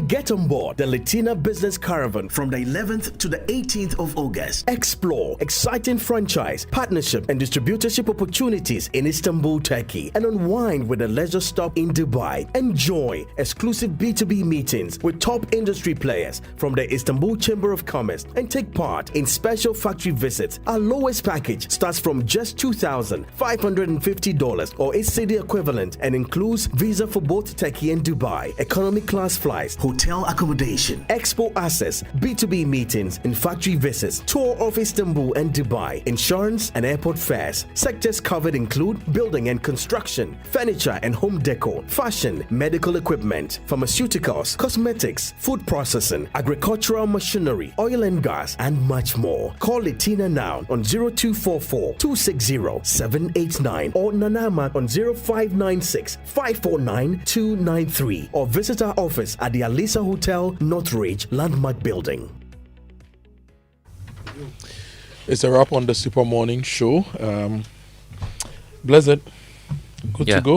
Get on board the Latina Business Caravan from the 11th to the 18th of August. Explore exciting franchise, partnership, and distributorship opportunities in Istanbul, Turkey, and unwind with a leisure stop in Dubai. Enjoy exclusive B2B meetings with top industry players from the Istanbul Chamber of Commerce and take part in special factory visits. Our lowest package starts from just $2,550 or its city equivalent and includes visa for both Turkey and Dubai, economy class flights, hotel accommodation, expo access, B2B meetings and factory visits, tour of Istanbul and Dubai, insurance and airport fares. Sectors covered include building and construction, furniture and home decor, fashion, medical equipment, pharmaceuticals, cosmetics, food processing, agricultural machinery, oil and gas, and much more. Call Latina now on 0244 260 789 or Nanama on 0596 549 293 or visit our office at the Alisa Hotel, Northridge, Landmark Building. It's a wrap on the Super Morning Show. Blessed, good to go.